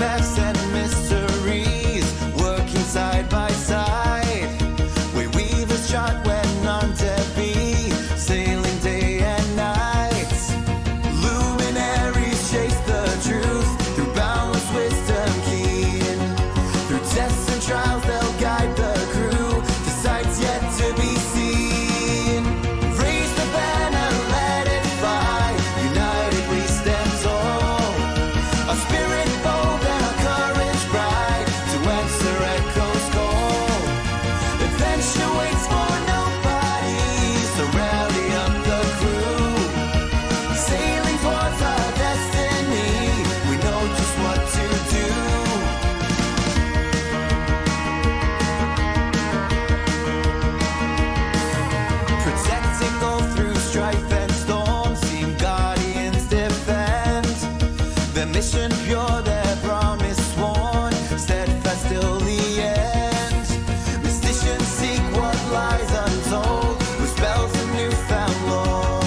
paths and mysteries, working side by side. We weave a chart when none to be, sailing day and night. Luminaries chase the truth through boundless wisdom keen. Through tests and trials they'll guide the crew to sights yet to be seen. Raise the banner, let it fly, united we stand tall. Our spirit bold and our courage bright, to answer echo's call. Adventure waits for nobody, so rally up the crew. Sailing towards our destiny, we know just what to do. Protecting all through strife and storm, seem guardians defend. Their mission pure, their promise sworn, steadfast till the end. Mysticians seek what lies untold, with spells of newfound lore.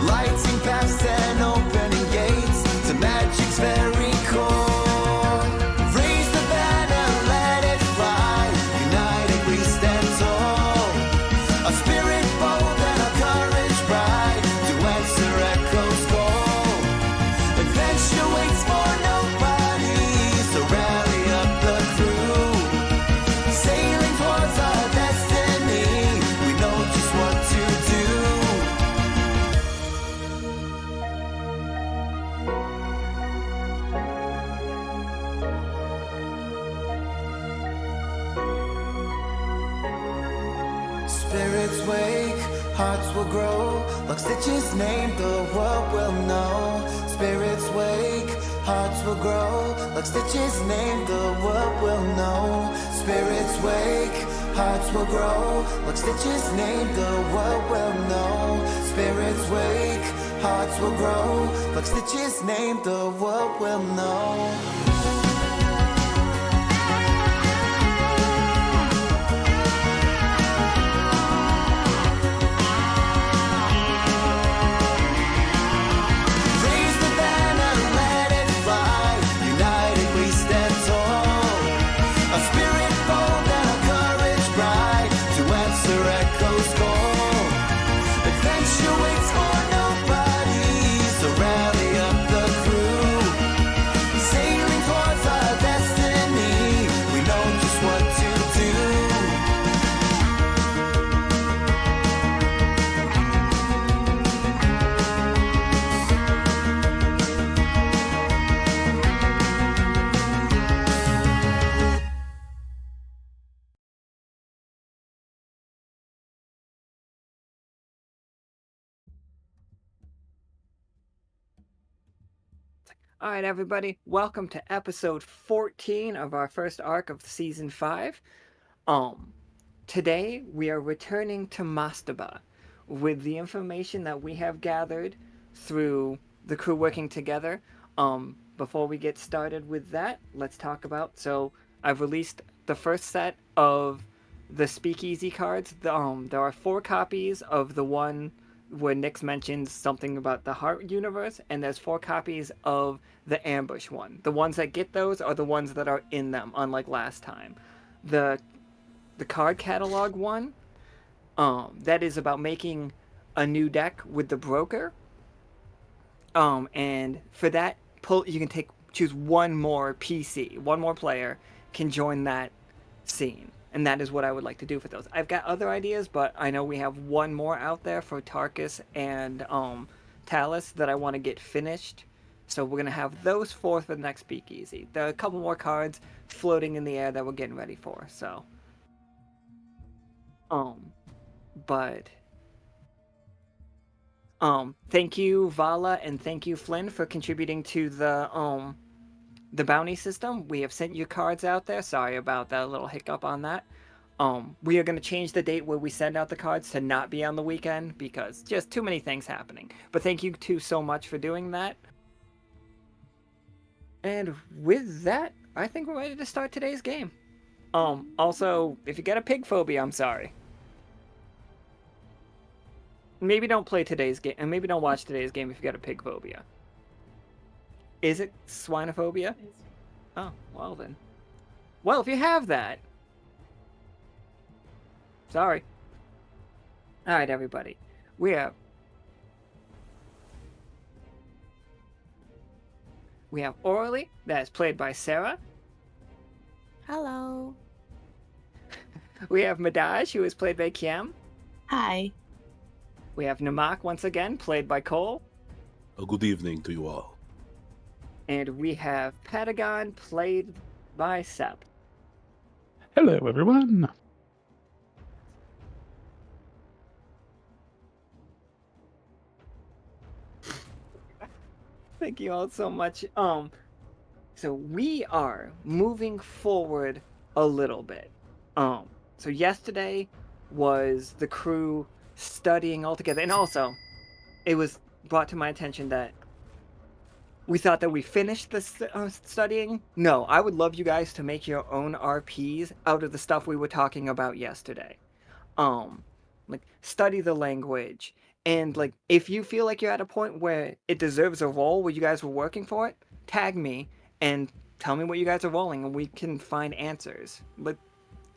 Lighting paths and opening gates to magic's very core. Raise the banner, let it fly, united we stand tall. Our spirit bold and our courage bright, to answer echo's call. Adventure waits for nobody, so rally up the crew. Sailing towards our destiny, we know just what to do. Spirits wake, hearts will grow. Lockstitch's name the world will know. Spirits wake, hearts will grow. Lockstitch's name the world will know. Spirits wake, hearts will grow. Lockstitch's name the world will know. Spirits wake, hearts will grow. Lockstitch's name the world will know. Raise the banner, let it fly, united we stand tall. Our spirit bold and our courage bright, to answer echo's call. Adventure waits for nobody, so rally up the crew. Sailing towards our destiny, we know just what to do. All right, everybody, welcome to episode 14 of our first arc of season 5. Today we are returning to Mastaba with the information that we have gathered through the crew working together. Before we get started with that, let's talk about. So I've released the first set of the Speakeasy cards. There are 4 copies of the one where Nyx mentions something about the Heart universe, and there's 4 copies of the Ambush one. The ones that get those are the ones that are in them, unlike last time. The card catalog one, that is about making a new deck with the broker. And for that, you can choose one more PC, one more player can join that scene. And that is what I would like to do for those. I've got other ideas, but I know we have one more out there for Tarkus and Talus that I want to get finished. So we're going to have those 4 for the next Speakeasy. There are a couple more cards floating in the air that we're getting ready for. So, but thank you Vala and thank you Flynn for contributing to the bounty system. We have sent you cards out there. Sorry about that little hiccup on that. We are going to change the date where we send out the cards to not be on the weekend because just too many things happening. But thank you two so much for doing that. And with that, I think we're ready to start today's game. Also, if you get a pig phobia, I'm sorry. Maybe don't play today's game, and maybe don't watch today's game if you got a pig phobia. Is it swinophobia? Oh, well then. Well, if you have that. Sorry. Alright, everybody. We have Aurelie, that is played by Sarah. Hello. We have Medahj, who is played by Kiam. Hi. We have Namak, once again, played by Cole. A good evening to you all. And we have Patagon, played by Sep. Hello, everyone. Thank you all so much. So we are moving forward a little bit. So yesterday was the crew studying all together, and also it was brought to my attention that we thought that we finished the studying. No, I would love you guys to make your own RPs out of the stuff we were talking about yesterday. Like study the language, and like if you feel like you're at a point where it deserves a role where you guys were working for it, tag me and tell me what you guys are rolling, and we can find answers. But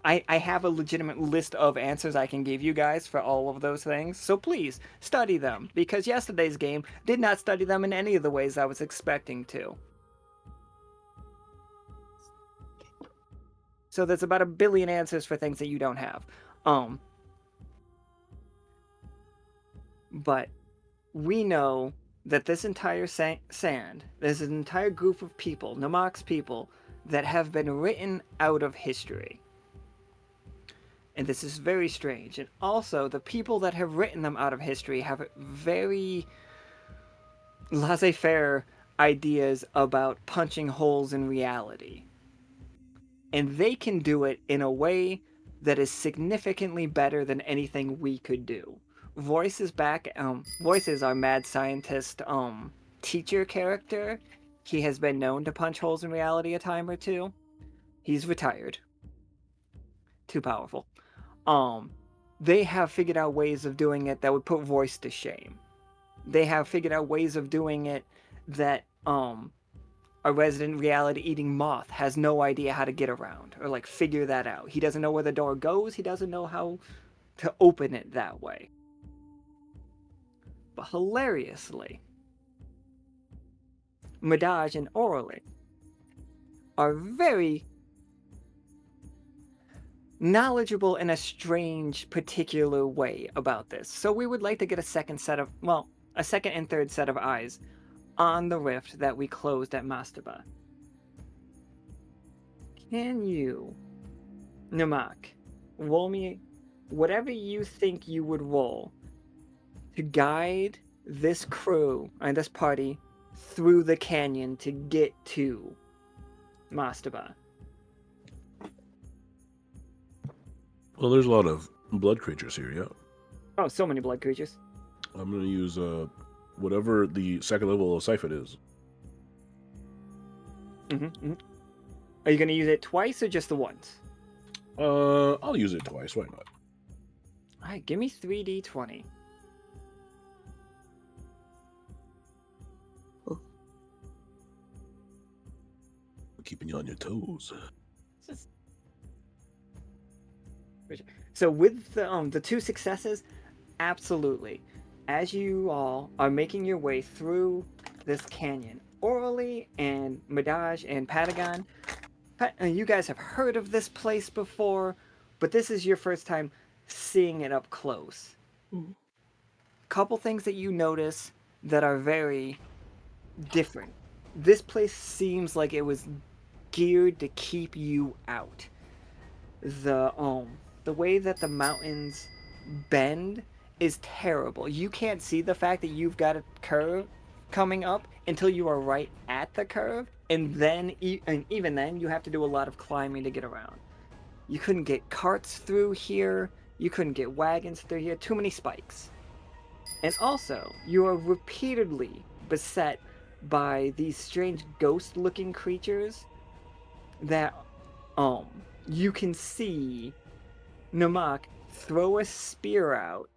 I have a legitimate list of answers I can give you guys for all of those things, so please study them, because yesterday's game did not study them in any of the ways I was expecting to. So there's about 1 billion answers for things that you don't have. But we know that this entire sand, there's an entire group of people, Namak's people, that have been written out of history. And this is very strange. And also, the people that have written them out of history have very laissez-faire ideas about punching holes in reality. And they can do it in a way that is significantly better than anything we could do. Voice is back. Voice is our mad scientist teacher character. He has been known to punch holes in reality a time or two. He's retired. Too powerful. They have figured out ways of doing it that would put Voice to shame. They have figured out ways of doing it that a resident reality eating moth has no idea how to get around or like figure that out. He doesn't know where the door goes. He doesn't know how to open it that way. But hilariously, Medahj and Aurelie are very knowledgeable in a strange, particular way about this. So we would like to get a second and third set of eyes on the rift that we closed at Mastaba. Can you, Namak, roll me whatever you think you would roll to guide this crew and this party through the canyon to get to Mastaba? Well, there's a lot of blood creatures here, yeah. Oh, so many blood creatures. I'm going to use whatever the second level of Siphon is. Are you going to use it twice or just the once? I'll use it twice, why not? Alright, give me 3d20. Keeping you on your toes. So with the two successes, absolutely. As you all are making your way through this canyon, Aurelie and Medahj and Patagon, you guys have heard of this place before, but this is your first time seeing it up close. Couple things that you notice that are very different. This place seems like it was geared to keep you out. The way that the mountains bend is terrible. You can't see the fact that you've got a curve coming up until you are right at the curve, and then even then you have to do a lot of climbing to get around. You couldn't get carts through here. You couldn't get wagons through here. Too many spikes. And also, you are repeatedly beset by these strange ghost-looking creatures that you can see Namak throw a spear out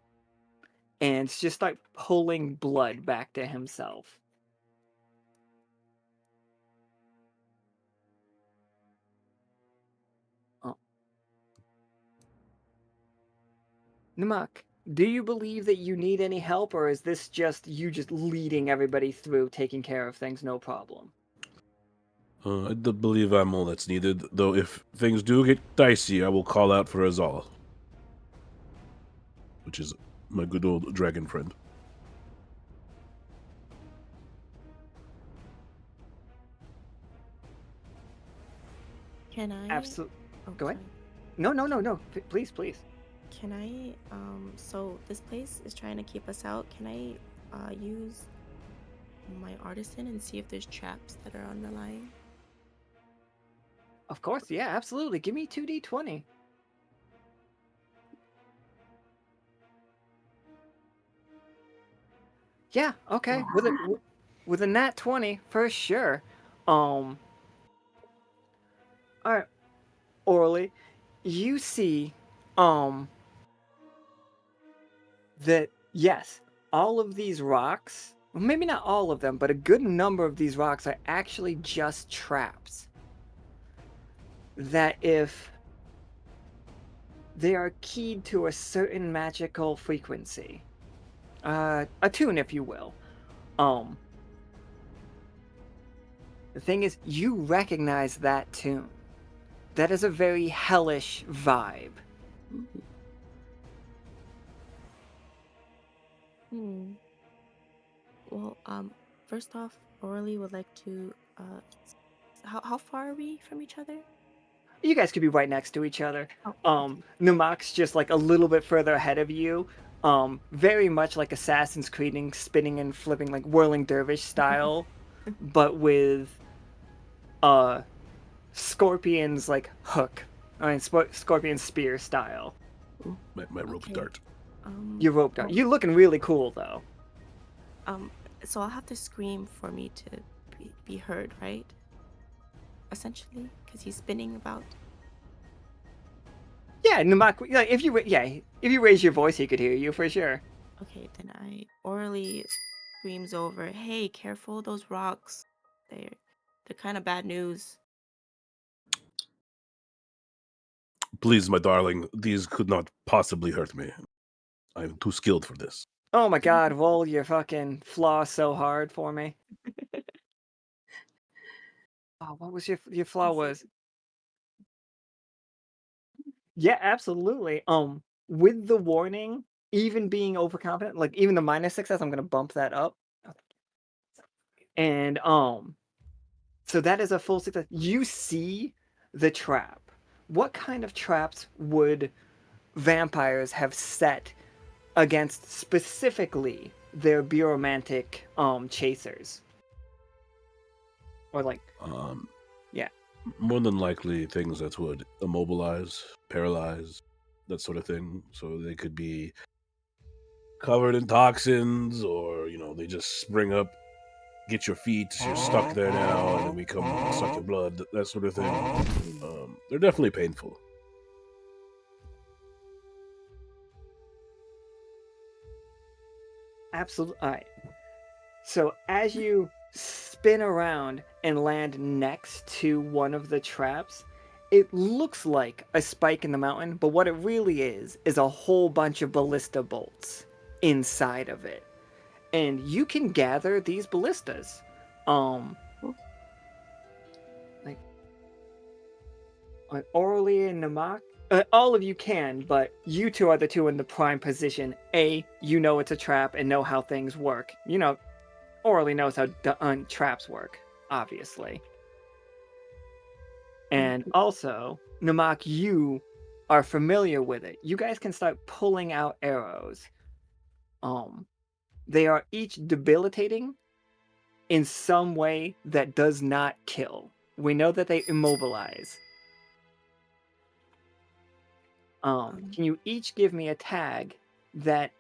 and just start pulling blood back to himself. Namak, do you believe that you need any help, or is this just you just leading everybody through, taking care of things, no problem? I do believe I'm all that's needed, though if things do get dicey, I will call out for Azal, which is my good old dragon friend. Can I? Absolutely. Oh, Go ahead. sorry. No. Please, please. Can I? So this place is trying to keep us out. Can I use my artisan and see if there's traps that are on the line? Of course, yeah, absolutely. Give me 2d20. Yeah, okay. With a nat 20 for sure. All right, Aurelie, you see, that yes, all of these rocks, well, maybe not all of them, but a good number of these rocks are actually just traps. That if they are keyed to a certain magical frequency, a tune, if you will. The thing is, you recognize that tune. That is a very hellish vibe. Hmm. Well, first off, Aurelie would like to. How far are we from each other? You guys could be right next to each other. Oh, okay. Namak's just like a little bit further ahead of you. Very much like Assassin's Creed, spinning and flipping like whirling dervish style, but with Scorpion's like hook. I mean, Scorpion's spear style. My rope Okay. dart. You roped out. Well, You looking really cool though. so I'll have to scream for me to be heard, right? Essentially, because he's spinning about. Yeah, Namak. Like, if you raise your voice, he could hear you for sure. Okay, then I Aurelie screams over, "Hey, careful those rocks. They're kind of bad news." Please, my darling, these could not possibly hurt me. I am too skilled for this. Oh my god, roll your fucking flaw so hard for me. Oh, what was your flaw was? Yeah, absolutely. With the warning, even being overconfident, like even the minus success, I'm gonna bump that up. And so that is a full success. You see the trap. What kind of traps would vampires have set against specifically their buromantic chasers? Or like, Um, yeah. More than likely, things that would immobilize, paralyze, that sort of thing. So they could be covered in toxins, or they just spring up, get your feet, you're stuck there now, and then we come suck your blood, that sort of thing. They're definitely painful. Absolutely. All right. So as you spin around and land next to one of the traps, it looks like a spike in the mountain, but what it really is a whole bunch of ballista bolts inside of it. And you can gather these ballistas. Like Aurelie and Namak, all of you can, but you two are the two in the prime position. You know it's a trap and know how things work. Aurelie knows how traps work, obviously. And also, Namak, you are familiar with it. You guys can start pulling out arrows. They are each debilitating in some way that does not kill. We know that they immobilize. Can you each give me a tag that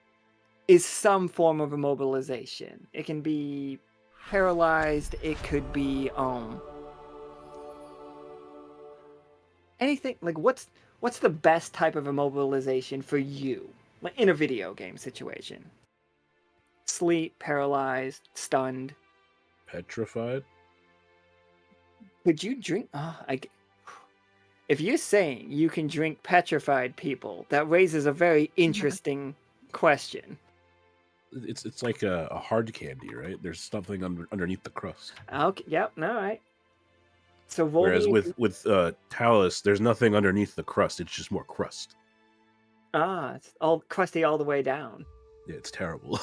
is some form of immobilization? It can be paralyzed, it could be anything. Like what's the best type of immobilization for you, like in a video game situation? Sleep, paralyzed, stunned. Petrified? Could you drink If you're saying you can drink petrified people, that raises a very interesting question. It's like a hard candy, right? There's something underneath the crust. Okay, yep, all right. So roll Whereas me. with Talus, there's nothing underneath the crust. It's just more crust. It's all crusty all the way down. Yeah, it's terrible.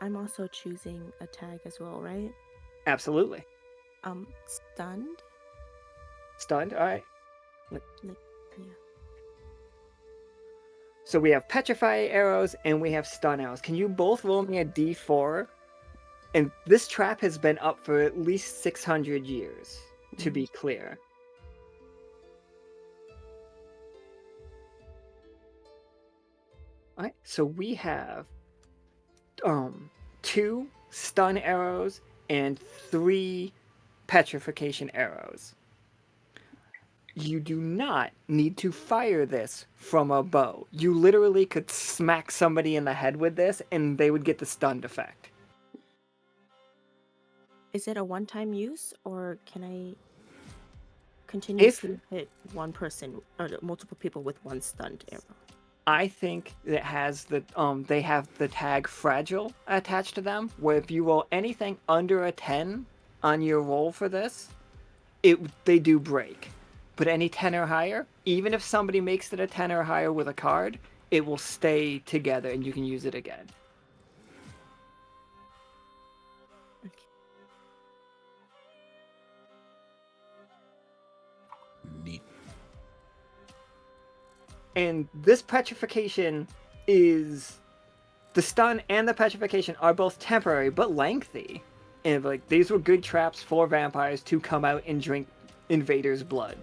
I'm also choosing a tag as well, right? Absolutely. Stunned. Stunned. All right. Yeah. So we have petrify arrows and we have stun arrows. Can you both roll me a d4? And this trap has been up for at least 600 years, to be clear. All right. So we have 2 stun arrows and 3 petrification arrows. You do not need to fire this from a bow. You literally could smack somebody in the head with this and they would get the stunned effect. Is it a one-time use, or can I continuously hit one person or multiple people with one stunned arrow? I think it has the they have the tag fragile attached to them, where if you roll anything under a 10 on your roll for this, they do break. But any 10 or higher, even if somebody makes it a 10 or higher with a card, it will stay together and you can use it again. Neat. And this petrification is... The stun and the petrification are both temporary, but lengthy. And like these were good traps for vampires to come out and drink invaders' blood.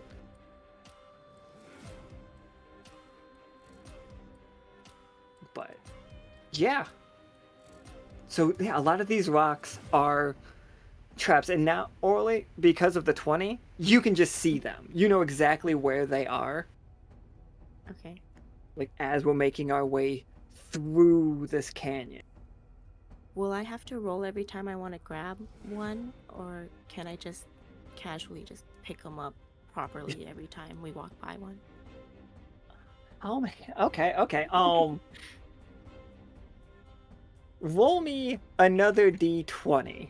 But yeah. So yeah, a lot of these rocks are traps. And now, Aurelie, because of the 20, you can just see them. You know exactly where they are. Okay. Like as we're making our way through this canyon. Will I have to roll every time I want to grab one, or can I just casually just pick them up properly every time we walk by one? Oh my, okay. Roll me another d20.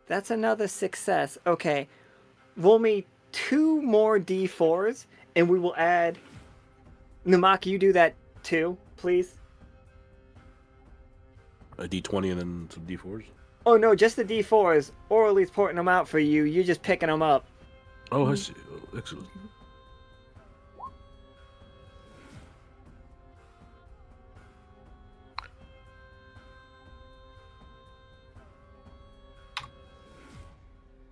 That's another success. Okay. Roll me 2 more d4s, and we will add... Namak, you do that too, please? A D20 and then some D4s? Oh no, just the d4s. Aurelie's porting them out for you. You're just picking them up. Oh, I see. Oh, excellent.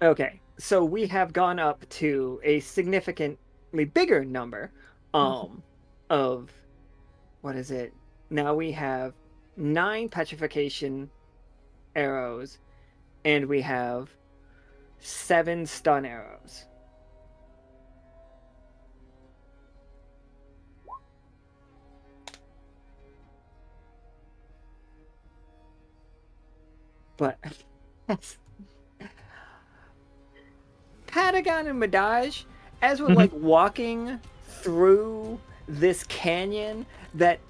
Okay, so we have gone up to a significantly bigger number of... What is it? Now we have 9 petrification arrows, and we have 7 stun arrows. But Patagon and Medahj, as we're like walking through this canyon that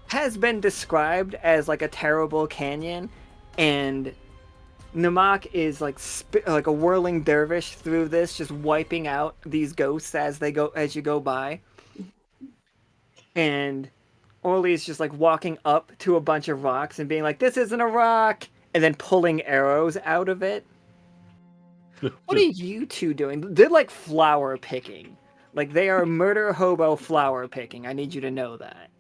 has been described as like a terrible canyon, and Namak is like like a whirling dervish through this, just wiping out these ghosts as you go by. And Aurelie is just like walking up to a bunch of rocks and being like, "This isn't a rock," and then pulling arrows out of it. What are you two doing? They're like flower picking. Like they are murder hobo flower picking. I need you to know that.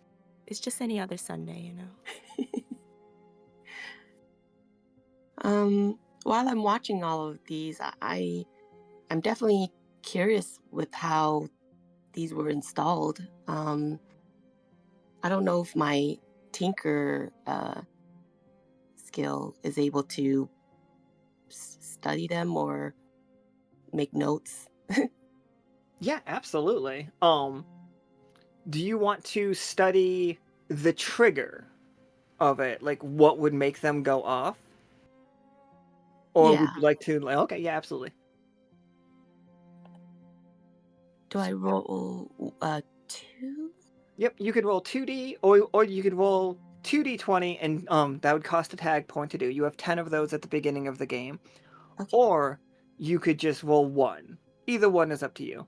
It's just any other Sunday, you know. While I'm watching all of these, I'm definitely curious with how these were installed. I don't know if my tinker skill is able to study them or make notes. Yeah, absolutely. Do you want to study the trigger of it? Like what would make them go off? Or Yeah. would you like to? Okay, yeah, absolutely. Do I roll 2? Yep, you could roll 2d, or you could roll 2d20, and that would cost a tag point to do. You have 10 of those at the beginning of the game. Okay. Or you could just roll 1. Either one is up to you.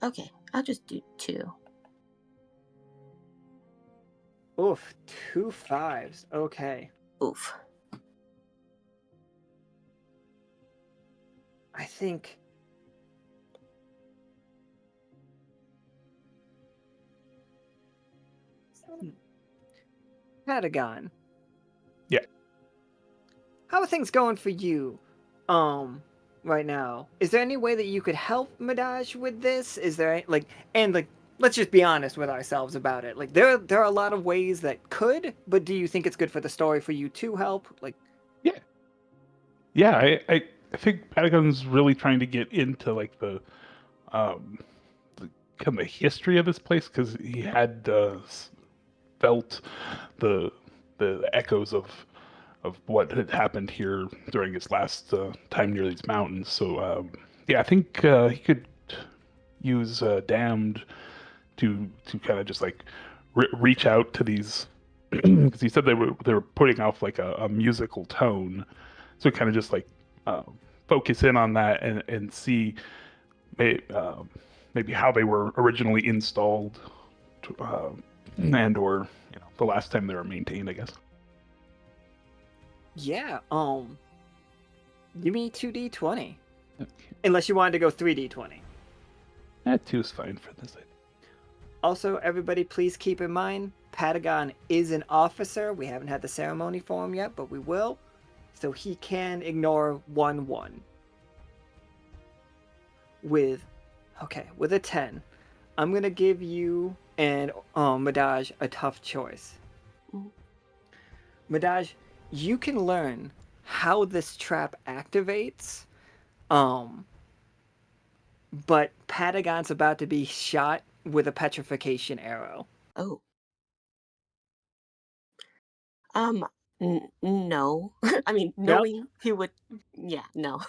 Okay. I'll just do 2. Oof, 2 5s. Okay. Oof. I think... Patagon. Yeah. How are things going for you, right now? Is there any way that you could help Medahj with this? Is there let's just be honest with ourselves about it. Like there are a lot of ways that could, but do you think it's good for the story for you to help? Like, Yeah. Yeah, I think Patagon's really trying to get into like um the kind of the history of this place because he had felt the the echoes of what had happened here during his last time near these mountains. So yeah, I think he could use Damned to kind of just like reach out to these because he said they were putting off like a musical tone, so kind of just like uh, focus in on that and see maybe how they were originally installed and or the last time they were maintained, I guess. yeah, give me 2d20. Unless you wanted to go 3d20. That too is fine for this. Also, everybody, please keep in mind, Patagon is an officer. We haven't had the ceremony for him yet, but we will. So he can ignore 1-1. With a 10. I'm going to give you and Medahj a tough choice. Mhm. Medahj, you can learn how this trap activates, but Patagon's about to be shot with a petrification arrow. Oh. No. I mean, Yep. knowing he would, yeah, no.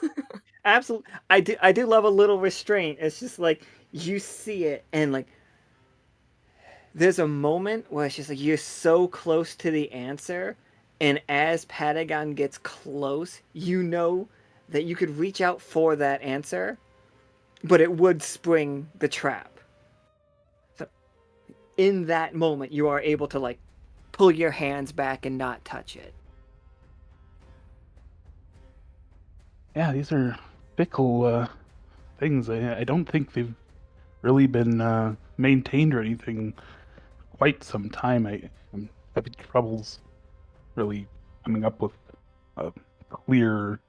Absolutely. I do love a little restraint. It's just like you see it and like there's a moment where it's just like you're so close to the answer, and as Patagon gets close, you know that you could reach out for that answer, but it would spring the trap. So in that moment you are able to like pull your hands back and not touch it. Yeah, these are fickle things. I don't think they've really been maintained or anything quite some time. I'm having troubles really coming up with a clear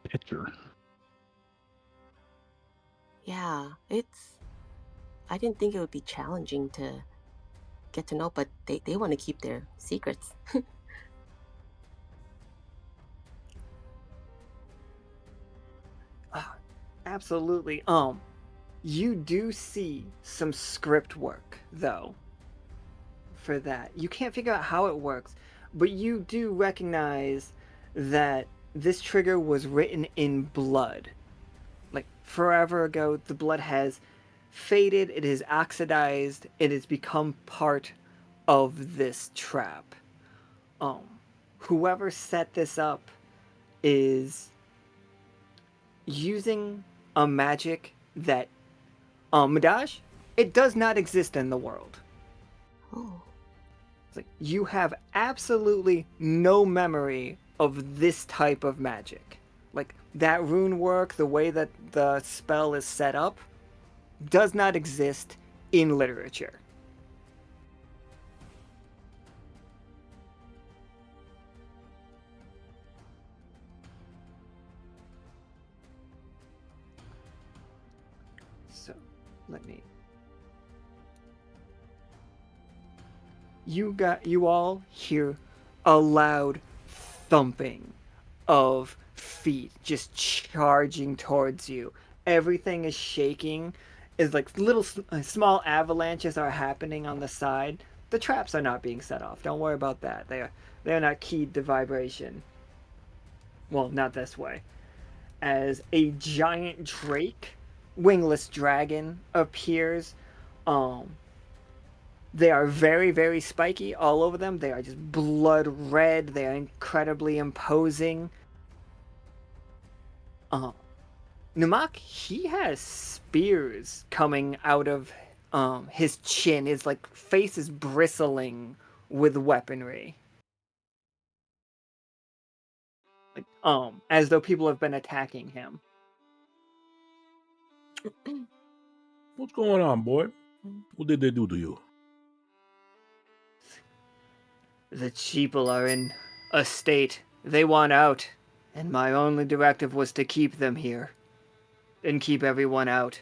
picture. Yeah, I didn't think it would be challenging to get to know, but they want to keep their secrets. Absolutely. You do see some script work though for that. You can't figure out how it works, but you do recognize that this trigger was written in blood. Like forever ago, the blood has faded, it is oxidized, it has become part of this trap. Um, Whoever set this up is using a magic that, Medahj, it does not exist in the world. Oh. It's like you have absolutely no memory of this type of magic. Like that rune work, the way that the spell is set up, does not exist in literature. So, let me. You all hear a loud thumping of feet just charging towards you. Everything is shaking. Is like little small avalanches are happening on the side. The traps are not being set off. Don't worry about that. They are not keyed to vibration. well, not this way, as a giant drake, wingless dragon appears. Um, they are very, very spiky all over them. They are just blood red. They are incredibly imposing. Namak, he has spears coming out of his chin. His like face is bristling with weaponry. Like, as though people have been attacking him. What's going on, boy? What did they do to you? The sheeple are in a state. They want out, and my only directive was to keep them here and keep everyone out.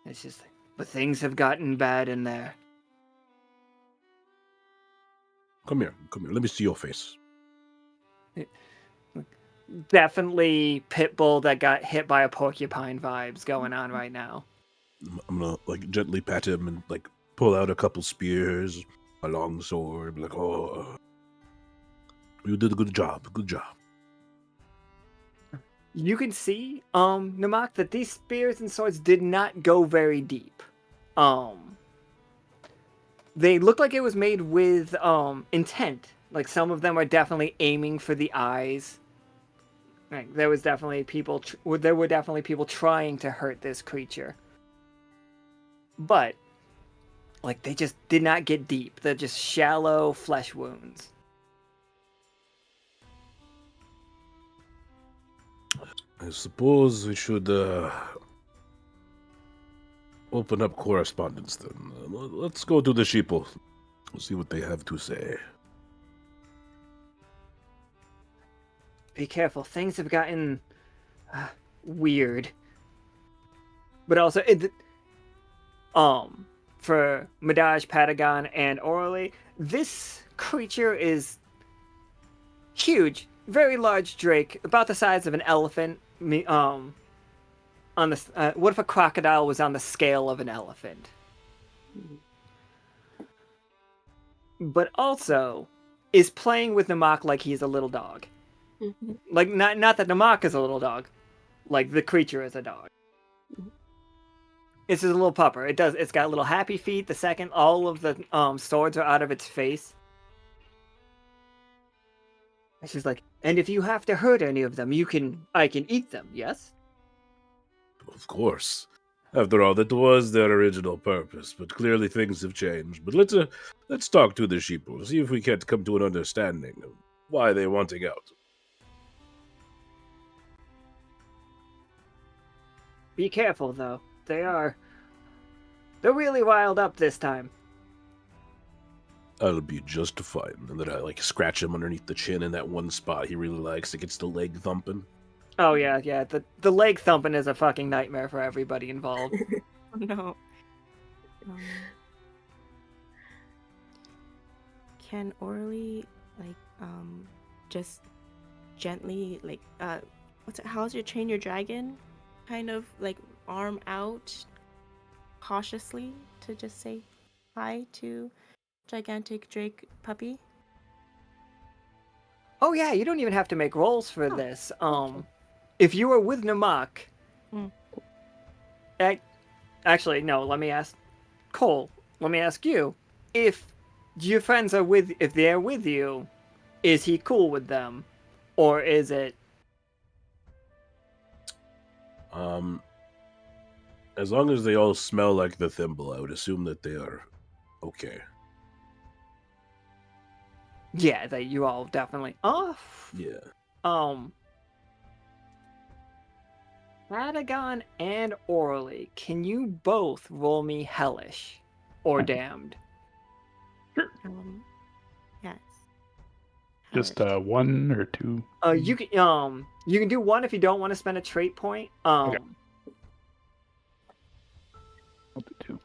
It's just, but things have gotten bad in there. Come here. Let me see your face. Definitely Pitbull that got hit by a porcupine vibes going on right now. I'm gonna like gently pat him and like pull out a couple spears, a long sword. Like, oh, you did a good job. Good job. You can see, Namak, that these spears and swords did not go very deep. They look like it was made with intent. Like some of them are definitely aiming for the eyes. Like, there were definitely people trying to hurt this creature. But like they just did not get deep. They're just shallow flesh wounds. I suppose we should open up correspondence then. Let's go to the sheeple. We'll see what they have to say. Be careful. Things have gotten weird. But also, for Medahj, Patagon, and Aurelie, this creature is huge, very large drake, about the size of an elephant. On the what if a crocodile was on the scale of an elephant? But also is playing with Namak like he's a little dog. Like not that Namak is a little dog, like the creature is a dog. It's just a little pupper. It's got little happy feet. The second all of the swords are out of its face. And she's like, and if you have to hurt any of them, I can eat them, yes? Of course. After all, that was their original purpose, but clearly things have changed. But let's talk to the sheeple, see if we can't come to an understanding of why they're wanting out. Be careful, though. They're really riled up this time. I'll be just fine. And then I like scratch him underneath the chin in that one spot he really likes. It gets the leg thumping. Oh yeah. The leg thumping is a fucking nightmare for everybody involved. Oh, no. Can Aurelie just gently how's your train your dragon? Kind of like arm out cautiously to just say hi to gigantic drake puppy? Oh yeah, you don't even have to make rolls for this. Okay. If you were with Namak, Mm. actually no, let me ask Cole. Let me ask you, if your friends are if they're with you, is he cool with them, or is it? As long as they all smell like the thimble, I would assume that they are okay. Yeah, that you all definitely off. Yeah. Patagon and Aurelie, can you both roll me hellish or damned? Yes. Just Hellish. 1 or 2. You can do one if you don't want to spend a trait point. Okay. I'll do 2.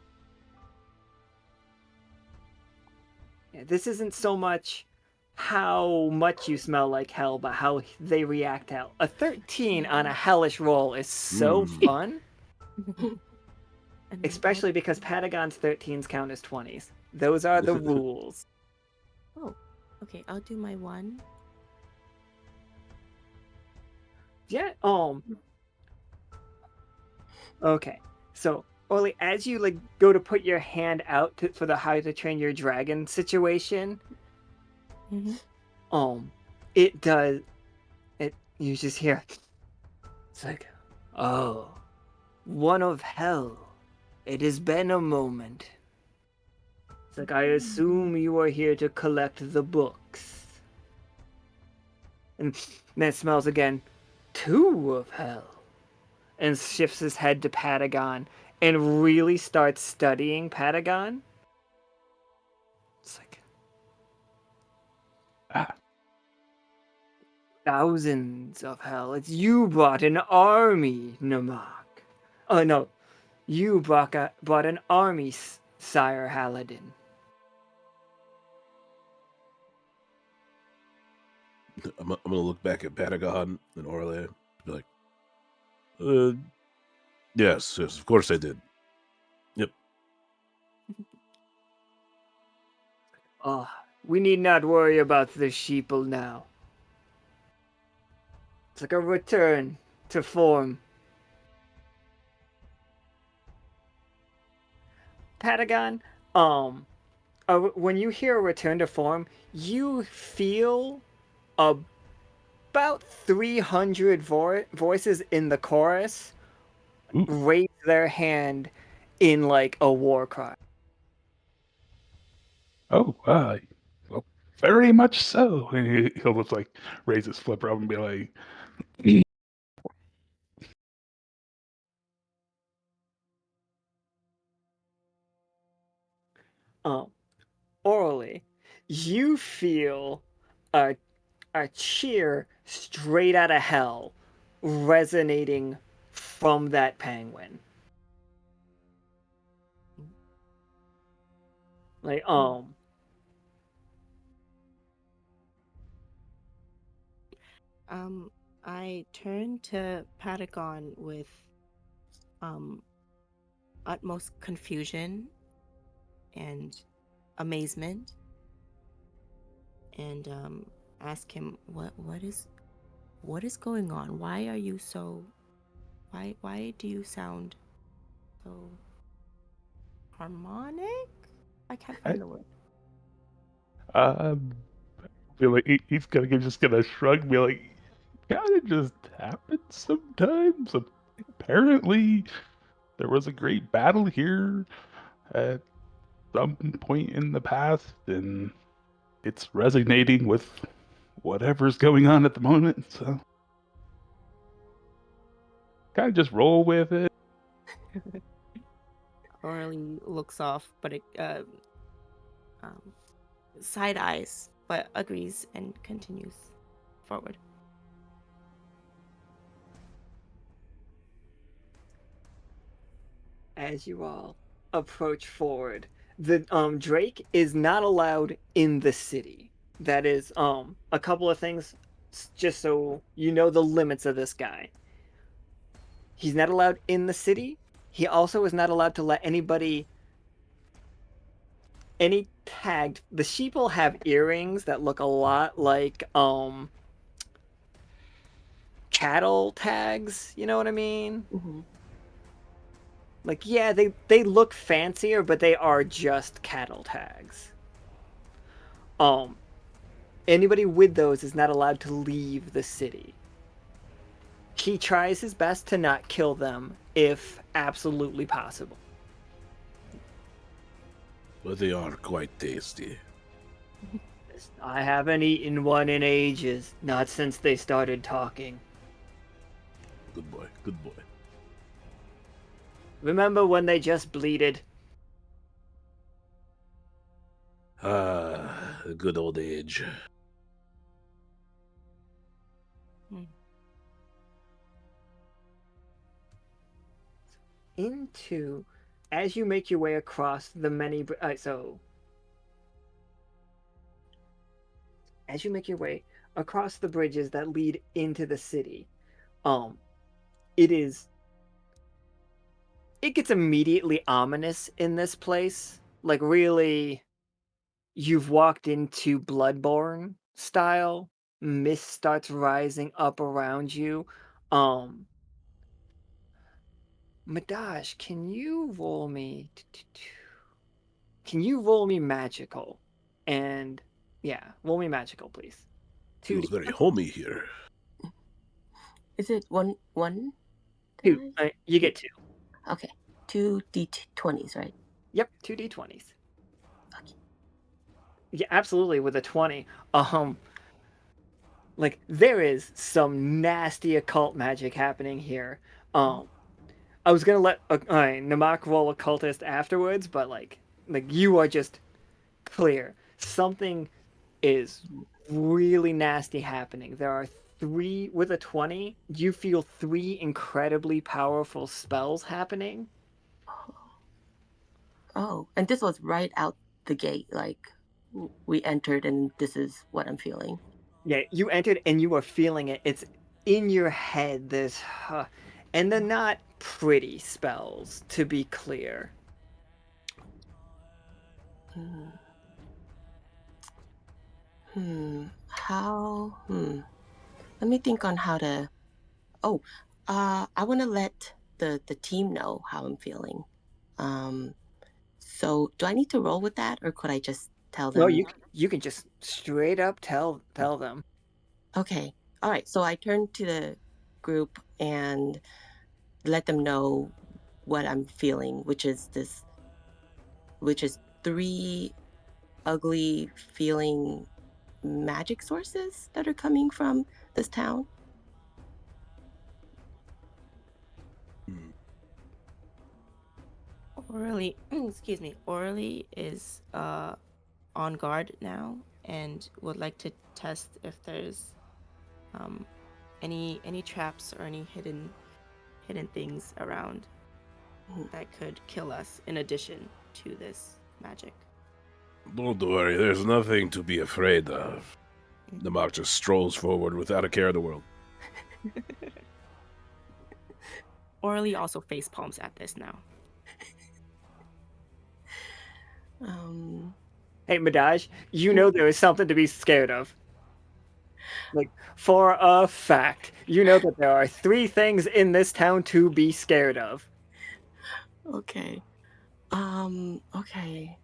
Yeah, this isn't so much how much you smell like hell, but how they react to hell. A 13 on a hellish roll is so fun, And then especially because Patagon's 13s count as 20s. Those are the rules. Oh, okay. I'll do my 1. Yeah. Okay. So, Orly, as you like go to put your hand out for the How to Train Your Dragon situation, Mm-hmm. it does. It you just hear. It's like, oh, one of hell. It has been a moment. It's like, I assume you are here to collect the books. And then it smells again. Two of hell. And shifts his head to Patagon and really starts studying Patagon. It's like, Ah, thousands of hell. It's you brought an army, Namak. Oh no, you brought an army, Sire Haladin. I'm gonna look back at Patagon and Aurelie, be like, uh, yes, of course I did. Yep. Oh, we need not worry about the sheeple now. It's like a return to form. Patagon, when you hear a return to form, you feel about 300 voices in the chorus ooh. raise their hand in like a war cry. Oh, well, very much so. And he'll just like raise his flipper up and be like, Um, Orally, you feel a cheer straight out of hell resonating from that penguin. Like, I turn to Patagon with um utmost confusion and amazement, and ask him what is going on. Why are you so? Why do you sound so harmonic? I can't I, find the word. um, be like, he's gonna just gonna shrug and be like, kind of just happens sometimes. Apparently, there was a great battle here at some point in the past, and it's resonating with whatever's going on at the moment. So, kind of just roll with it. Aurelie looks off, but it um, side eyes, but agrees and continues forward. as you all approach forward, the Drake is not allowed in the city. That is a couple of things, just so you know the limits of this guy. He's not allowed in the city. He also is not allowed to let any tagged. The sheeple have earrings that look a lot like cattle tags. You know what I mean? Mm-hmm. Like, yeah, they look fancier, but they are just cattle tags. Um, Anybody with those is not allowed to leave the city. He tries his best to not kill them if absolutely possible. But they are quite tasty. I haven't eaten one in ages, not since they started talking. Good boy, good boy. Remember when they just bleated? Ah, good old age. Into, as you make your way across the many, as you make your way across the bridges that lead into the city, um, it is it gets immediately ominous in this place. Like, really, you've walked into Bloodborne style. Mist starts rising up around you. Um, Medahj, can you roll me? Can you roll me magical? And yeah, roll me magical, please. Feels 2D. very homey here. Is it one Two. die? You get two. Okay, 2d20s, right? Yep, 2d20s. Okay. Yeah, absolutely. With a 20, like there is some nasty occult magic happening here. I was gonna let Namak roll occultist afterwards, but like you are just clear. Something is really nasty happening. There are three with a 20. You feel three incredibly powerful spells happening. Oh, and this was right out the gate. Like we entered, and this is what I'm feeling. Yeah, you entered and you are feeling it. It's in your head. And they're not pretty spells, to be clear. Hmm. How? Let me think on how to. Oh, I want to let the team know how I'm feeling. Um, so do I need to roll with that, or could I just tell No, them? you can just straight up tell them. Okay, all right. So I turn to the group and let them know what I'm feeling, which is three ugly feeling magic sources that are coming from this town. Hmm. Aurelie, excuse me, Aurelie is on guard now and would like to test if there's um, any traps or any hidden things around Mhm. that could kill us in addition to this magic. Don't worry, there's nothing to be afraid of. Namak just strolls forward without a care in the world. Aurelie also face palms at this now. Um, Hey, Medahj, you know there is something to be scared of. Like, for a fact, you know that there are three things in this town to be scared of. okay. Okay.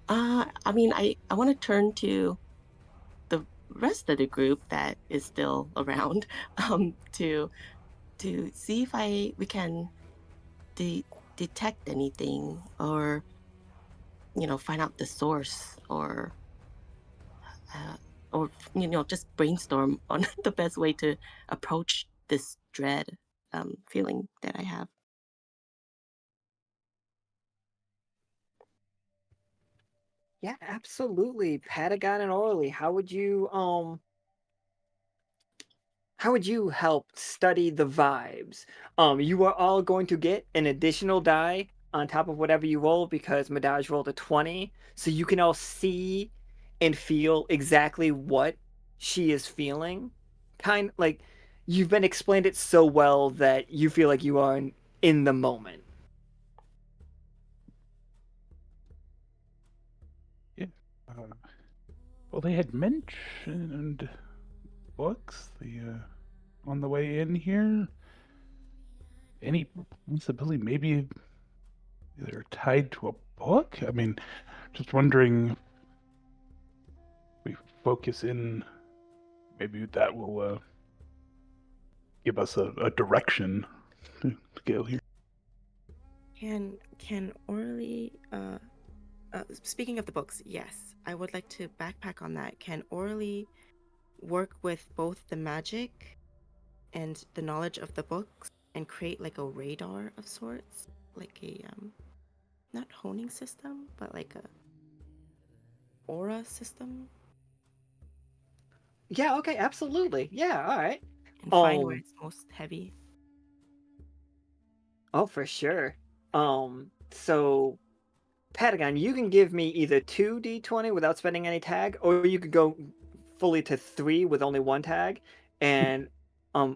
I mean, I want to turn to the rest of the group that is still around, to see if we can de detect anything, or find out the source, uh, or just brainstorm on the best way to approach this dread feeling that I have. Yeah, absolutely. Patagon and Aurelie, how would you help study the vibes? You are all going to get an additional die on top of whatever you roll because Medahj rolled a 20, so you can all see and feel exactly what she is feeling. Kind like you've been explained it so well that you feel like you are in the moment. Yeah. Well, they had mentioned books on the way in here. Any possibility maybe they're tied to a book? I mean, just wondering if we focus in, maybe that will give us a direction to go here. Can Aurelie speaking of the books, yes, I would like to backpack on that. Can Aurelie work with both the magic and the knowledge of the books and create like a radar of sorts, like a not honing system, but like a aura system, Yeah, okay, absolutely. Yeah, all right. and find where Um, it's most heavy? oh, for sure. So Patagon, you can give me either 2d20 without spending any tag, or you could go fully to 3 with only one tag. And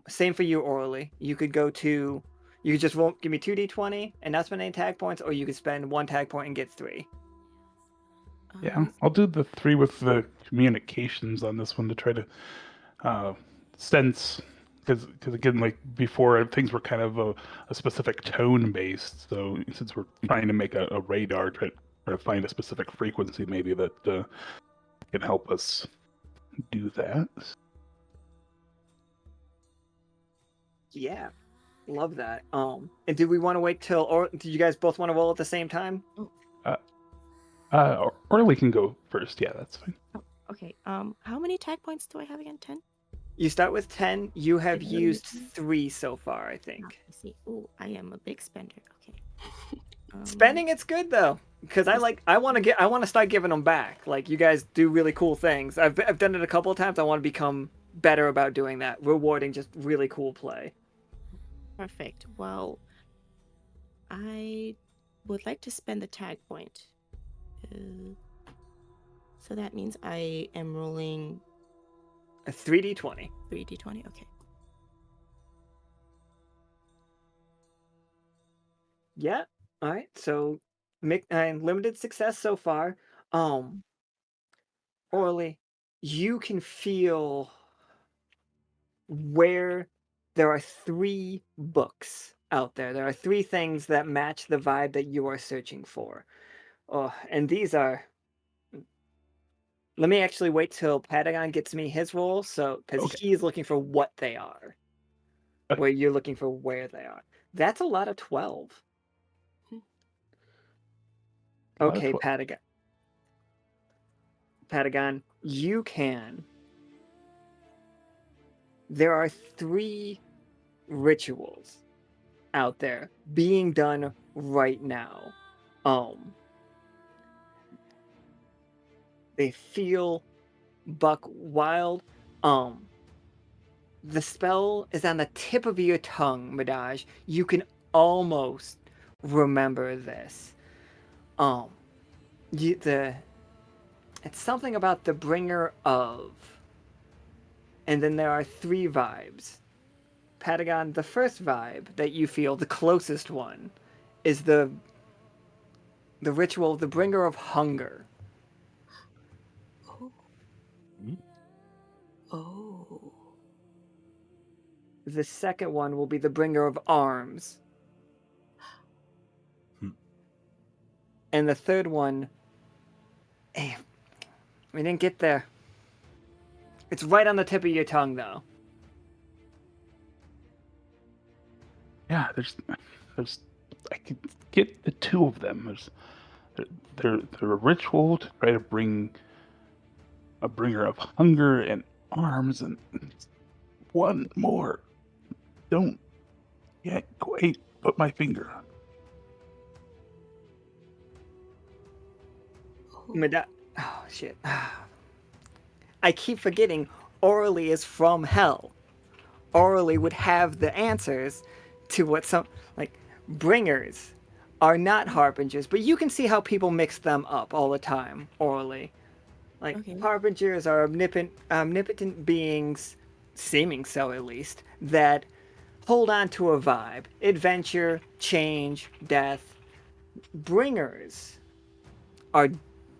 same for you, Orally. You could just won't give me 2d20 and not spend any tag points, or you could spend one tag point and get 3. Yeah, I'll do the 3 with the communications on this one to try to sense because again, like before, things were kind of a specific tone based. So since we're trying to make a radar, try to find a specific frequency, maybe that can help us do that. Yeah, love that. And do we want to wait till, or do you guys both want to roll at the same time? Aurelie can go first. Yeah, that's fine. Oh, okay. How many tag points do I have again? 10? You start with 10. You have Did I used use 10? 3 so far, I Ah, think. I see. Oh, I am a big spender. Okay. Spending it's good though, because I want to start giving them back. Like you guys do really cool things. I've done it a couple of times. I want to become better about doing that, rewarding just really cool play. Perfect. Well, I would like to spend the tag point. So that means I am rolling A 3d20. 3d20. Okay. Yeah. All right. So, limited success so far. Orly, you can feel where there are 3 books out there. There are 3 things that match the vibe that you are searching for. Oh, and these are. Let me actually wait till Patagon gets me his roll, so because Okay. he's looking for what they are, Okay. where you're looking for where they are. That's a lot of 12. Okay, Patagon, you can. There are 3 rituals out there being done right now. They feel buck wild. The spell is on the tip of your tongue, Medahj. You can almost remember this. It's something about the bringer of, and then there are 3 vibes. Patagon, the first vibe that you feel, the closest one, is the ritual of the bringer of hunger. Oh. Oh. The second one will be the bringer of arms. And the third one, we didn't get there. It's right on the tip of your tongue, though. Yeah, there's I could get the 2 of them. They're a ritual to try to bring a bringer of hunger and arms, and one more. Don't yet quite put my finger on. Oh, shit. I keep forgetting Aurelie is from hell. Aurelie would have the answers to what bringers are not harbingers, but you can see how people mix them up all the time, Aurelie. Okay. Harbingers are omnipotent beings, seeming so at least, that hold on to a vibe. Adventure, change, death. Bringers are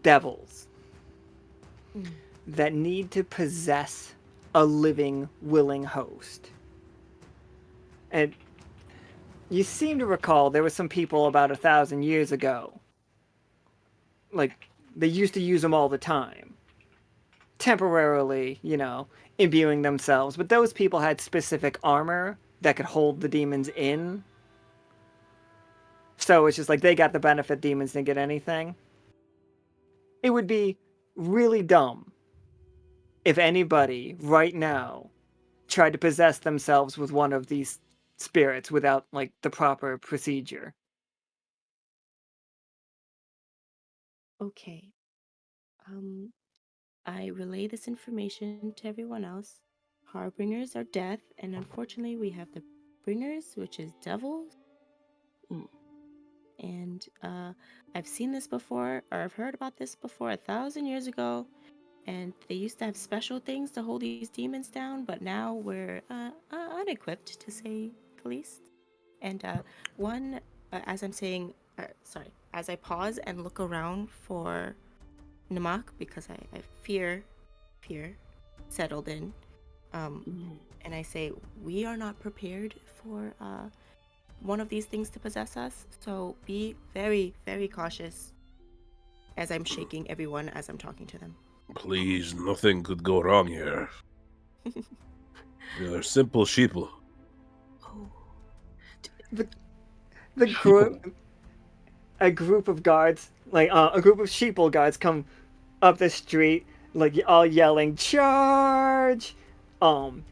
devils that need to possess a living, willing host. And you seem to recall there were some people about 1,000 years ago. They used to use them all the time. Temporarily, imbuing themselves. But those people had specific armor that could hold the demons in. So it's just like they got the benefit, demons didn't get anything. It would be really dumb if anybody right now tried to possess themselves with one of these spirits without the proper procedure. Okay. I relay this information to everyone else. Harbingers are death, and unfortunately, we have the bringers, which is devils. And I've seen this before, or I've heard about this before 1,000 years ago. And they used to have special things to hold these demons down, but now we're unequipped, to say the least. And as I'm saying, as I pause and look around for Namak, because I fear settled in, And I say, we are not prepared for one of these things to possess us, so be very, very cautious as I'm shaking everyone as I'm talking to them. Please, nothing could go wrong here. We are simple sheeple. Oh, The group, a group of guards, like a group of sheeple guards, come up the street, like all yelling, "Charge!"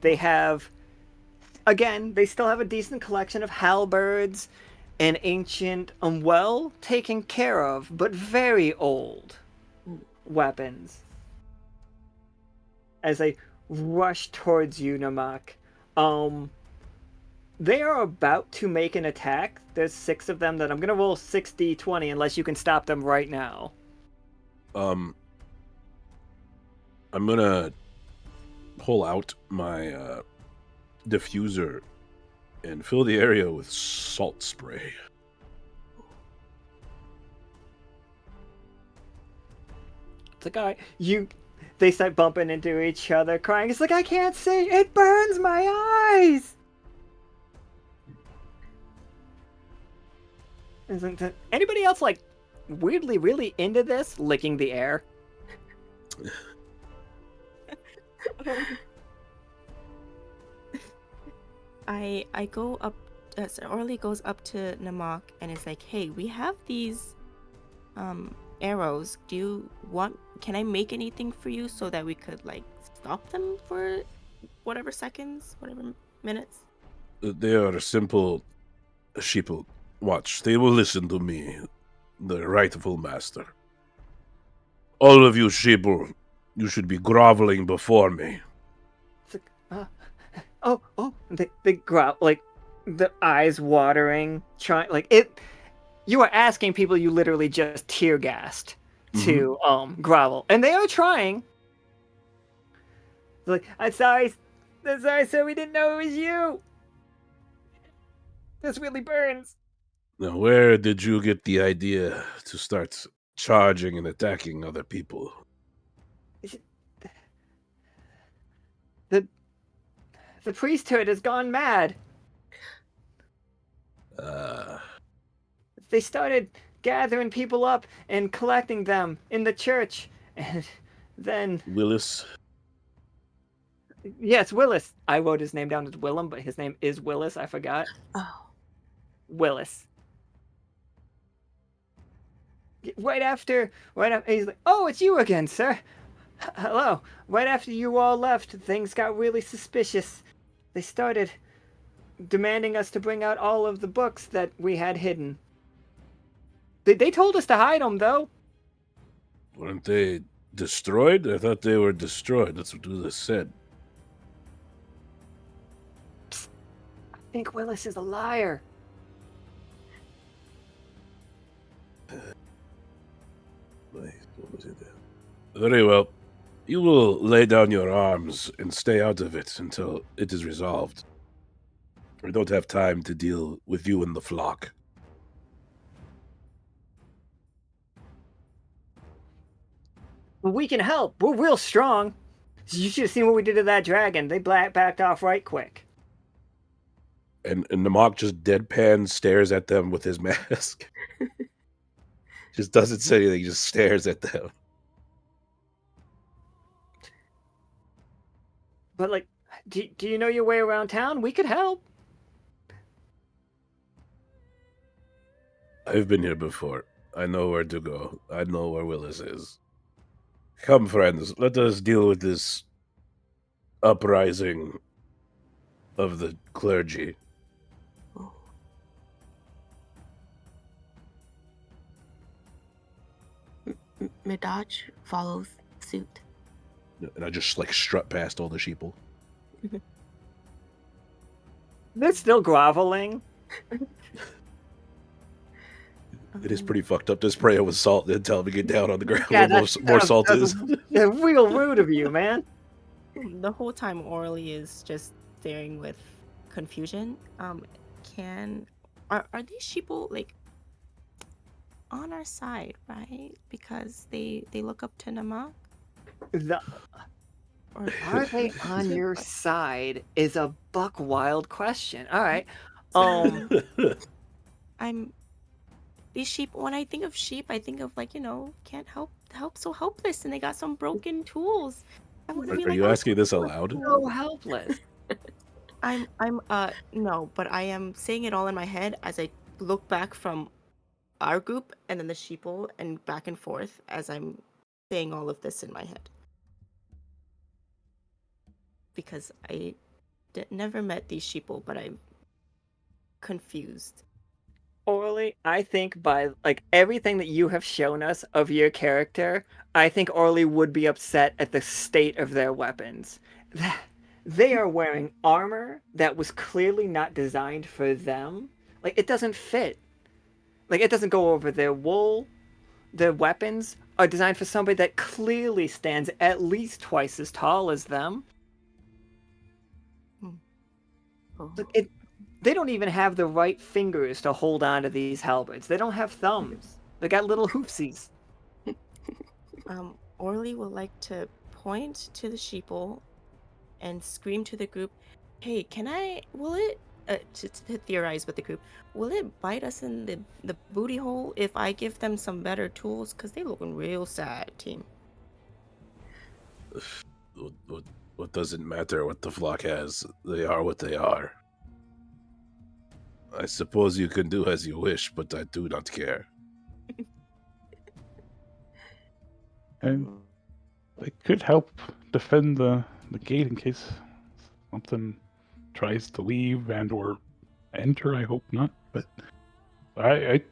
They have, again, they still have a decent collection of halberds and ancient, well taken care of, but very old weapons. As they rush towards you, Namak, they are about to make an attack. There's 6 of them that I'm gonna roll 6d20 unless you can stop them right now. I'm gonna pull out my diffuser and fill the area with salt spray. It's like, they start bumping into each other, crying. It's like, I can't see. It burns my eyes. Isn't anybody else like weirdly really into this, licking the air? I go up. So Aurelie goes up to Namak and is like, "Hey, we have these arrows. Do you want? Can I make anything for you so that we could like stop them for whatever seconds, whatever minutes?" They are simple sheeple. Watch, they will listen to me, the rightful master. All of you sheeple, you should be groveling before me. It's like, they growl, like the eyes watering, trying like it. You are asking people you literally just tear gassed to grovel, and they are trying. Like, I'm sorry, sir. We didn't know it was you. This really burns. Now, where did you get the idea to start charging and attacking other people? The priesthood has gone mad. They started gathering people up and collecting them in the church, and then Willis? yes, Willis. I wrote his name down as Willem, but his name is Willis. I forgot. oh, Willis. Right after, he's like, "Oh, it's you again, sir. Hello." Right after you all left, things got really suspicious. They started demanding us to bring out all of the books that we had hidden. They told us to hide them, though. Weren't they destroyed? I thought they were destroyed. That's what Willis said. I think Willis is a liar. Very well. You will lay down your arms and stay out of it until it is resolved. We don't have time to deal with you and the flock. We can help. We're real strong. You should have seen what we did to that dragon. They backed off right quick. And Namak just deadpan stares at them with his mask. Just doesn't say anything, just stares at them. But, like, do you know your way around town? We could help. I've been here before. I know where to go. I know where Willis is. Come, friends, let us deal with this uprising of the clergy. Medahj follows suit. And I just like strut past all the sheeple. They're still groveling. It is pretty fucked up to spray it with salt and then tell them to get down on the ground Yeah, where more salt is. Real rude of you, man. The whole time Aurelie is just staring with confusion. Are these sheeple like on our side, right? Because they look up to Namak. Or Are they on your But side is a buck wild question. All right. um, I'm these sheep. When I think of sheep, I think of like can't help so helpless, and they got some broken tools. I want to be Are like, you oh, asking this helpless aloud? So tools." helpless. I'm no, but I am saying it all in my head as I look back from our group and then the sheeple and back and forth as I'm saying all of this in my head because I never met these sheeple, but I'm confused. Orly, I think by like everything that you have shown us of your character, I think Orly would be upset at the state of their weapons. They are wearing armor that was clearly not designed for them. Like it doesn't fit. Like it doesn't go over their wool. Their weapons are designed for somebody that clearly stands at least twice as tall as them. Oh. Like they don't even have the right fingers to hold on to these halberds. They don't have thumbs. They got little hoofsies. Orly would like to point to the sheeple and scream to the group, "Hey, will it, to theorize with the group, will it bite us in the booty hole if I give them some better tools? Because they looking real sad, team." What does it matter what the flock has? They are what they are. I suppose you can do as you wish, but I do not care. And they could help defend the gate in case something tries to leave and or enter. I hope not, but I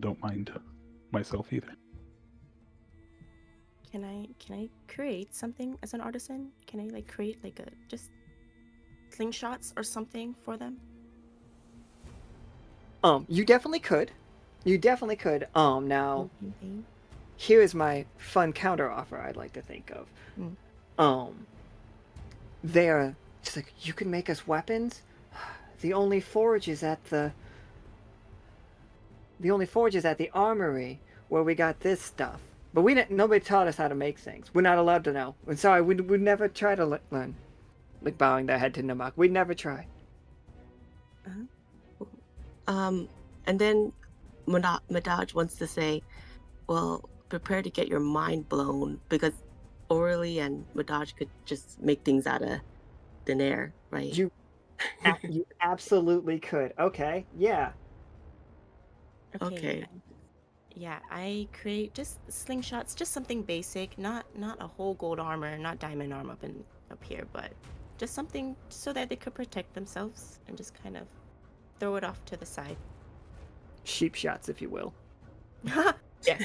don't mind myself either. Can I create something as an artisan? Can I like create like a just slingshots or something for them? You definitely could. You definitely could. Now Mhm. here's my fun counter offer I'd like to think of. Mm. They're just like, you can make us weapons? The only forge is at the armory where we got this stuff. But nobody taught us how to make things. We're not allowed to know. I'm sorry, we'd never try to learn. Like bowing their head to Namak. We'd never try. And then Medahj wants to say, well, prepare to get your mind blown because Aurelie and Medahj could just make things out of thin air, right? You absolutely could. Okay, yeah. Okay. Yeah, I create just slingshots, just something basic, not a whole gold armor, not diamond armor up here, but just something so that they could protect themselves and just kind of throw it off to the side. Sheep shots, if you will. Yes,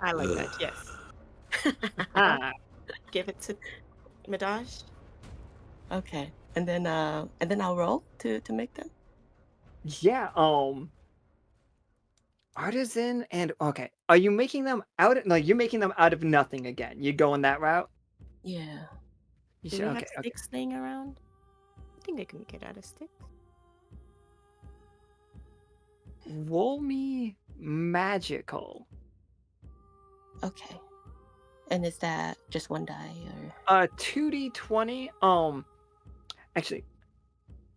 I like that. Yes, Ah, give it to Medahj. Okay. And then I'll roll to make them. yeah. Artisan and okay. Are you making them out? No, you're making them out of nothing again. You going that route? Yeah. You Do should, we have okay. sticks laying around? I think I can make it out of sticks. Roll me magical. Okay. And is that just one die or 2d20. Actually,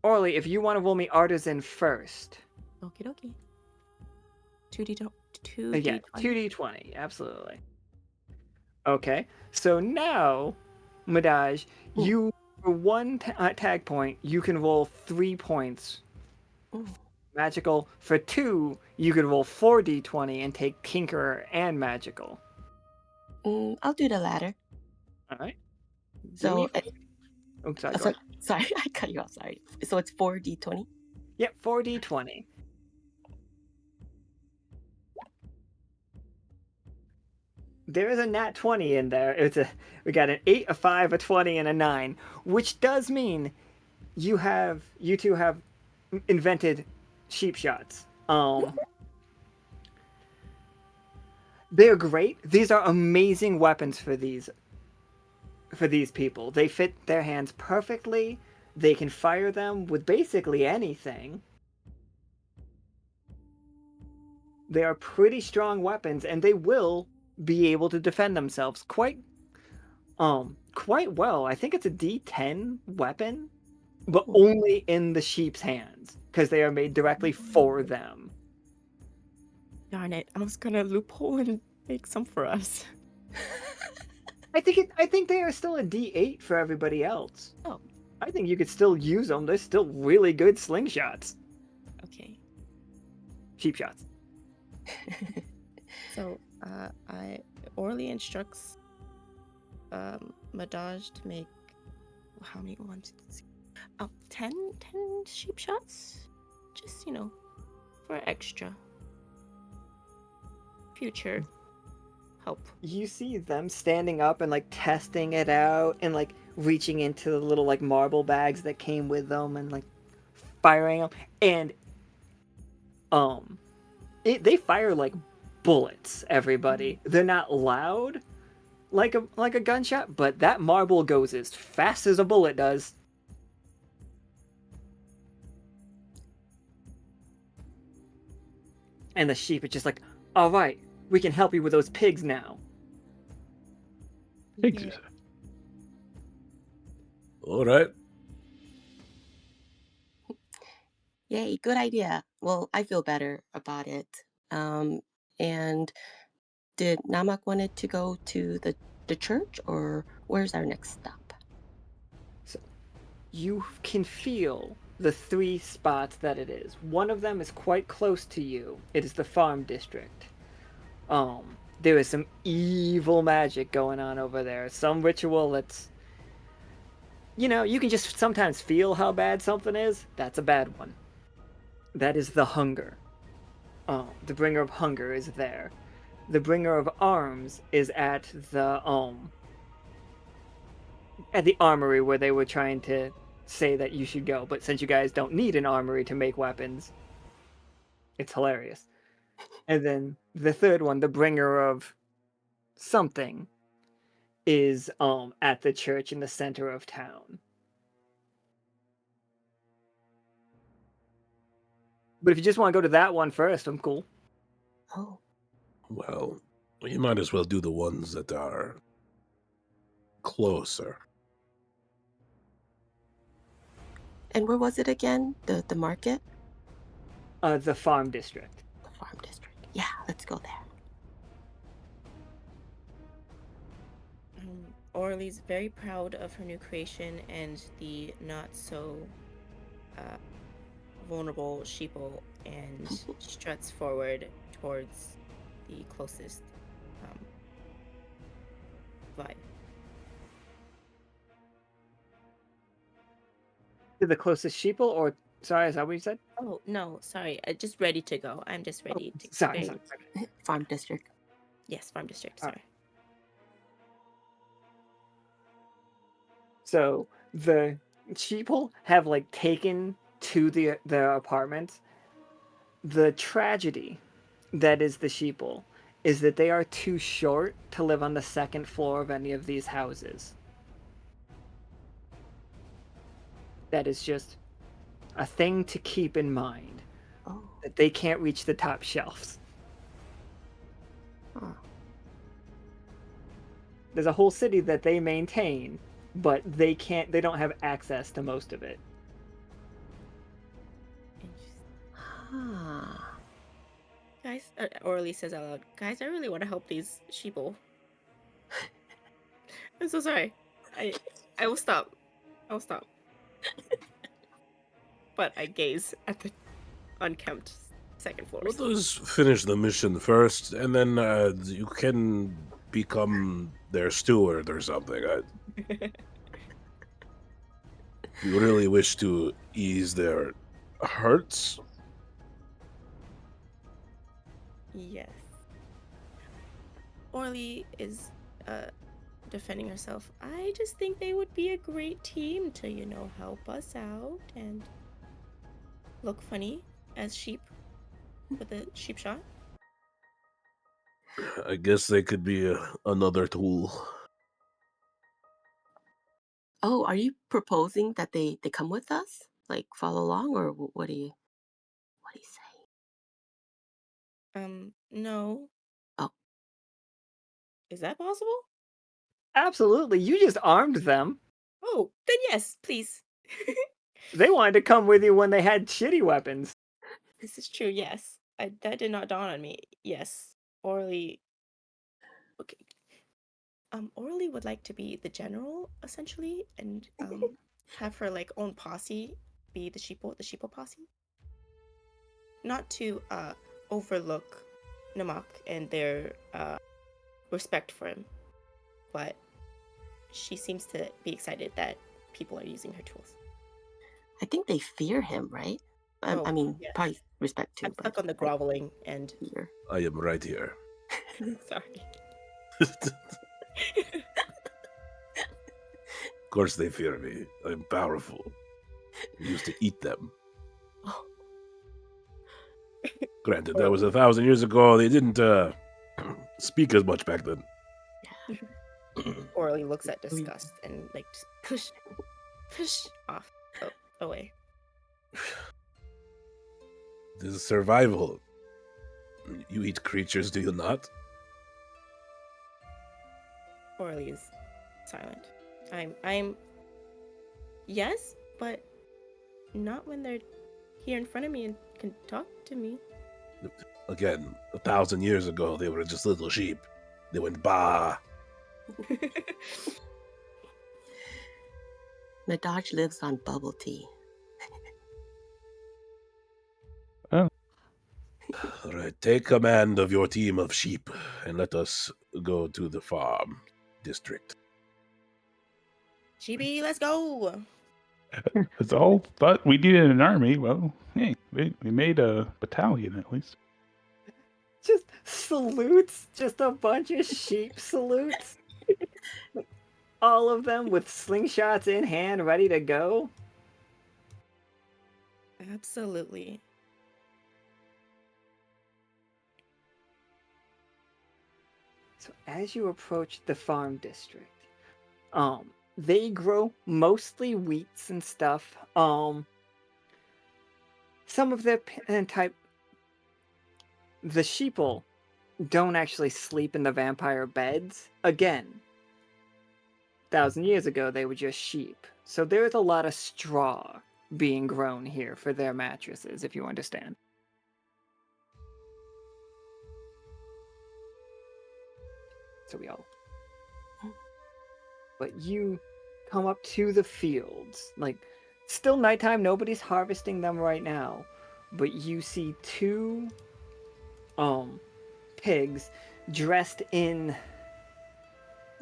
Orly, if you want to roll me artisan first. Okie dokie. 2d20. Yeah, 2d20. Absolutely. Okay. So now, Medahj, Ooh. you for one tag point, you can roll 3 points. Ooh. Magical. For 2, you can roll 4d20 and take Tinkerer and Magical. I'll do the latter. All right. So, Oh, sorry. Go so ahead. sorry, I cut you off. Sorry. So it's 4d20. Yep, 4d20. There is a nat 20 in there. We got an 8, a 5, a 20, and a 9, which does mean you two have invented sheep shots. They're great. These are amazing weapons for these people. They fit their hands perfectly. They can fire them with basically anything. They are pretty strong weapons, and they will be able to defend themselves quite well. I think it's a D10 weapon, but Ooh. only in the sheep's hands because they are made directly for them. Darn it! I was gonna loophole and make some for us. I think they are still a D8 for everybody else. Oh, I think you could still use them. They're still really good slingshots, okay. cheap shots. So, Aurelie instructs Medahj to make how many ones? 10 sheep shots, just for extra future help. You see them standing up and like testing it out and like reaching into the little like marble bags that came with them and like firing them and they fire like bullets. Everybody, they're not loud like a gunshot, but that marble goes as fast as a bullet does. And the sheep are just like, all right, we can help you with those pigs now. Pigs, you Yeah. say? All right. Yay, good idea. Well, I feel better about it. And did Namak wanted to go to the church, or where's our next stop? So you can feel the three spots that it is. One of them is quite close to you. It is the farm district. There is some evil magic going on over there. Some ritual that's, you can just sometimes feel how bad something is. That's a bad one. That is the hunger. The bringer of hunger is there. The bringer of arms is at the armory where they were trying to say that you should go, but since you guys don't need an armory to make weapons, it's hilarious. And then the third one, the bringer of something, is at the church in the center of town. But if you just want to go to that one first, I'm cool. Oh, Well, you might as well do the ones that are closer. and where was it again? The market? The farm district. The farm district. Yeah, let's go there. Aurelie's very proud of her new creation and the not so vulnerable sheeple and struts forward towards the closest vibe. To the closest sheeple, or sorry, is that what you said? Oh, no, sorry. Just ready to go. I'm just ready to Sorry, very- sorry. Farm district. Yes, farm district. Alright. Sorry. So the sheeple have like taken to the apartment. The tragedy that is the sheeple is that they are too short to live on the second floor of any of these houses. That is just a thing to keep in mind, Oh, that they can't reach the top shelves. huh. There's a whole city that they maintain, but they don't have access to most of it. Huh. Guys, Aurelie says out loud, guys, I really want to help these sheeple. I'm so sorry. I will stop. I will stop. But I gaze at the unkempt second floors. Let us finish the mission first, and then you can become their steward or something. You really wish to ease their hurts? Yes. Aurelie is defending herself. I just think they would be a great team to, help us out and look funny as sheep with a sheep shot. I guess they could be another tool. Oh, are you proposing that they come with us? Like follow along, or what do you say? No. Oh, Is that possible? Absolutely, you just armed them. Oh, then yes, please. They wanted to come with you when they had shitty weapons. This is true, yes. That did not dawn on me. Yes. Aurelie. Okay. Aurelie would like to be the general, essentially, and have her like own posse be the sheeple posse. Not to overlook Namak and their respect for him, but she seems to be excited that people are using her tools. I think they fear him, right? Oh, I mean, yes. probably respect too, I'm but stuck on the groveling and fear. I am right here. sorry. Of course they fear me. I am powerful. I used to eat them. Oh, Granted, that was 1,000 years ago. They didn't speak as much back then. Aurelie looks at disgust and like just push off away. This is survival. You eat creatures, do you not? Aurelie is silent. I'm yes, but not when they're here in front of me and can talk to me. Again, 1,000 years ago, they were just little sheep. They went bah. Medahj lives on bubble tea. All right, take command of your team of sheep and let us go to the farm district. Chibi, let's go. It's all thought we needed an army. Well, hey, we made a battalion at least. Just salutes, just a bunch of sheep salutes. All of them with slingshots in hand, ready to go. Absolutely. So as you approach the farm district, they grow mostly wheats and stuff. Some of their type, the sheeple don't actually sleep in the vampire beds. Again, 1,000 years ago, they were just sheep. So there's a lot of straw being grown here for their mattresses, if you understand. So we all... But you come up to the fields. Like, still nighttime, nobody's harvesting them right now. But you see two pigs dressed in...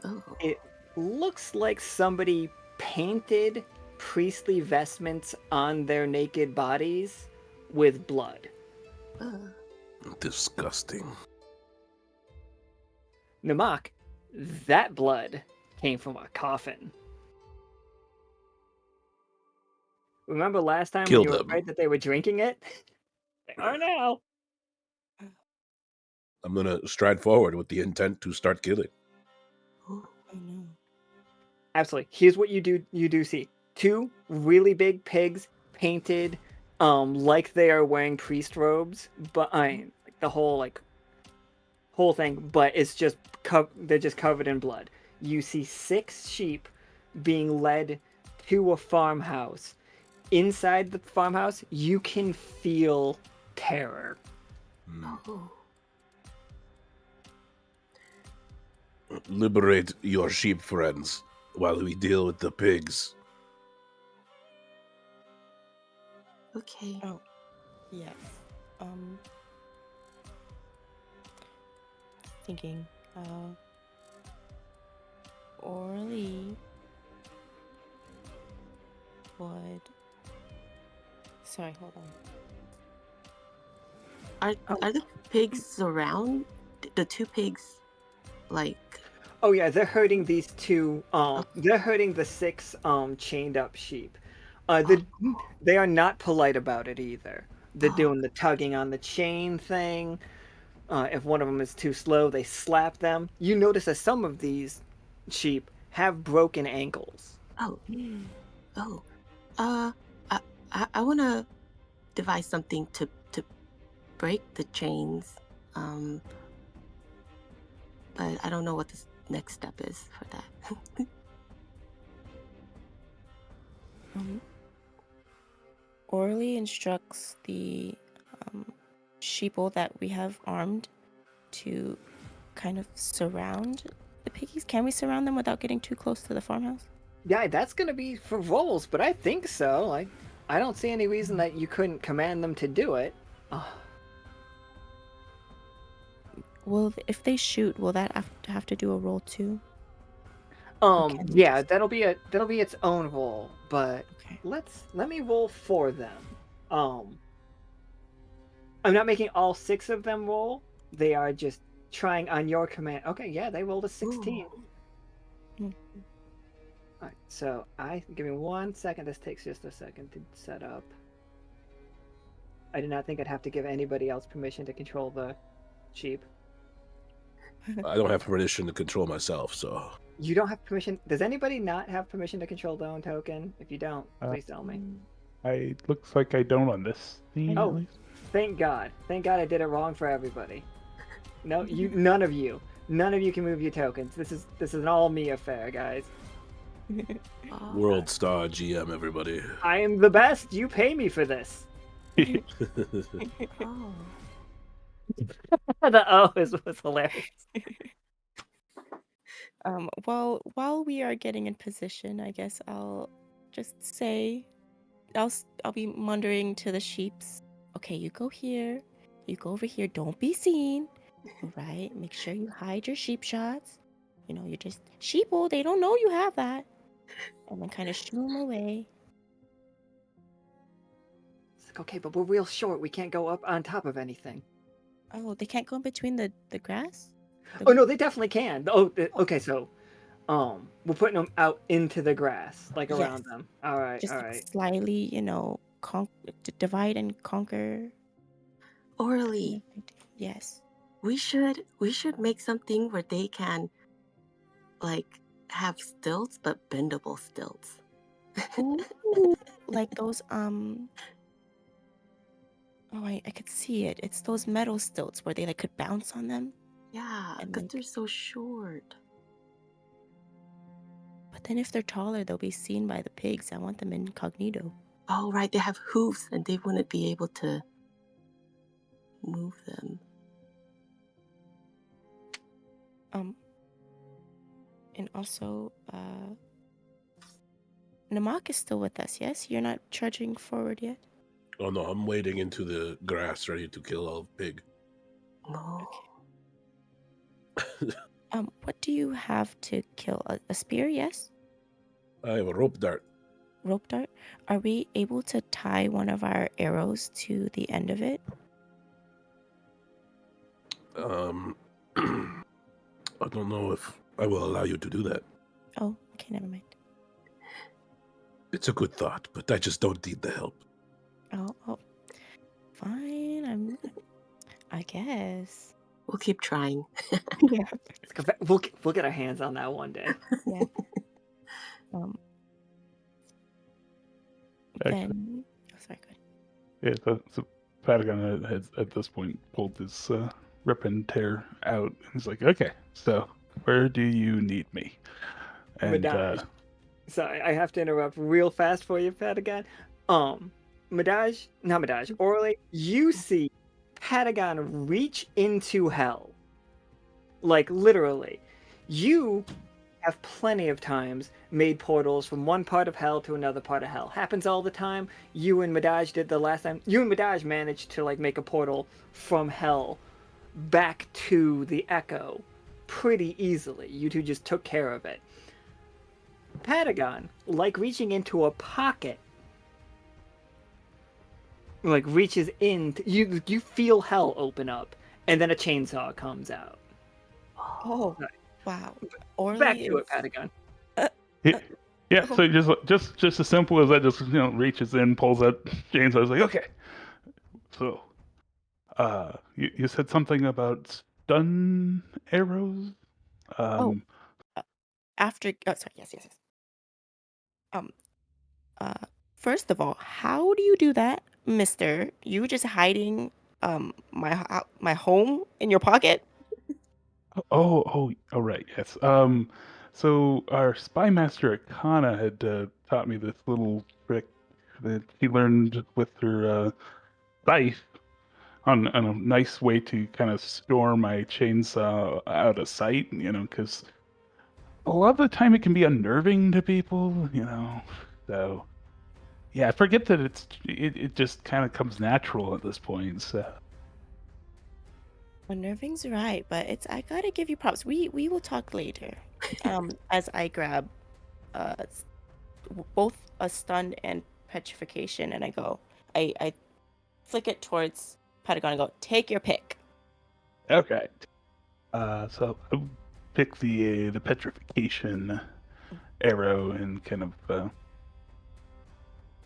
Oh, It looks like somebody painted priestly vestments on their naked bodies with blood. Disgusting. Namak, that blood came from a coffin. Remember last time Kill when you were them. afraid that they were drinking it? They are now. I'm gonna stride forward with the intent to start killing. Oh no. Absolutely. Here's what you do see. Two really big pigs painted like they are wearing priest robes, but like the whole thing, but it's just they're just covered in blood. You see 6 sheep being led to a farmhouse. Inside the farmhouse, you can feel terror. oh. Liberate your sheep friends while we deal with the pigs. Okay. Oh, yes. Thinking, Aurelie would. Sorry, hold on. Are the pigs around? The 2 pigs, like... Oh yeah, they're herding these two. They're herding the 6 chained up sheep. They are not polite about it either. They're doing the tugging on the chain thing. If one of them is too slow, they slap them. You notice that some of these sheep have broken ankles. Oh, oh. I want to devise something to break the chains. but I don't know what the next step is for that. Um, Aurelie instructs the sheeple that we have armed to kind of surround the piggies. Can we surround them without getting too close to the farmhouse? Yeah, that's gonna be for rolls, but I think so. Like, I don't see any reason that you couldn't command them to do it. Oh, Well, if they shoot, will that have to do a roll too? Or can they yeah, just... that'll be its own roll. But Okay. let me roll for them. I'm not making all 6 of them roll. They are just trying on your command. Okay, yeah, they rolled a 16. Ooh. Hmm. All right, so give me 1 second. This takes just a second to set up. I did not think I'd have to give anybody else permission to control the sheep. I don't have permission to control myself, so You don't have permission. Does anybody not have permission to control their own token? If you don't, please tell me. I looks like I don't on this scene Oh. at least. Thank God. Thank God I did it wrong for everybody. No, none of you can move your tokens. This is an all me affair, guys. Oh, world star GM, everybody. I am the best. You pay me for this. oh. The O was hilarious. While we are getting in position, I guess I'll just say, I'll be muttering to the sheeps. Okay, you go here, you go over here. Don't be seen. All right, make sure you hide your sheep shots. You know, you're just sheeple. They don't know you have that. And then kind of shoo them away. It's like, okay, but we're real short. We can't go up on top of anything. Oh, they can't go in between the grass? Oh no, they definitely can. Oh, okay, so we're putting them out into the grass, like Yes. around them. All right, Just all like right. slightly, divide and conquer. Aurelie, Yes. we should make something where they can like have stilts but bendable stilts. Ooh, like those oh, I could see it. It's those metal stilts where they like could bounce on them. Yeah, And because like, they're so short. but then if they're taller, they'll be seen by the pigs. I want them incognito. Oh, right, they have hooves and they wouldn't be able to move them. And also, Namak is still with us, yes? You're not charging forward yet? Oh no, I'm wading into the grass, ready to kill a pig. No. Okay. What do you have to kill? A spear, yes? I have a rope dart. Rope dart? Are we able to tie one of our arrows to the end of it? I don't know if I will allow you to do that. Oh, okay, never mind. It's a good thought, but I just don't need the help. Oh, fine. I guess. We'll keep trying. Yeah. We'll get our hands on that one day. Yeah. Actually, Then, oh, sorry, go ahead. yeah, so Patagon has at this point pulled his rip and tear out. He's like, okay, so where do you need me? And Medahj. Sorry, I have to interrupt real fast for you, Patagon. Medahj, Aurelie, you see Patagon reach into hell. Like, literally. You have plenty of times made portals from one part of hell to another part of hell. Happens all the time. You and Medahj did the last time. You and Medahj managed to, like, make a portal from hell back to the Echo pretty easily. You two just took care of it. Patagon, like reaching into a pocket, like reaches in. You feel hell open up, and then a chainsaw comes out. Oh, wow. Aurelie Back to is... it, Patagon. yeah, so just as simple as that, just reaches in, pulls out James. I was like, okay. So, you said something about stun arrows. After... Oh, sorry, yes. First of all, how do you do that, mister? You just hiding my home in your pocket? Right, yes. So our spy master Akana had taught me this little trick that she learned with her scythe on a nice way to kind of store my chainsaw out of sight, because a lot of the time it can be unnerving to people. So yeah, I forget that it just kind of comes natural at this point. So Unnerving's right, but I gotta give you props. We will talk later. As I grab both a stun and petrification, and I flick it towards Patagon and go, take your pick. okay. So I'll pick the petrification arrow and kind of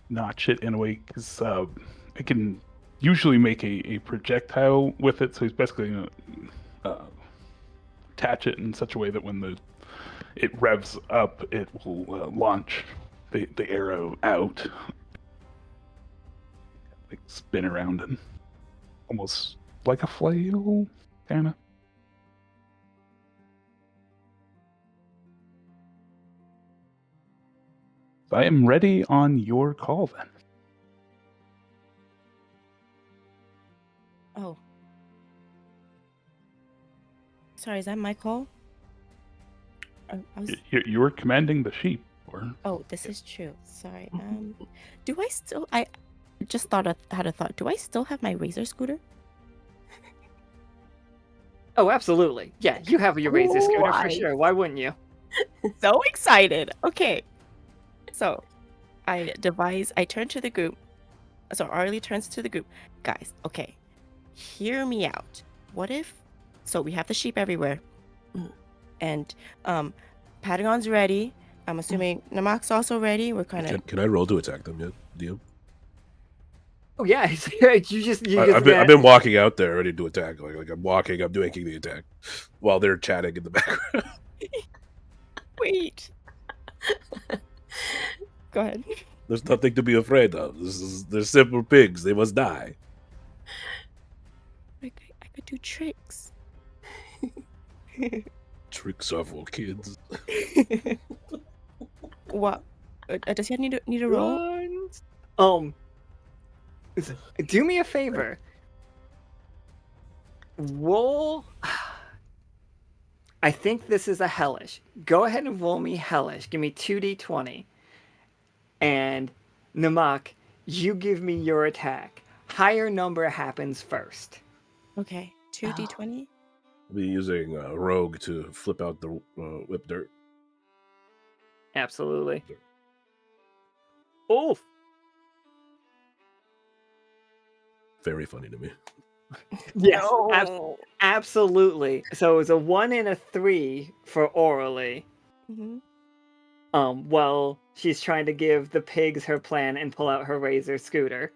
notch it in a way because I can usually make a projectile with it. So it's basically going to attach it in such a way that when it revs up, it will launch the arrow out, like spin around and almost like a flail, kind of. I am ready on your call then. Oh. Sorry, is that my call? I was. You were commanding the sheep, or Oh, this is true. Sorry. Do I still? I just had a thought. Do I still have my razor scooter? Oh, absolutely. Yeah, you have your razor scooter for Why? sure. Why wouldn't you? So excited. Okay. So, I turn to the group. So Aurelie turns to the group. Guys, okay. Hear me out. What if? So we have the sheep everywhere, and Patagon's ready. I'm assuming Namak's also ready. We're kind of. Can I roll to attack them yet, DM? Oh yeah, I've been walking out there ready to attack. Like I'm walking, I'm making the attack while they're chatting in the background. Wait. Go ahead. There's nothing to be afraid of. They're simple pigs. They must die. I could do tricks. Tricks are for kids. What? Does he need a roll? Do me a favor. Roll. I think this is a hellish. Go ahead and roll me hellish. Give me 2d20. And Namak, you give me your attack. Higher number happens first. Okay, 2d20. I'll be using Rogue to flip out the whip dirt. Absolutely. Oof. Very funny to me. Yes, absolutely. So it was a 1 and a 3 for Aurelie. Mm-hmm. While she's trying to give the pigs her plan and pull out her razor scooter.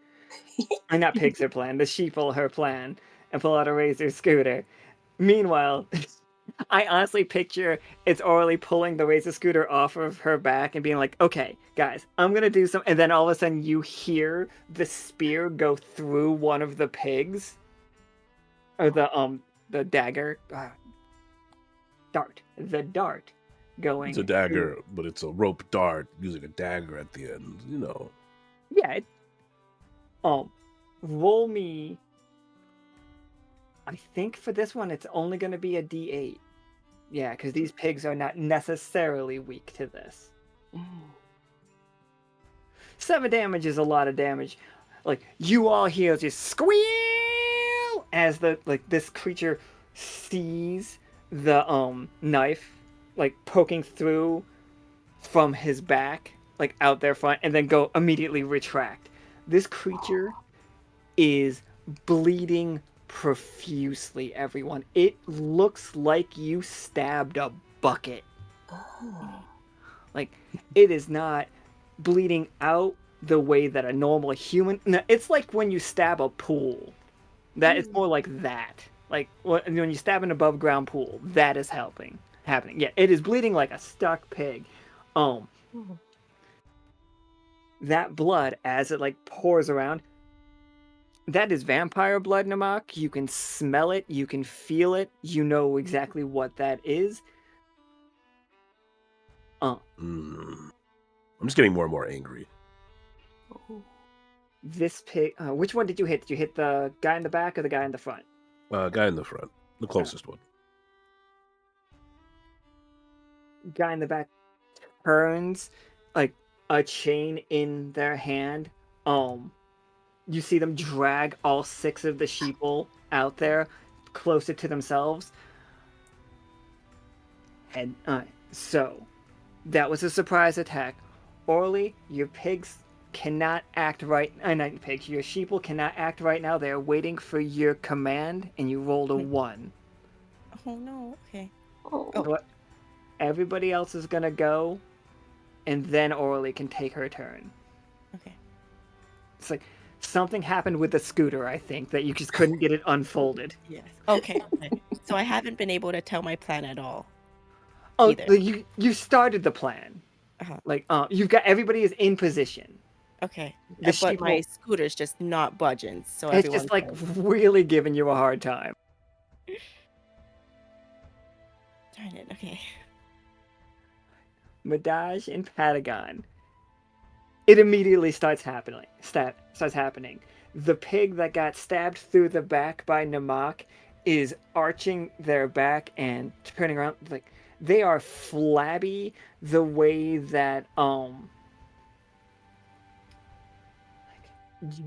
Or not pigs her plan, the sheeple her plan and pull out a razor scooter. Meanwhile, I honestly picture it's Aurelie pulling the razor scooter off of her back and being like, okay, guys, I'm gonna do some, and then all of a sudden you hear the spear go through one of the pigs. Or the dagger. Dart. The dart going. It's a dagger, but it's a rope dart using a dagger at the end, Yeah. Roll me. I think for this one it's only going to be a D8. Yeah, because these pigs are not necessarily weak to this. 7 damage is a lot of damage. Like, you all hear just squeal as this creature sees the knife poking through from his back, out there front, and then go immediately retract. This creature is bleeding profusely, everyone. It looks like you stabbed a bucket. It is not bleeding out the way that a normal human. No, it's like when you stab a pool. That it's more like that. Like when you stab an above ground pool, that is happening. Yeah, it is bleeding like a stuck pig. That blood, as it pours around, That is vampire blood, Namak. You can smell it, you can feel it, you know exactly what that is. I'm just getting more and more angry. Oh. This pig. Which one did you hit? Did you hit the guy in the back or the guy in the front? Guy in the front, the closest one. Guy in the back turns like a chain in their hand. You see them drag all 6 of the sheeple out there, closer to themselves. And so that was a surprise attack. Aurelie, your pigs cannot act right. Not pigs. Your sheeple cannot act right now. They are waiting for your command, and you rolled a 1. Oh no. Okay. Oh. So everybody else is gonna go, and then Aurelie can take her turn. Okay. It's like something happened with the scooter, I think, that you just couldn't get it unfolded. Yes. Okay. Okay. So I haven't been able to tell my plan at all. Oh, Either. you started the plan. Uh-huh. Like, you've got everybody is in position. Okay. The But my sheeple, scooter's just not budging. So it's everyone's just like really giving you a hard time. darn it. Okay. Medahj and Patagon. It immediately starts happening. Starts happening. The pig that got stabbed through the back by Namak is arching their back and turning around. Like they are flabby the way that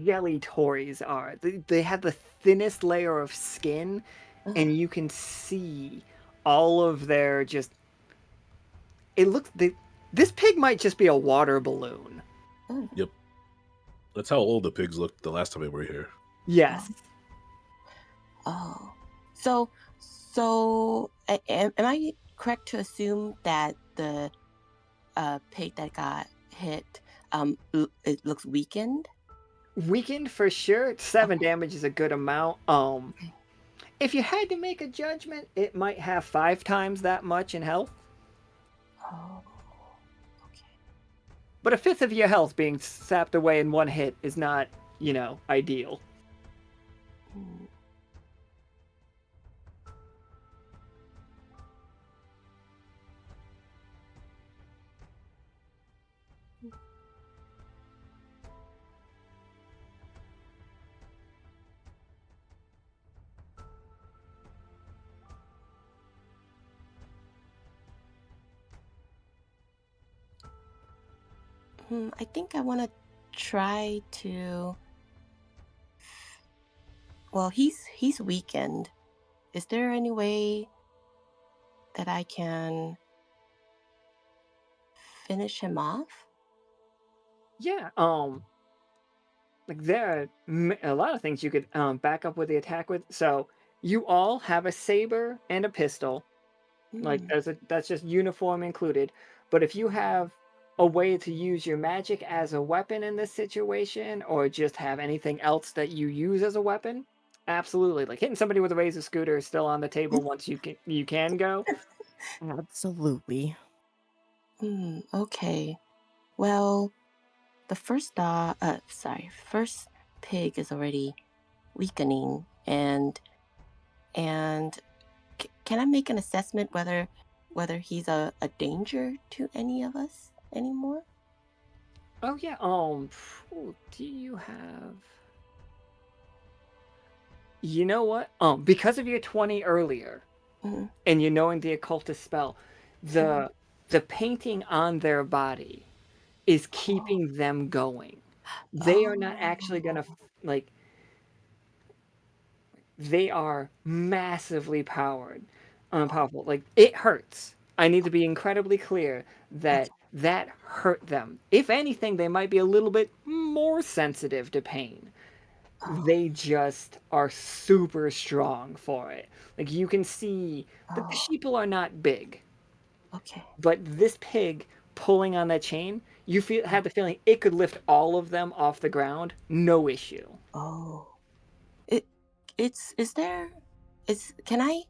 jelly tories are. They have the thinnest layer of skin, and you can see all of their just. It looks. This pig might just be a water balloon. Oh. Yep. That's how old the pigs looked the last time we were here. Yes. Oh. So am I correct to assume that the pig that got hit it looks weakened? Weakened for sure. 7 Okay. damage is a good amount. If you had to make a judgment, it might have 5 times that much in health. Oh. Okay. But a fifth of your health being sapped away in one hit is not, ideal. Hmm. I think I want to try to. Well, he's weakened. Is there any way that I can finish him off? Yeah, like there are a lot of things you could back up with the attack with. So you all have a saber and a pistol. Like Hmm. that's just uniform included. But if you have a way to use your magic as a weapon in this situation, or just have anything else that you use as a weapon, absolutely. Like hitting somebody with a razor scooter is still on the table once you can go. Absolutely. Okay. Well, the first pig is already weakening, and can I make an assessment whether he's a danger to any of us anymore? Oh yeah. Do you have? You know what? Because of your 20 earlier, Mhm. and you knowing the occultist spell, Mhm. the painting on their body is Oh. keeping them going. They are not actually gonna Oh. like. They are massively powerful. Like it hurts. I need to be incredibly clear Okay. that hurt them. If anything, they might be a little bit more sensitive to pain. Oh. They just are super strong for it. Like you can see the Oh. sheeple are not big, Okay. but this pig pulling on that chain, you Oh. have the feeling it could lift all of them off the ground, no issue. Oh. It is there is can I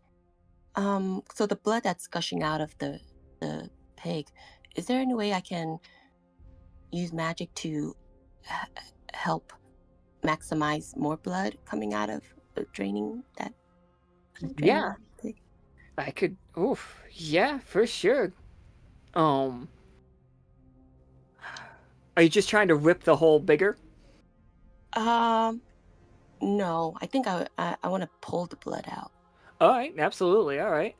so the blood that's gushing out of the pig, is there any way I can use magic to h- help maximize more blood coming out of draining that Yeah, pig? I could. Oof. Yeah, for sure. Um, are you just trying to rip the hole bigger? No, I think I want to pull the blood out. All right, absolutely. All right.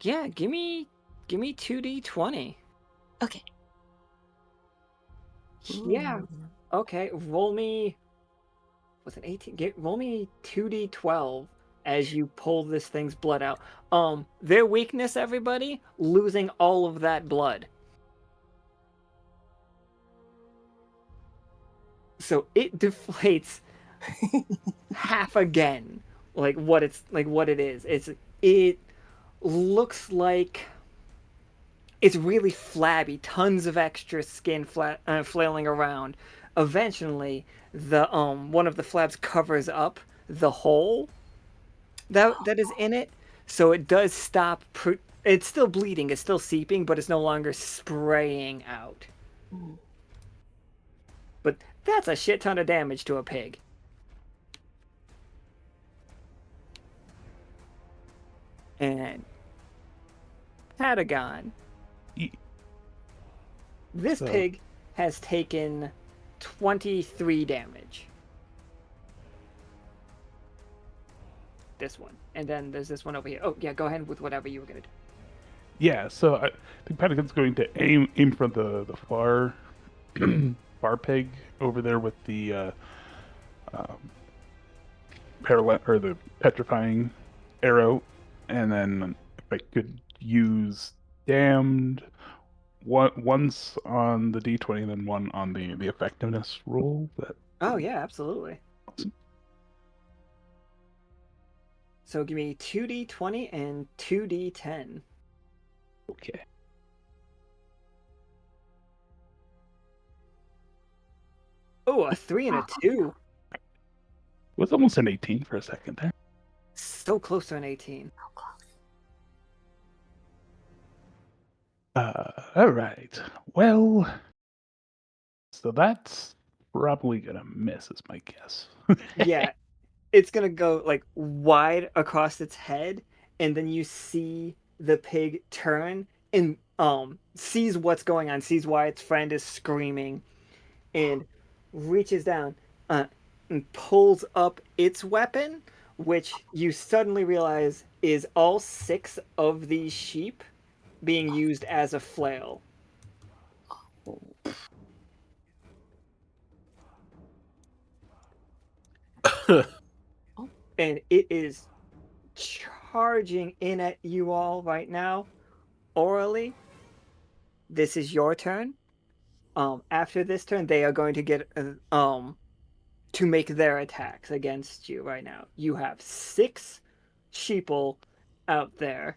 Yeah, give me 2d20. Okay. Yeah. Ooh. Okay, roll me. Was it 18? Roll me 2d12 as you pull this thing's blood out. Their weakness, everybody, losing all of that blood. So it deflates half again, like what it is. It looks like it's really flabby, tons of extra skin flailing around. Eventually, the one of the flaps covers up the hole that is in it, so it does stop. It's still bleeding, it's still seeping, but it's no longer spraying out. Mm. But that's a shit ton of damage to a pig. And Patagon, Ye- this So, pig has taken 23 damage. This one. And then there's this one over here. Oh, yeah, go ahead with whatever you were going to do. yeah, so I think Patagon's going to aim for the far far pig over there with the or the petrifying arrow, and then if I could use damned once on the d20 and then one on the effectiveness roll. That Oh, yeah, absolutely. So give me 2d20 and 2d10. okay. Oh, a 3 and a 2. It was almost an 18 for a second there. So close to an 18. All right. Well, so that's probably gonna miss, is my guess. Yeah, it's gonna go like wide across its head, and then you see the pig turn and sees what's going on, sees why its friend is screaming, and reaches down and pulls up its weapon, which you suddenly realize is all 6 of these sheep being used as a flail. And it is charging in at you all right now. Aurelie, this is your turn. After this turn, they are going to get to make their attacks against you right now. You have 6 sheeple out there.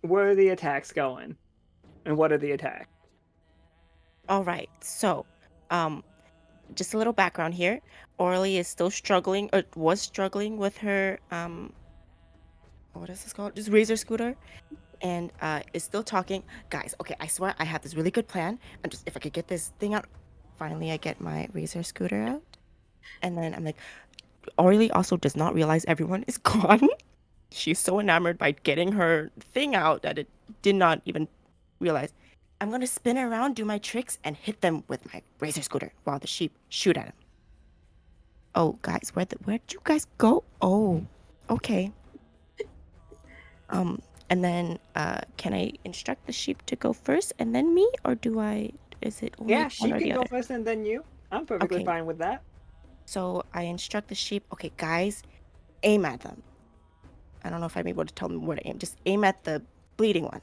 Where are the attacks going? And what are the attacks? All right. So, um, just a little background here. Aurelie is still struggling, or was struggling with her what is this called? Just razor scooter, and is still talking. Guys, okay, I swear I have this really good plan. And just if I could get this thing out, finally I get my razor scooter out, and then I'm like, Aurelie also does not realize everyone is gone. She's so enamored by getting her thing out that it did not even realize. I'm gonna spin around, do my tricks, and hit them with my razor scooter while the sheep shoot at him. Oh, guys, where'd you guys go? Oh, okay. And then can I instruct the sheep to go first and then me, or is it only Yeah, one she or can the go other? first and then you. I'm perfectly Okay. fine with that. So I instruct the sheep, okay, guys, aim at them. I don't know if I'm able to tell them where to aim. Just aim at the bleeding one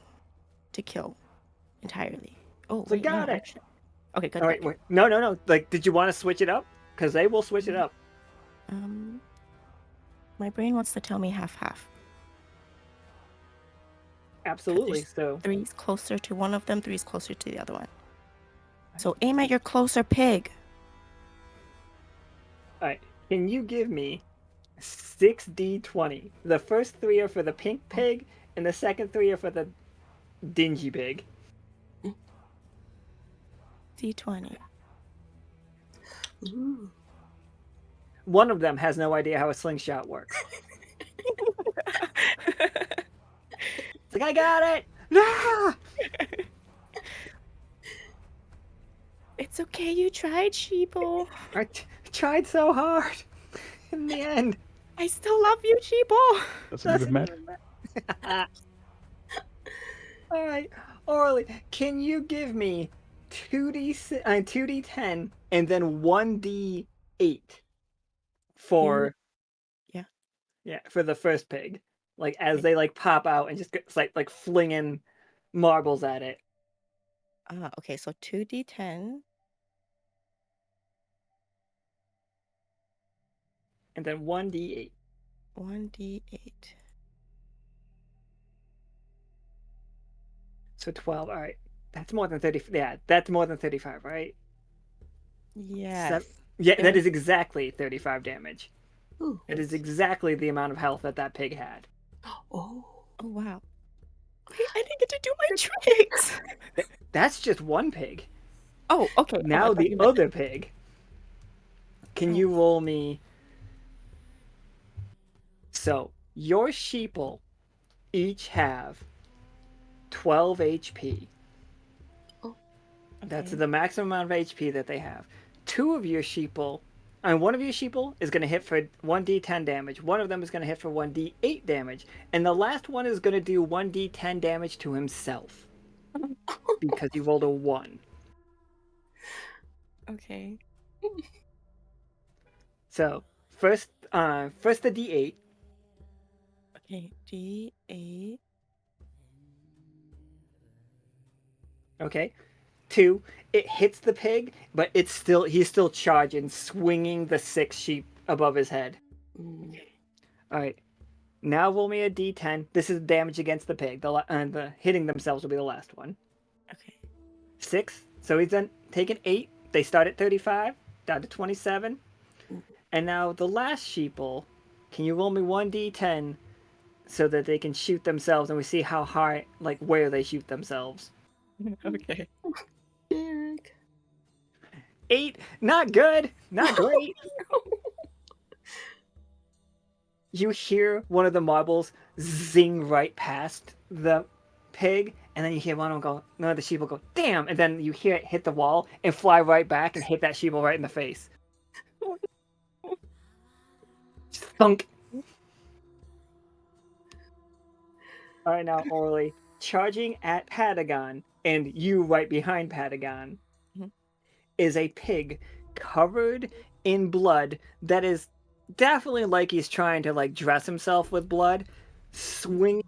to kill entirely. Oh, So wait, no, got it. actually. Okay, good, All good, right, good. wait. No. Like, did you want to switch it up? Because they will switch it up. Um, my brain wants to tell me half-half. 'Cause Absolutely. there's So, 3's closer to one of them, 3's closer to the other one. So aim at your closer pig. all right. Can you give me 6d20? The first 3 are for the pink pig, and the second 3 are for the dingy pig. D20. Ooh. One of them has no idea how a slingshot works. It's like, I got it! Ah! It's okay, you tried, Sheeple. I tried so hard. In the end. I still love you, Sheeple. Doesn't even matter. even matter. All right, Aurelie, can you give me 2d10 and then 1d8 for Yeah. yeah for the first pig, like as they like pop out and just get, like flinging marbles at it, Okay, so 2d10. and then 1d8. 1d8. So 12. All right, that's more than 30. Yeah, that's more than 35, right? Yes. Yeah, It that was- is exactly 35 damage. Ooh. It is exactly the amount of health that pig had. Oh. Oh, wow. Wait, I didn't get to do my tricks. That's just one pig. Oh, okay. Now I thought the you meant- other pig. Can you roll me? So your sheeple each have 12 HP. That's Okay. the maximum amount of HP that they have. Two of your sheeple, and one of your sheeple is going to hit for 1d10 damage. One of them is going to hit for 1d8 damage, and the last one is going to do 1d10 damage to himself because he rolled a 1. Okay. So first the d8. Okay. D8. Okay. 2, it hits the pig, but he's still charging, swinging the 6 sheep above his head. Mm. All right. Now roll me a d10. This is damage against the pig. The hitting themselves will be the last one. Okay. 6. So he's done taken 8. They start at 35, down to 27. And now the last sheeple, can you roll me 1d10 so that they can shoot themselves and we see how high, like where they shoot themselves? Okay. Derek. 8. Not good. Not great. You hear one of the marbles zing right past the pig, and then you hear one of them go, no, the sheep will go, damn, and then you hear it hit the wall and fly right back and hit that sheeple right in the face. Thunk. All right, now Aurelie, charging at Patagon, and you right behind Patagon, Mhm. is a pig covered in blood that is definitely like he's trying to like dress himself with blood, swinging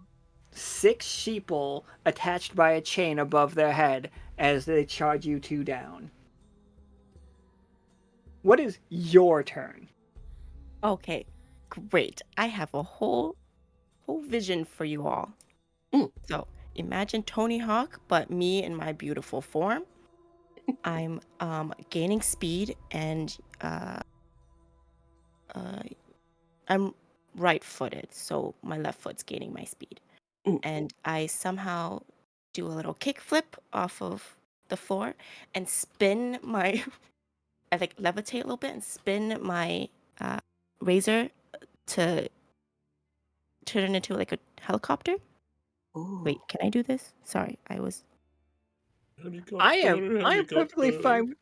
6 sheeple attached by a chain above their head as they charge you 2 down. What is your turn? Okay. Great. I have a whole vision for you all. Mm. So imagine Tony Hawk, but me in my beautiful form. I'm gaining speed, and I'm right-footed, so my left foot's gaining my speed. Mm. And I somehow do a little kickflip off of the floor and spin my I like levitate a little bit and spin my razor to turn it into like a helicopter. Ooh. Wait, can I do this? Sorry, I I am perfectly fine.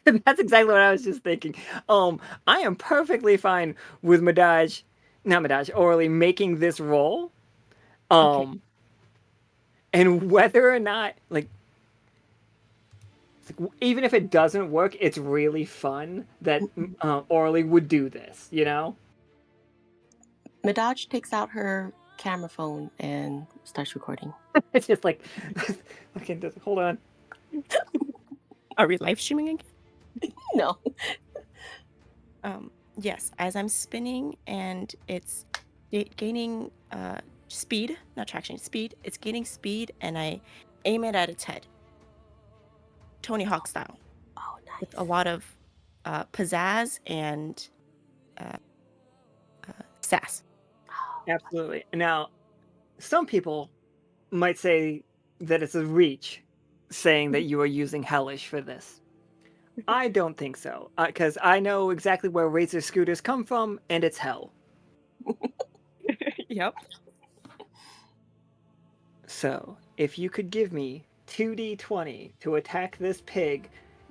That's exactly what I was just thinking. I am perfectly fine with not Medahj, Aurelie making this roll. Okay. And whether or not, like, even if it doesn't work, it's really fun that Aurelie would do this, you know? Medahj takes out her camera phone and starts recording. It's just like, okay, hold on. Are we live streaming again? No. Yes, as I'm spinning and it's gaining speed, not traction, speed. It's gaining speed, and I aim it at its head, Tony Hawk style, Oh, nice. with a lot of pizzazz and sass. Absolutely. Now, some people might say that it's a reach saying that you are using hellish for this. I don't think so, because I know exactly where razor scooters come from, and it's hell. Yep. So, if you could give me 2d20 to attack this pig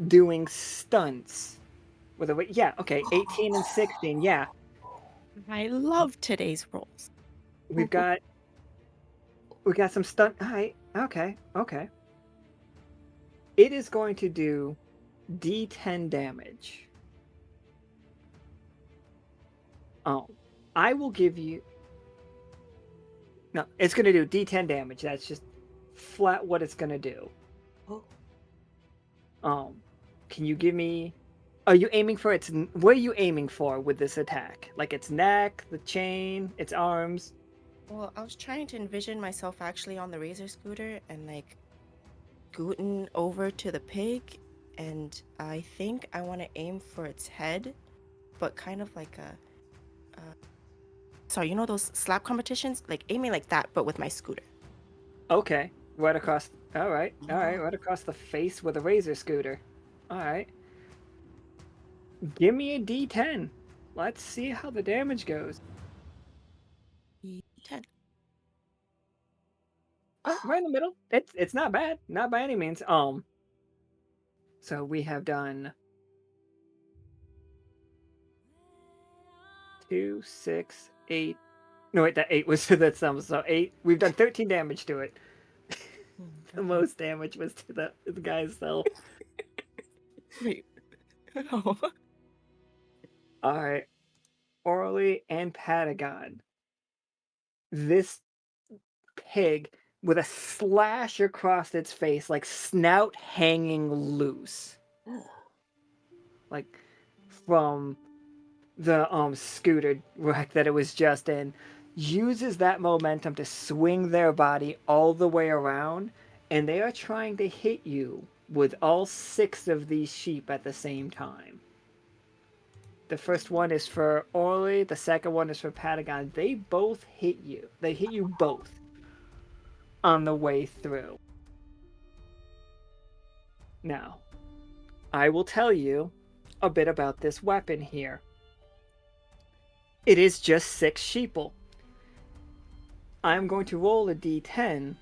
doing stunts with a yeah, okay, 18 and 16, yeah. I love today's rolls. We've got some stunt. Alright, okay. It is going to do D10 damage. I will give you. No, it's going to do D10 damage. That's just flat what it's going to do. Oh. Can you give me? Are you aiming for its? What are you aiming for with this attack? Like its neck, the chain, its arms? Well, I was trying to envision myself actually on the razor scooter and like scooting over to the pig, and I think I want to aim for its head, but kind of like a sorry, you know those slap competitions? Like aiming like that, but with my scooter. Okay, right across. All right, right across the face with a razor scooter. All right. Give me a D10. Let's see how the damage goes. 10. Right in the middle. It's not bad, not by any means. So we have done 2, 6, 8. No, wait, that 8 was to that sum. So 8. We've done 13 damage to it. The most damage was to the guy's self. Wait. Oh. All right, Aurelie and Patagon. This pig with a slash across its face, like snout hanging loose, like from the scooter wreck that it was just in, uses that momentum to swing their body all the way around, and they are trying to hit you with all 6 of these sheep at the same time. The first one is for Orly, the second one is for Patagon. They both hit you. They hit you both on the way through. Now, I will tell you a bit about this weapon here. It is just 6 sheeple. I'm going to roll a d10,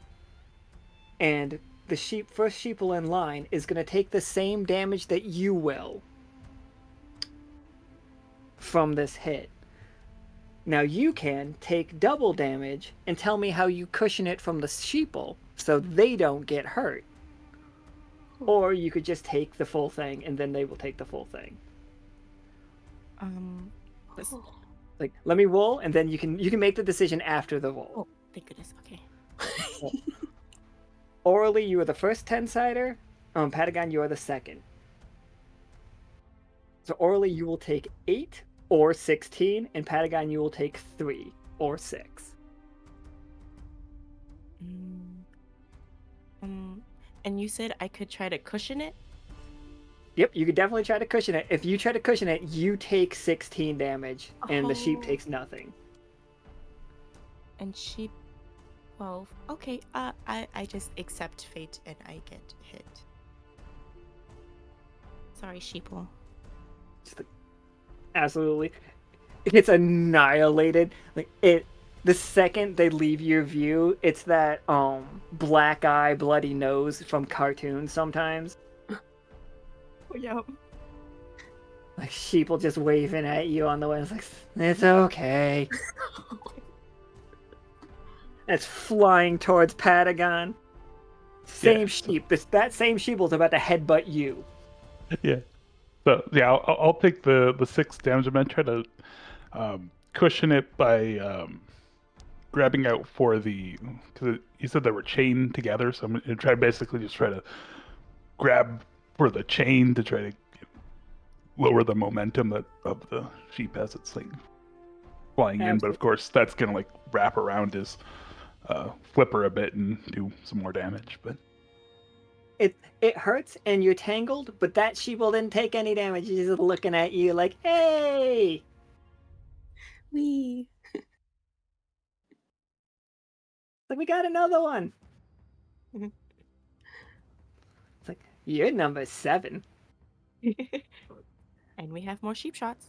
and the first sheeple in line is going to take the same damage that you will from this hit. Now you can take double damage and tell me how you cushion it from the sheeple so they don't get hurt. Or you could just take the full thing and then they will take the full thing. This... Like, let me roll, and then you can make the decision after the roll. Oh, thank goodness. Okay. Orally, you are the first 10-sider. Patagon, you are the second. So orally, you will take 8 or 16, and Patagon, you will take 3 or 6. And you said I could try to cushion it? Yep, you could definitely try to cushion it. If you try to cushion it, you take 16 damage, and the sheep takes nothing. And sheep 12. Okay, I just accept fate and I get hit. Sorry, sheeple. Absolutely. It gets annihilated. Like it the second they leave your view, it's that black eye, bloody nose from cartoons sometimes. Yep. Like sheeple just waving at you on the way. It's like, it's okay. It's flying towards Patagon. Same sheep. That same sheeple's about to headbutt you. Yeah. So yeah, I'll take the 6 damage. I'm gonna try to cushion it by grabbing out for because you said they were chained together, so I'm gonna try to grab for the chain to try to lower the momentum of the sheep as it's like flying in. But of course, that's gonna like wrap around his flipper a bit and do some more damage. But it hurts and you're tangled, but that sheeple didn't take any damage. He's just looking at you like, hey! Wee. Like, we got another one. You're number 7. And we have more sheep shots.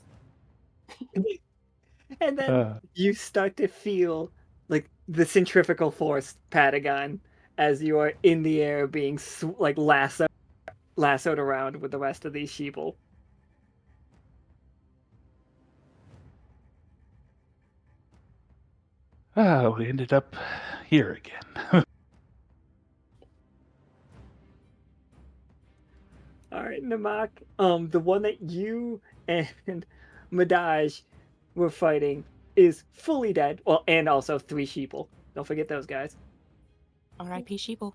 And then Uh, you start to feel like the centrifugal force, Patagon, as you are in the air being like lassoed around with the rest of these sheeple. we ended up here again. All right, Namak. The one that you and Medahj were fighting is fully dead. Well, and also 3 sheeple. Don't forget those guys. R.I.P. sheeple.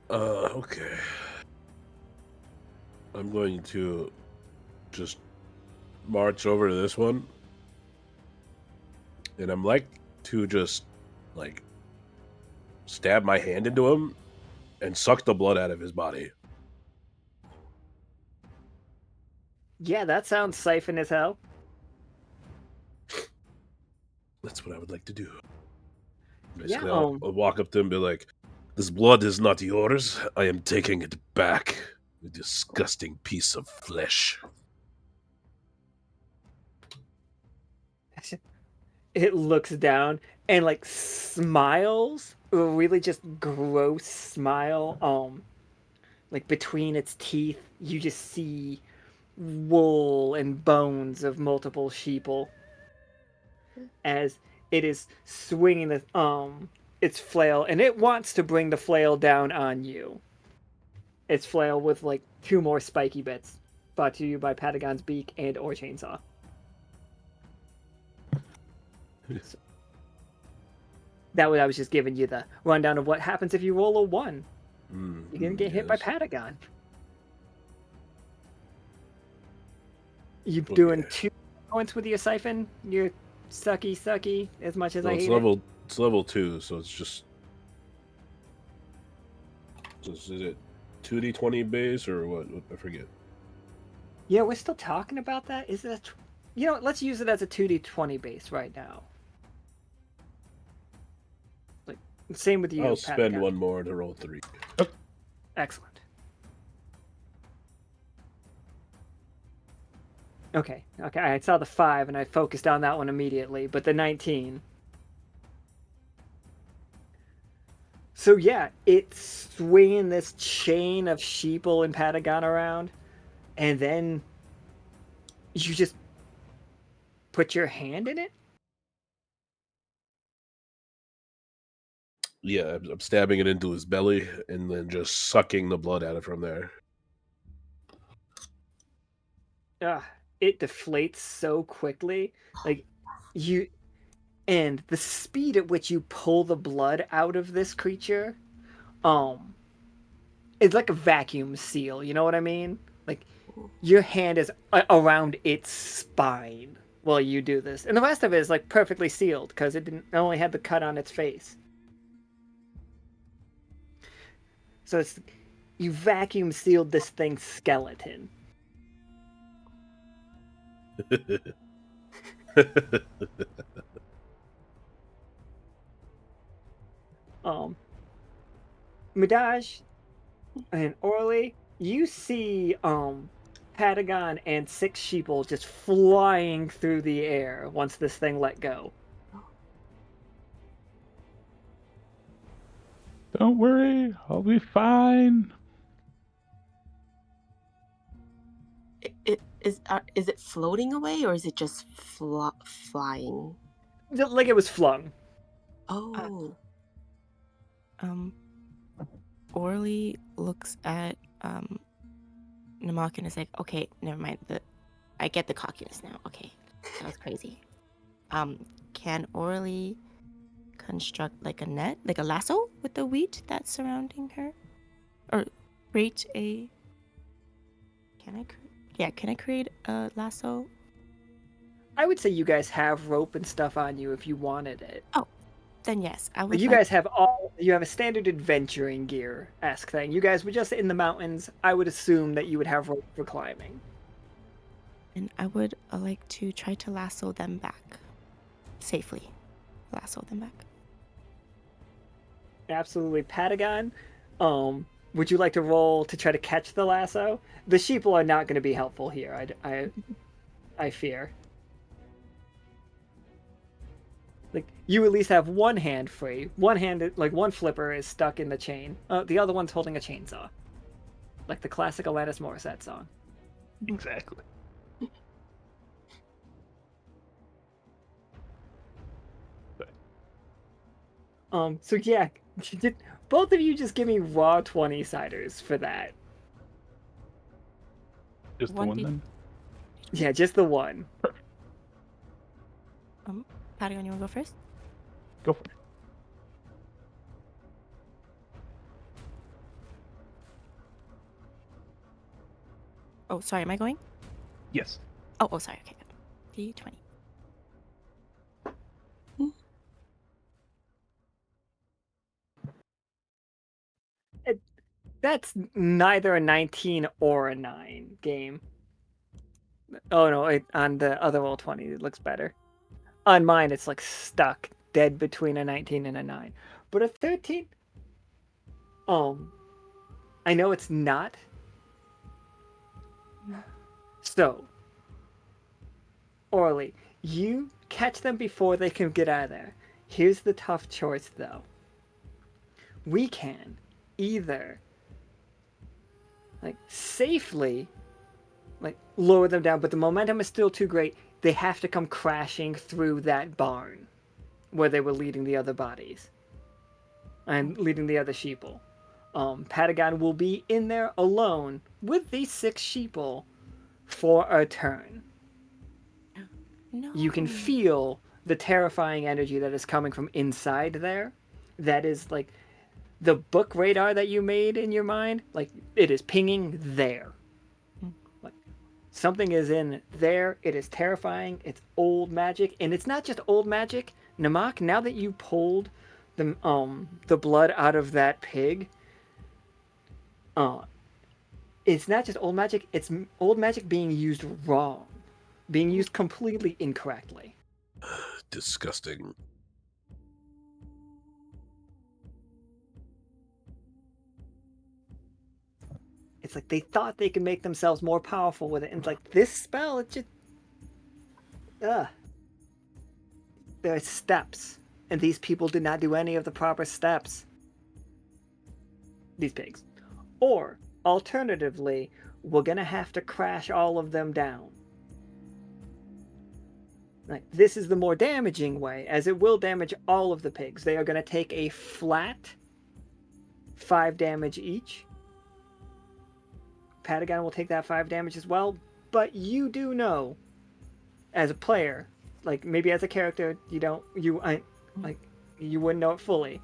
Okay. I'm going to just march over to this one. And I'm like to just like stab my hand into him and suck the blood out of his body. Yeah, that sounds siphon as hell. That's what I would like to do. Yeah, Basically, I'll walk up to him and be like, "This blood is not yours. I am taking it back. You disgusting piece of flesh." it looks down and like smiles, a really just gross smile. Like between its teeth, you just see wool and bones of multiple sheeple as it is swinging its flail, and it wants to bring the flail down on you. Its flail with like 2 more spiky bits, brought to you by Patagon's beak and or chainsaw. So, that was I was just giving you the rundown of what happens if you roll a 1. You're gonna get hit by Patagon. You doing 2 points with your siphon? You're sucky as much as I hate it. It's level 2, so it's just. Is it 2d20 base or what? I forget. Yeah, we're still talking about that. Is it? Let's use it as a 2d20 base right now. Like same with you. I'll Patagon. spend 1 more to roll 3. Excellent. Okay. I saw the 5 and I focused on that one immediately, but the 19. So yeah, it's swinging this chain of sheeple and Patagon around, and then you just put your hand in it? Yeah, I'm stabbing it into his belly and then just sucking the blood out of from there. It deflates so quickly. Like, and the speed at which you pull the blood out of this creature, it's like a vacuum seal, you know what I mean? Like, your hand is around its spine while you do this. And the rest of it is, like, perfectly sealed, because it only had the cut on its face. So you vacuum sealed this thing's skeleton. Medahj and Aurelie, you see Patagon and 6 sheeple just flying through the air once this thing let go. Don't worry, I'll be fine. Is it floating away or is it just flying? Like it was flung. Oh. Aurelie looks at Namak and is like, okay, never mind. I get the cockiness now. Okay, that was crazy. Can Aurelie construct like a net, like a lasso with the wheat that's surrounding her, or create a? Can I create a lasso? I would say you guys have rope and stuff on you if you wanted it. Oh, then yes, I would. You guys have you have a standard adventuring gear-esque thing. You guys were just in the mountains. I would assume that you would have rope for climbing. And I would like to try to lasso them back. Safely. Lasso them back. Absolutely. Patagon, would you like to roll to try to catch the lasso? The sheeple are not going to be helpful here, I fear. Like, you at least have one hand free. One hand, like, one flipper is stuck in the chain. The other one's holding a chainsaw. Like the classic Alanis Morissette song. Exactly. So yeah, both of you just give me raw 20-siders for that. Just the One one D- then? Yeah, just the one. Patagon, you want to go first? Go for it. Oh, sorry. Am I going? Yes. Oh, sorry. Okay. D20. That's neither a 19 or a 9 game. Oh no, on the other roll 20, it looks better. On mine, it's like stuck, dead between a 19 and a 9. But a 13, I know it's not. So, Aurelie, you catch them before they can get out of there. Here's the tough choice, though. We can either, like, safely, like, lower them down, but the momentum is still too great. They have to come crashing through that barn where they were leading the other bodies and leading the other sheeple. Patagon will be in there alone with these 6 sheeple for a turn. No. You can feel the terrifying energy that is coming from inside there. That is like the book radar that you made in your mind. Like, it is pinging there. Like, something is in there. It is terrifying. It's old magic, and it's not just old magic. Namak, now that you pulled the blood out of that pig, it's not just old magic. It's old magic being used wrong, being used completely incorrectly. Disgusting. It's like they thought they could make themselves more powerful with it, and it's like this spell, it just, ugh. There are steps, and these people did not do any of the proper steps. These pigs. Or, alternatively, we're gonna have to crash all of them down. Like, this is the more damaging way, as it will damage all of the pigs. They are gonna take a flat 5 damage each. Patagon will take that 5 damage as well, but you do know, as a player, like maybe as a character, you wouldn't know it fully.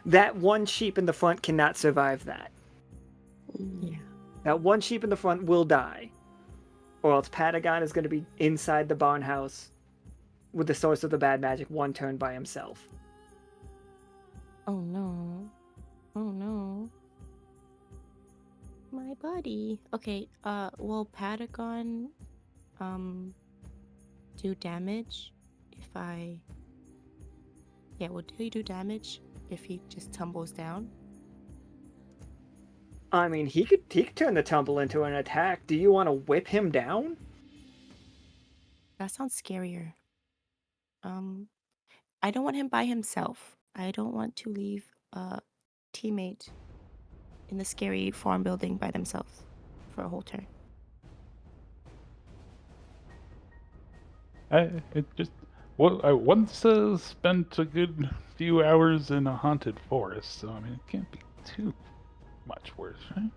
That one sheep in the front cannot survive that. Yeah. That one sheep in the front will die, or else Patagon is going to be inside the barn house with the source of the bad magic one turn by himself. Oh no. Oh no. My buddy. Okay, will Patagon do damage if I will he do damage if he just tumbles down? I mean, he could turn the tumble into an attack. Do you want to whip him down? That sounds scarier. I don't want him by himself. I don't want to leave a teammate in the scary farm building by themselves for a whole turn. I once spent a good few hours in a haunted forest, so I mean, it can't be too much worse, right?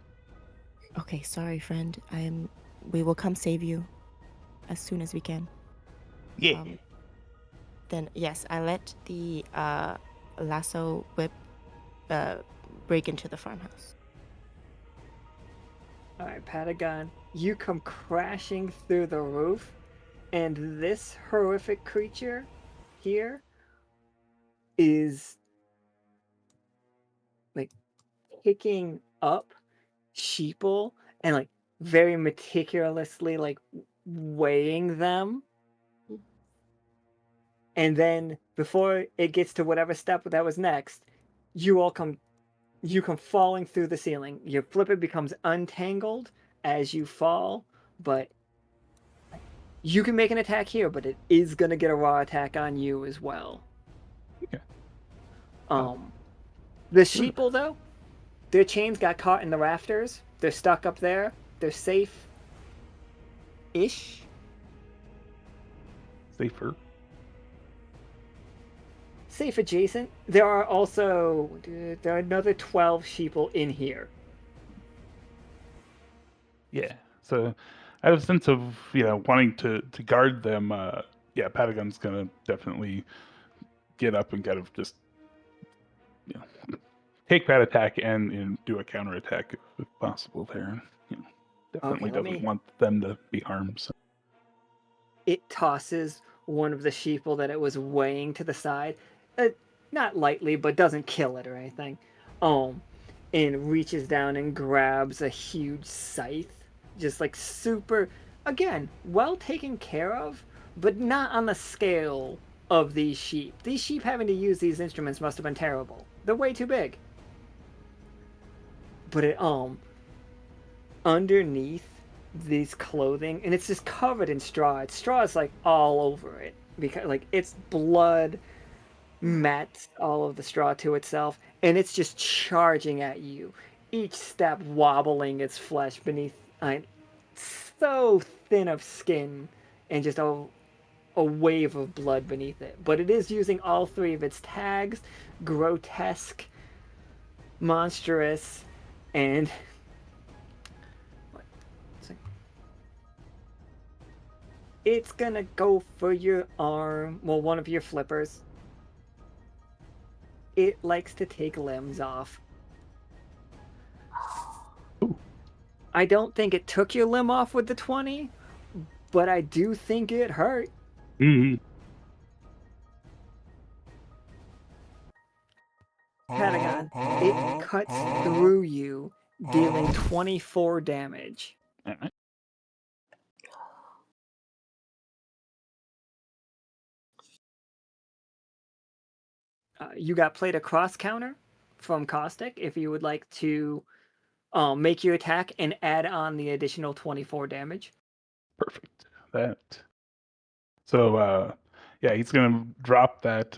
Okay, sorry, friend. We will come save you as soon as we can. Yeah. Then yes, I let the lasso whip break into the farmhouse. Alright, Patagon, you come crashing through the roof, and this horrific creature here is like picking up sheeple and like very meticulously like weighing them. And then before it gets to whatever step that was next, you all come falling through the ceiling. Your flipper becomes untangled as you fall, but you can make an attack here, but it is gonna get a raw attack on you as well. Okay. The sheeple though, their chains got caught in the rafters. They're stuck up there. They're safe-ish. Safer. Safe adjacent. There are another 12 sheeple in here. Yeah. So I have a sense of wanting to guard them. Yeah, Patagon's gonna definitely get up and kind of just take that attack and do a counterattack if possible there. Definitely doesn't want them to be harmed. So. It tosses one of the sheeple that it was weighing to the side, not lightly, but doesn't kill it or anything. And reaches down and grabs a huge scythe, just like super, again, well taken care of, but not on the scale of these sheep. These sheep having to use these instruments must have been terrible. They're way too big. But it underneath these clothing, and it's just covered in straw. Straw is like all over it because like it's blood mats all of the straw to itself, and it's just charging at you. Each step wobbling its flesh beneath, so thin of skin, and just a wave of blood beneath it. But it is using all three of its tags: grotesque, monstrous, and it's gonna go for your arm. Well, one of your flippers. It likes to take limbs off. I don't think it took your limb off with the 20, but I do think it hurt. Mm-hmm. Patagon, it cuts through you, dealing 24 damage. All right. You got played a cross counter from Caustic if you would like to make your attack and add on the additional 24 damage. Perfect. That. So yeah, he's gonna drop that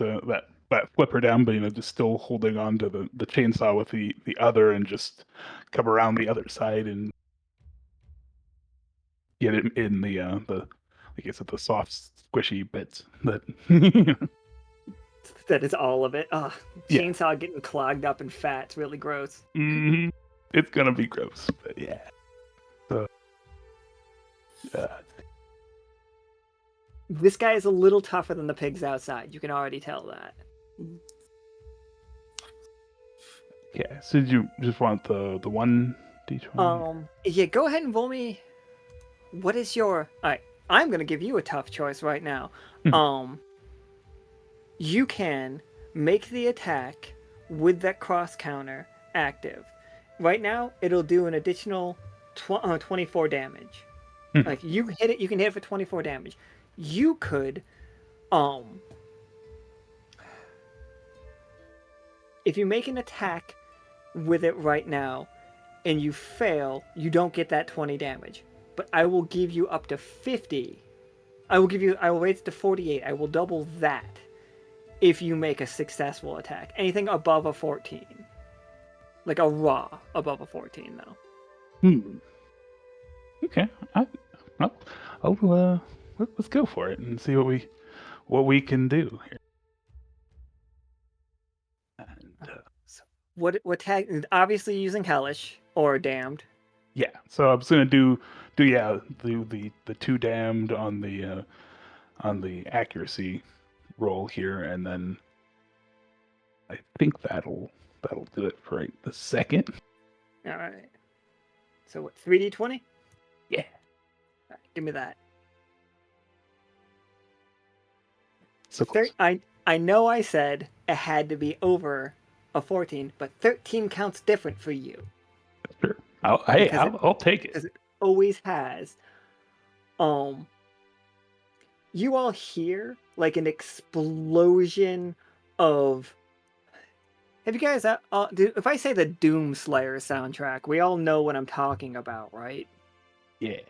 flipper down, but just still holding on to the chainsaw with the other, and just come around the other side and get it in the like I said, the soft squishy bits that. That is all of it. Yeah. Chainsaw getting clogged up and fat. It's really gross. Mm-hmm. It's gonna be gross, but yeah. So, this guy is a little tougher than the pigs outside. You can already tell that. yeah. So did you just want the 1d20? Yeah. Go ahead and roll me. What is your? All right. I'm gonna give you a tough choice right now. You can make the attack with that cross counter active. Right now, it'll do an additional 24 damage. Like you can hit it for 24 damage. You could, if you make an attack with it right now, and you fail, you don't get that 20 damage. But I will give you up to 50. I will raise it to 48. I will double that if you make a successful attack. Anything above a 14. Like a raw above a 14, though. Okay. Let's go for it and see what we can do here. And, what tag? Obviously using hellish or damned. yeah. So I'm just gonna do the 2 damned on the accuracy roll here, and then I think that'll do it for right the second. All right. So what? 3d20? Yeah. All right, give me that. So close. I know I said it had to be over a 14, but 13 counts different for you. Sure. I'll take it. Because it always has. You all hear like an explosion of Have you guys, if I say the Doom Slayer soundtrack, we all know what I'm talking about, right? Yeah.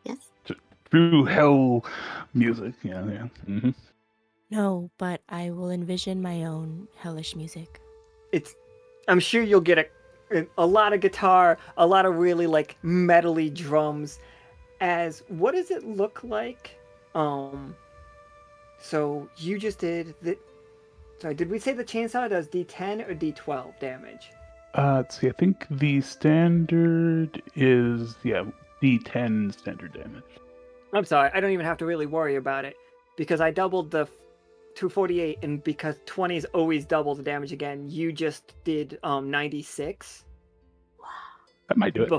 Yes. True hell music. Yeah. Mm-hmm. No, but I will envision my own hellish music. I'm sure you'll get a lot of guitar, a lot of really like metally drums. As what does it look like? So you just did the. Sorry, did we say the chainsaw does D10 or D12 damage? Let's see. I think the standard is D10 standard damage. I'm sorry, I don't even have to really worry about it because I doubled the 248, and because 20s always double the damage again, you just did 96 That might do it.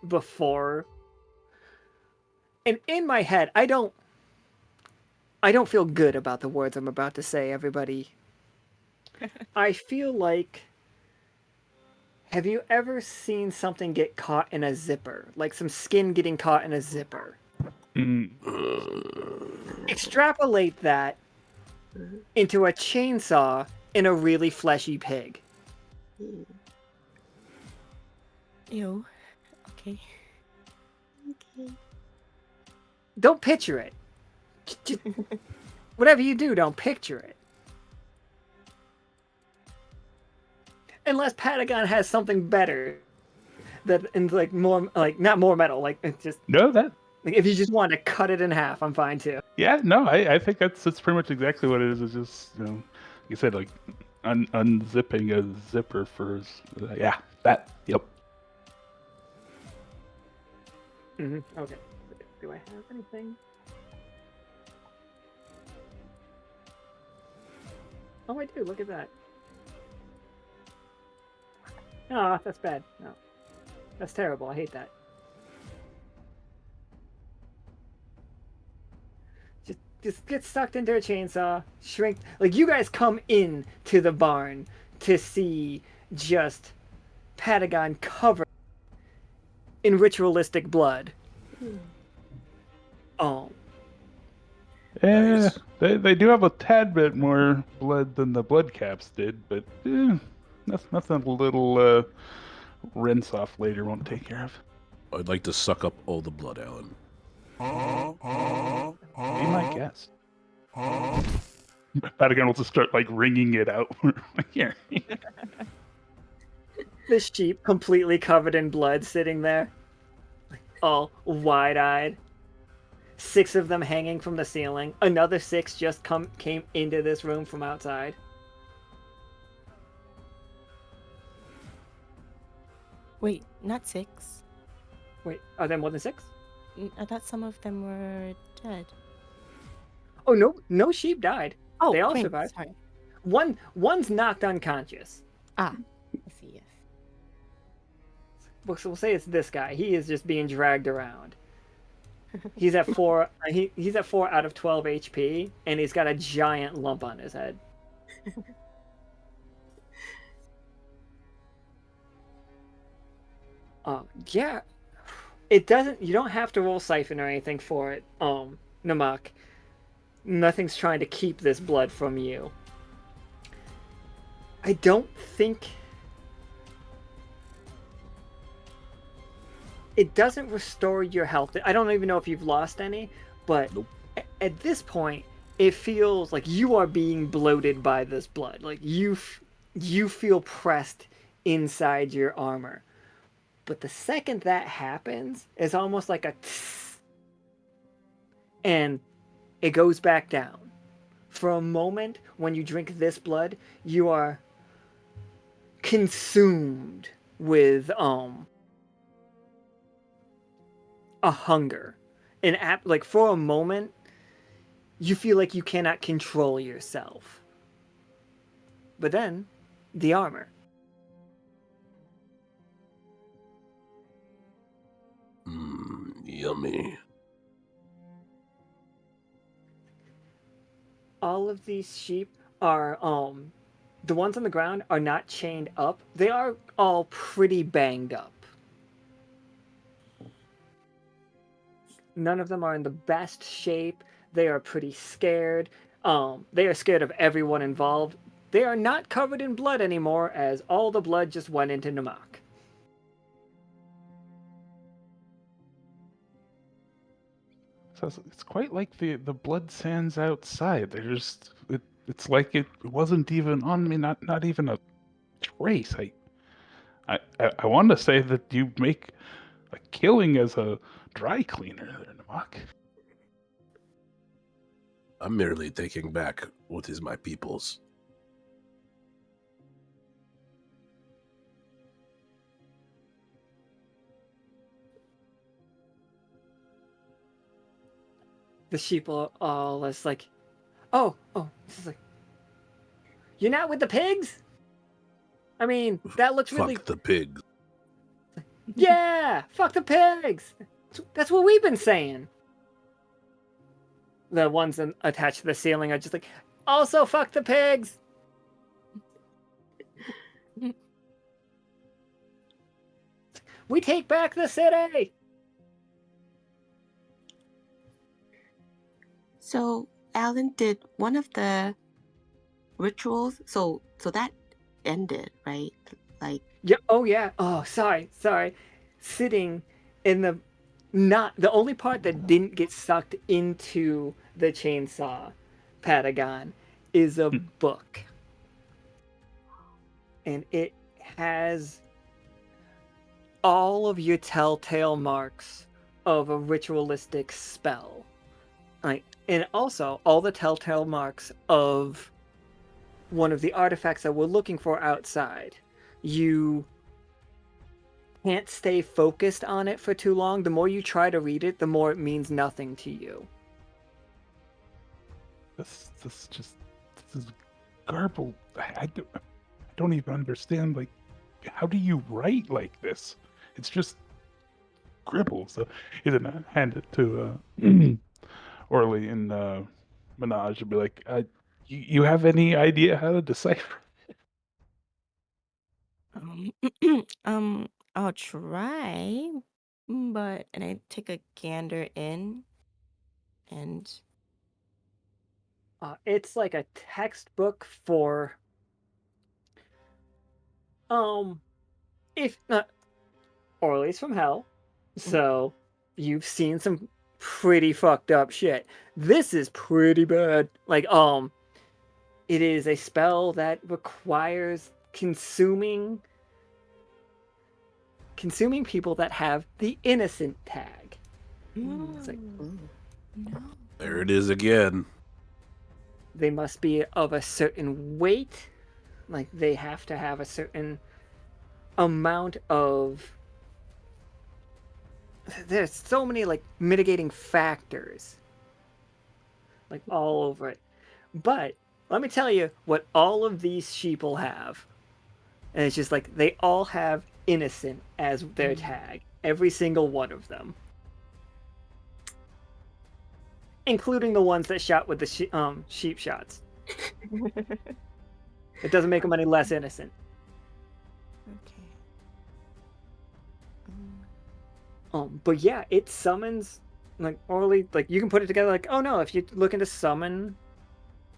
before. And in my head, I don't feel good about the words I'm about to say, everybody. I feel like, have you ever seen something get caught in a zipper? Like some skin getting caught in a zipper. Mm. Extrapolate that Mhm. into a chainsaw in a really fleshy pig. Mm. Ew. Okay. Okay. Don't picture it. Just, whatever you do, don't picture it. Unless Patagon has something better that and like more like not more metal, like it's just No, that. like if you just wanted to cut it in half, I'm fine too. Yeah, no, I think that's pretty much exactly what it is. It's just like you said, like unzipping a zipper for yeah, that. Yep. Okay. Do I have anything? Oh, I do. Look at that. Oh, that's bad. No, that's terrible. I hate that. Just get sucked into a chainsaw, shrink. Like you guys come in to the barn to see just Patagon covered in ritualistic blood. Mm. Oh, Yeah, Nice. they do have a tad bit more blood than the blood caps did, but that's nothing. A little rinse off later won't take care of. I'd like to suck up all the blood, Alan. Be my guest. Patagon will just start like wringing it out. Here. this sheep completely covered in blood sitting there, all wide-eyed. 6 of them hanging from the ceiling. Another 6 just came into this room from outside. Wait, not 6. Wait, are there more than 6? I thought some of them were dead. Oh no sheep died. Oh, They all wait, survived. sorry. One's knocked unconscious. Ah, I see, yes. We'll say it's this guy. He is just being dragged around. He's at 4. He's at 4 out of 12 HP, and he's got a giant lump on his head. Yeah, it doesn't. You don't have to roll siphon or anything for it. Namak, nothing's trying to keep this blood from you. I don't think it doesn't restore your health. I don't even know if you've lost any, but Nope. at this point, it feels like you are being bloated by this blood. Like you feel pressed inside your armor. But the second that happens, it's almost like a tss, and it goes back down. For a moment, when you drink this blood, you are consumed with a hunger. Like for a moment, you feel like you cannot control yourself. But then, the armor. Yummy. All of these sheep are the ones on the ground are not chained up. They are all pretty banged up. None of them are in the best shape. They are pretty scared. They are scared of everyone involved. they are not covered in blood anymore, as all the blood just went into Namak. So it's quite like the blood sands outside. It's like it wasn't even on me, not even a trace. I want to say that you make a killing as a dry cleaner there, Namak. I'm merely taking back what is my people's. The sheep are all just like, oh, this is like, you're not with the pigs? I mean, that looks really... Fuck the pigs. Yeah, fuck the pigs. That's what we've been saying. The ones attached to the ceiling are just like, also fuck the pigs. We take back the city. So, Alan, did one of the rituals, so that ended, right? Like, Yeah. Oh yeah. Oh, sorry. Sitting in the only part that didn't get sucked into the chainsaw Patagon is a book, and it has all of your telltale marks of a ritualistic spell, and also all the telltale marks of one of the artifacts that we're looking for outside. You can't stay focused on it for too long. The more you try to read it, the more it means nothing to you. This is garbled. I don't even understand. Like, how do you write like this? It's just scribble. So he's gonna hand it to Aurelie and Medahj and be like, you have any idea how to decipher? I'll try, but and I take a gander in, and It's like a textbook for if not, Orly's from hell, so you've seen some pretty fucked up shit. This is pretty bad. Like, it is a spell that requires consuming people that have the innocent tag. It's like, no. There it is again. they must be of a certain weight. Like, they have to have a certain amount of... There's so many, like, mitigating factors. Like, all over it. But, let me tell you what all of these sheeple have. And it's just like, they all have innocent as their tag. Every single one of them. Including the ones that shot with the sheep shots. It doesn't make them any less innocent. Okay. But yeah, it summons, like, Orly, like, you can put it together like, oh no, if you're looking to summon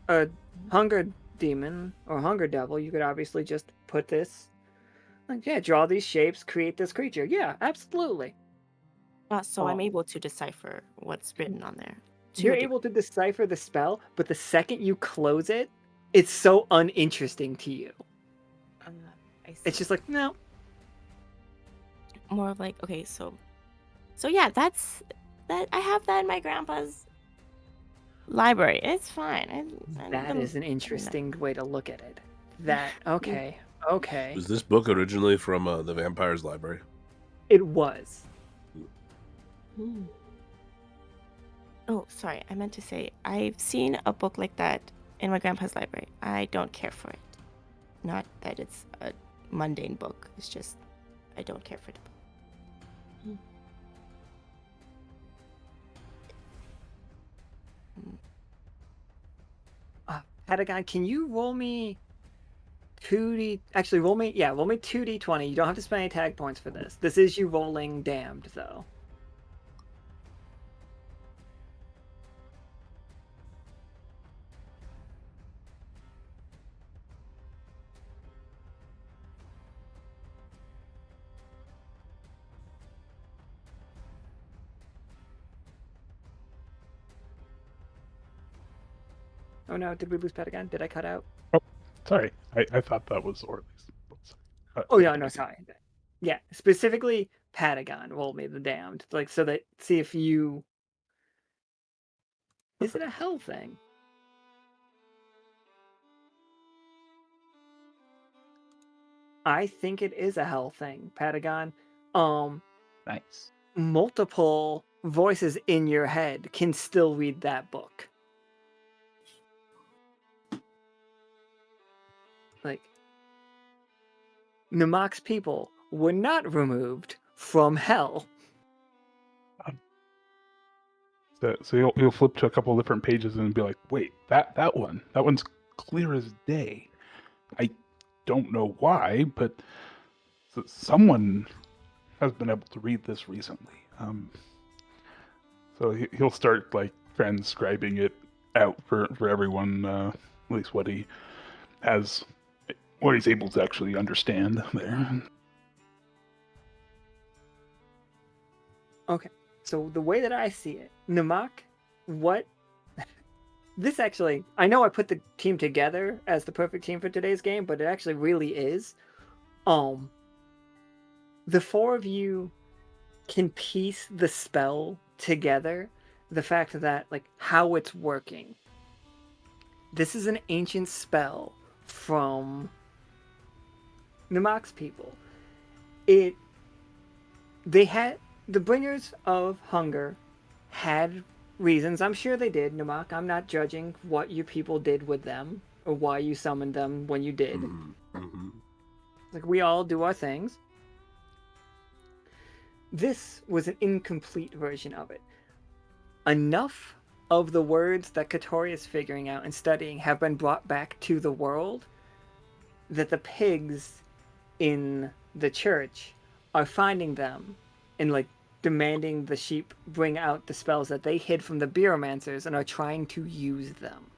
a hunger demon or hunger devil, you could obviously just put this, like, yeah, draw these shapes, create this creature. Yeah, absolutely. So I'm able to decipher what's written on there. You're able to decipher the spell, but the second you close it, it's so uninteresting to you. I see. It's just like, no. More of like, okay, so yeah, that's that. I have that in my grandpa's library. It's fine. That is an interesting way to look at it. That, okay. Was this book originally from the Vampire's Library? It was. Oh, sorry. I meant to say I've seen a book like that in my grandpa's library. I don't care for it. Not that it's a mundane book. It's just I don't care for the book. Patagon, can you roll me 2D? Actually, roll me 2D20. You don't have to spend any tag points for this. This is you rolling damned, though. Oh no, did we lose Patagon? Did I cut out? Oh, sorry. I thought that was Aurelie's. Oh no, sorry. Yeah, specifically Patagon rolled me the damned. Like, so that, see if you... Is it a hell thing? I think it is a hell thing, Patagon. Nice. Multiple voices in your head can still read that book. Like, Namak's people were not removed from hell. So you'll flip to a couple of different pages and be like, wait, that one's clear as day. I don't know why, but someone has been able to read this recently. So he'll start like transcribing it out for everyone, at least what he's able to actually understand there. Okay, so the way that I see it, Namak, what... This actually, I know I put the team together as the perfect team for today's game, but it actually really is. The four of you can piece the spell together, the fact that, like, how it's working. This is an ancient spell from Namak's people. The Bringers of Hunger had reasons. I'm sure they did, Namak. I'm not judging what your people did with them or why you summoned them when you did. Mm-hmm. Like, we all do our things. This was an incomplete version of it. Enough of the words that Katori is figuring out and studying have been brought back to the world that the pigs in the church are finding them and, like, demanding the sheep bring out the spells that they hid from the Beeromancers and are trying to use them.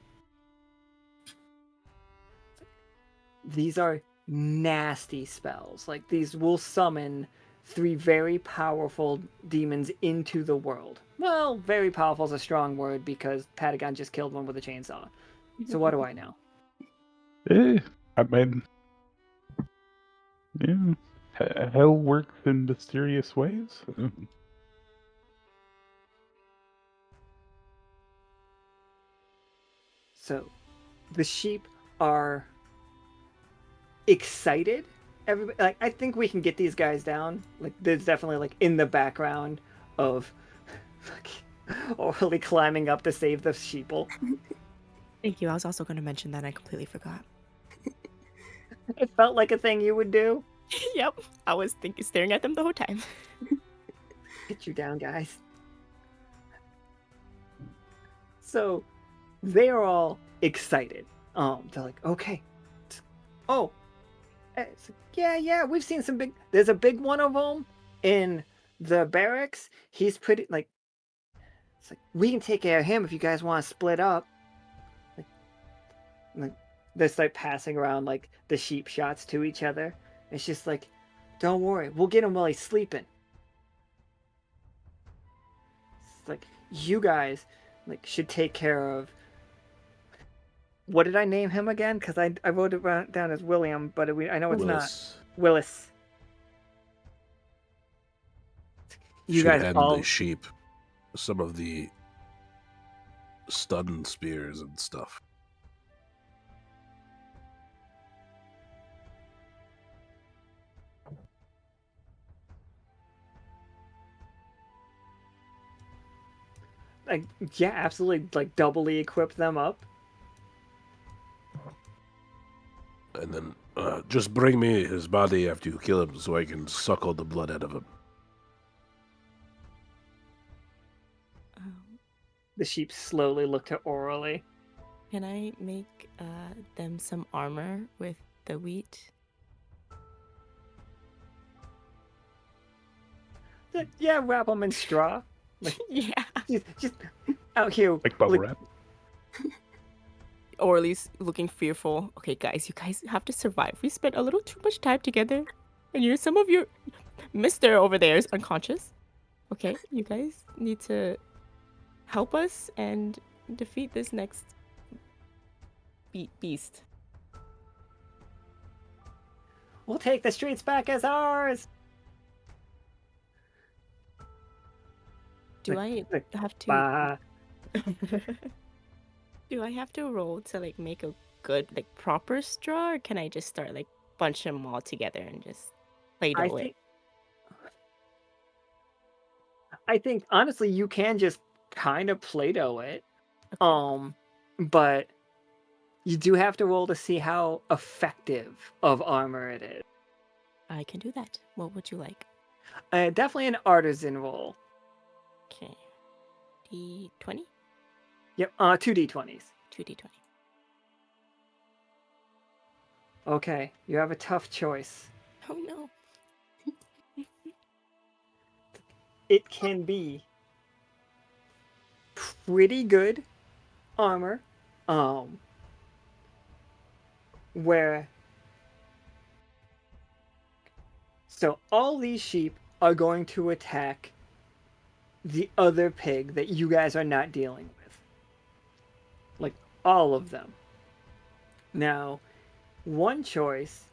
These are nasty spells. Like, these will summon 3 very powerful demons into the world. Well, very powerful is a strong word because Patagon just killed one with a chainsaw. So what do I know? I mean, yeah, hell works in mysterious ways. So, the sheep are excited. Everybody, like, I think we can get these guys down. Like, there's definitely, like, in the background of like, Aurelie climbing up to save the sheeple. Thank you. I was also going to mention that. I completely forgot. It felt like a thing you would do. Yep. I was staring at them the whole time. Get you down, guys. So they are all excited. They're like, okay. Oh, it's like, yeah, we've seen some big... There's a big one of them in the barracks. He's pretty, like... It's like, we can take care of him if you guys want to split up. Like they start passing around, like, the sheep shots to each other. It's just like, don't worry, we'll get him while he's sleeping. It's like, you guys, like, should take care of... What did I name him again? Because I wrote it down as William, but I know it's Willis. not. Willis. You Should guys end all... the sheep some of the stun spears and stuff. Like, yeah, absolutely, like, doubly equip them up. And then just bring me his body after you kill him so I can suck all the blood out of him. The sheep slowly look to Aurelie. Can I make them some armor with the wheat? Yeah, wrap them in straw. Like, Yeah. just out here. Like bubble wrap. Aurelie's looking fearful. Okay, guys, you guys have to survive. We spent a little too much time together. And some of your Mr. over there is unconscious. Okay, you guys need to help us and defeat this next beast. We'll take the streets back as ours. Do I Like, have to? bah. Do I have to roll to like make a good like proper straw, or can I just start like bunch them all together and just I play-doh it? think honestly you can just kind of Play-Doh it. Okay. But you do have to roll to see how effective of armor it is. I can do that. What would you like? Definitely an artisan roll. Okay. D20? Yep, 2d20s. 2d20. Okay, you have a tough choice. Oh no. It can be pretty good armor, where so all these sheep are going to attack the other pig that you guys are not dealing with. Like, all of them. Now, one choice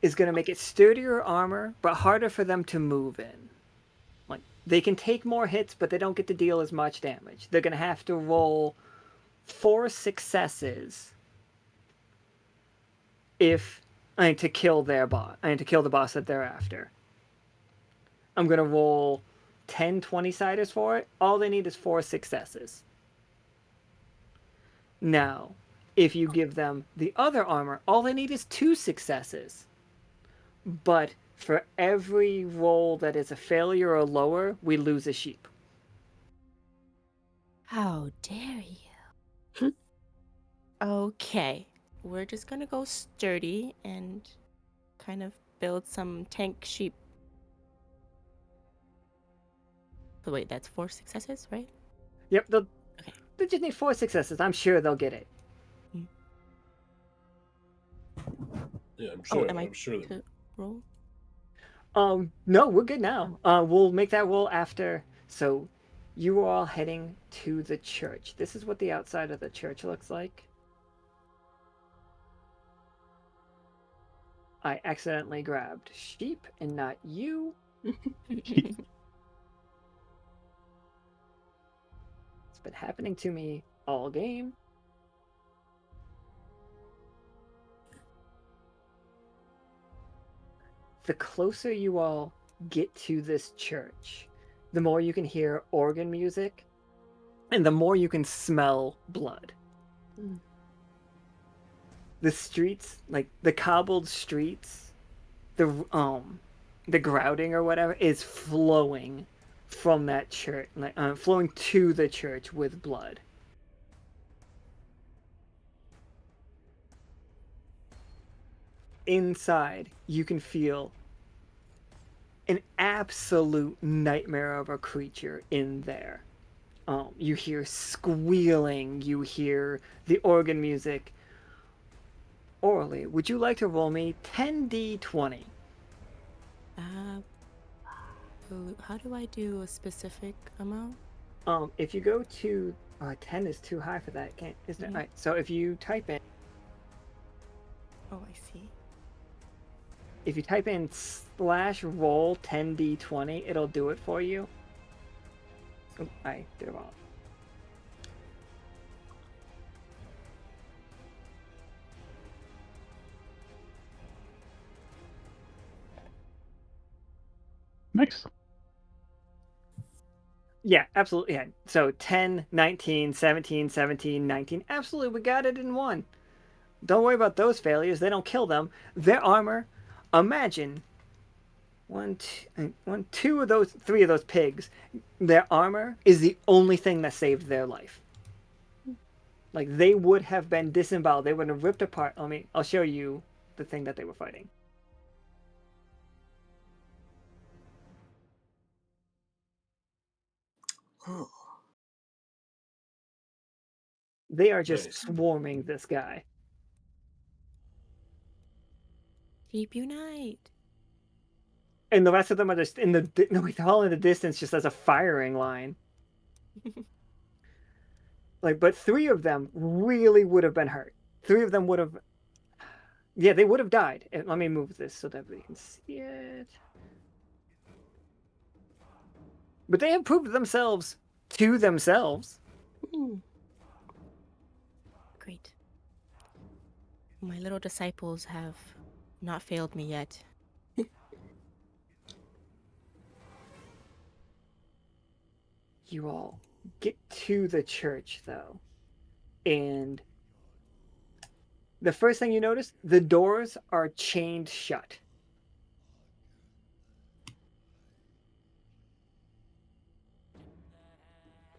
is going to make it sturdier armor, but harder for them to move in. Like, they can take more hits, but they don't get to deal as much damage. They're going to have to roll 4 successes to kill their boss, to kill the boss that they're after. I'm going to roll 10 20-siders for it. All they need is 4 successes. Now, if you give them the other armor, all they need is 2 successes. But for every roll that is a failure or lower, we lose a sheep. How dare you? Okay. We're just gonna go sturdy and kind of build some tank sheep. So wait, that's 4 successes, right? Yep, Okay. they just need 4 successes. I'm sure they'll get it. Yeah, I'm sure. am I I'm sure. to roll? No, we're good now. We'll make that roll after. So, you are all heading to the church. This is what the outside of the church looks like. I accidentally grabbed sheep and not you. It's been happening to me all game. The closer you all get to this church, the more you can hear organ music, and the more you can smell blood. The streets, like the cobbled streets, the grouting or whatever is flowing from that church, flowing to the church with blood. Inside, you can feel an absolute nightmare of a creature in there. You hear squealing, you hear the organ music. Aurelie, would you like to roll me 10d20? How do I do a specific amount? If you go to 10 is too high for that, isn't it? All right, so if you type in Oh, I see. if you type in /roll 10d20, it'll do it for you. Oh, I did it wrong. Nice. Yeah, absolutely. Yeah. So 10, 19, 17, 17, 19. Absolutely, we got it in one. Don't worry about those failures. They don't kill them. Their armor, imagine two of those, 3 of those pigs, their armor is the only thing that saved their life. Like, they would have been disemboweled. They would have ripped apart. I'll show you the thing that they were fighting. Oh, They are just Nice. swarming this guy. Keep unite. And the rest of them are just they're all in the distance just as a firing line. Like, but 3 of them really would have been hurt. 3 of them would have. Yeah, they would have died. Let me move this so that everybody can see it. But they have proved themselves to themselves. Hmm. Great. My little disciples have not failed me yet. You all get to the church, though. And the first thing you notice, the doors are chained shut.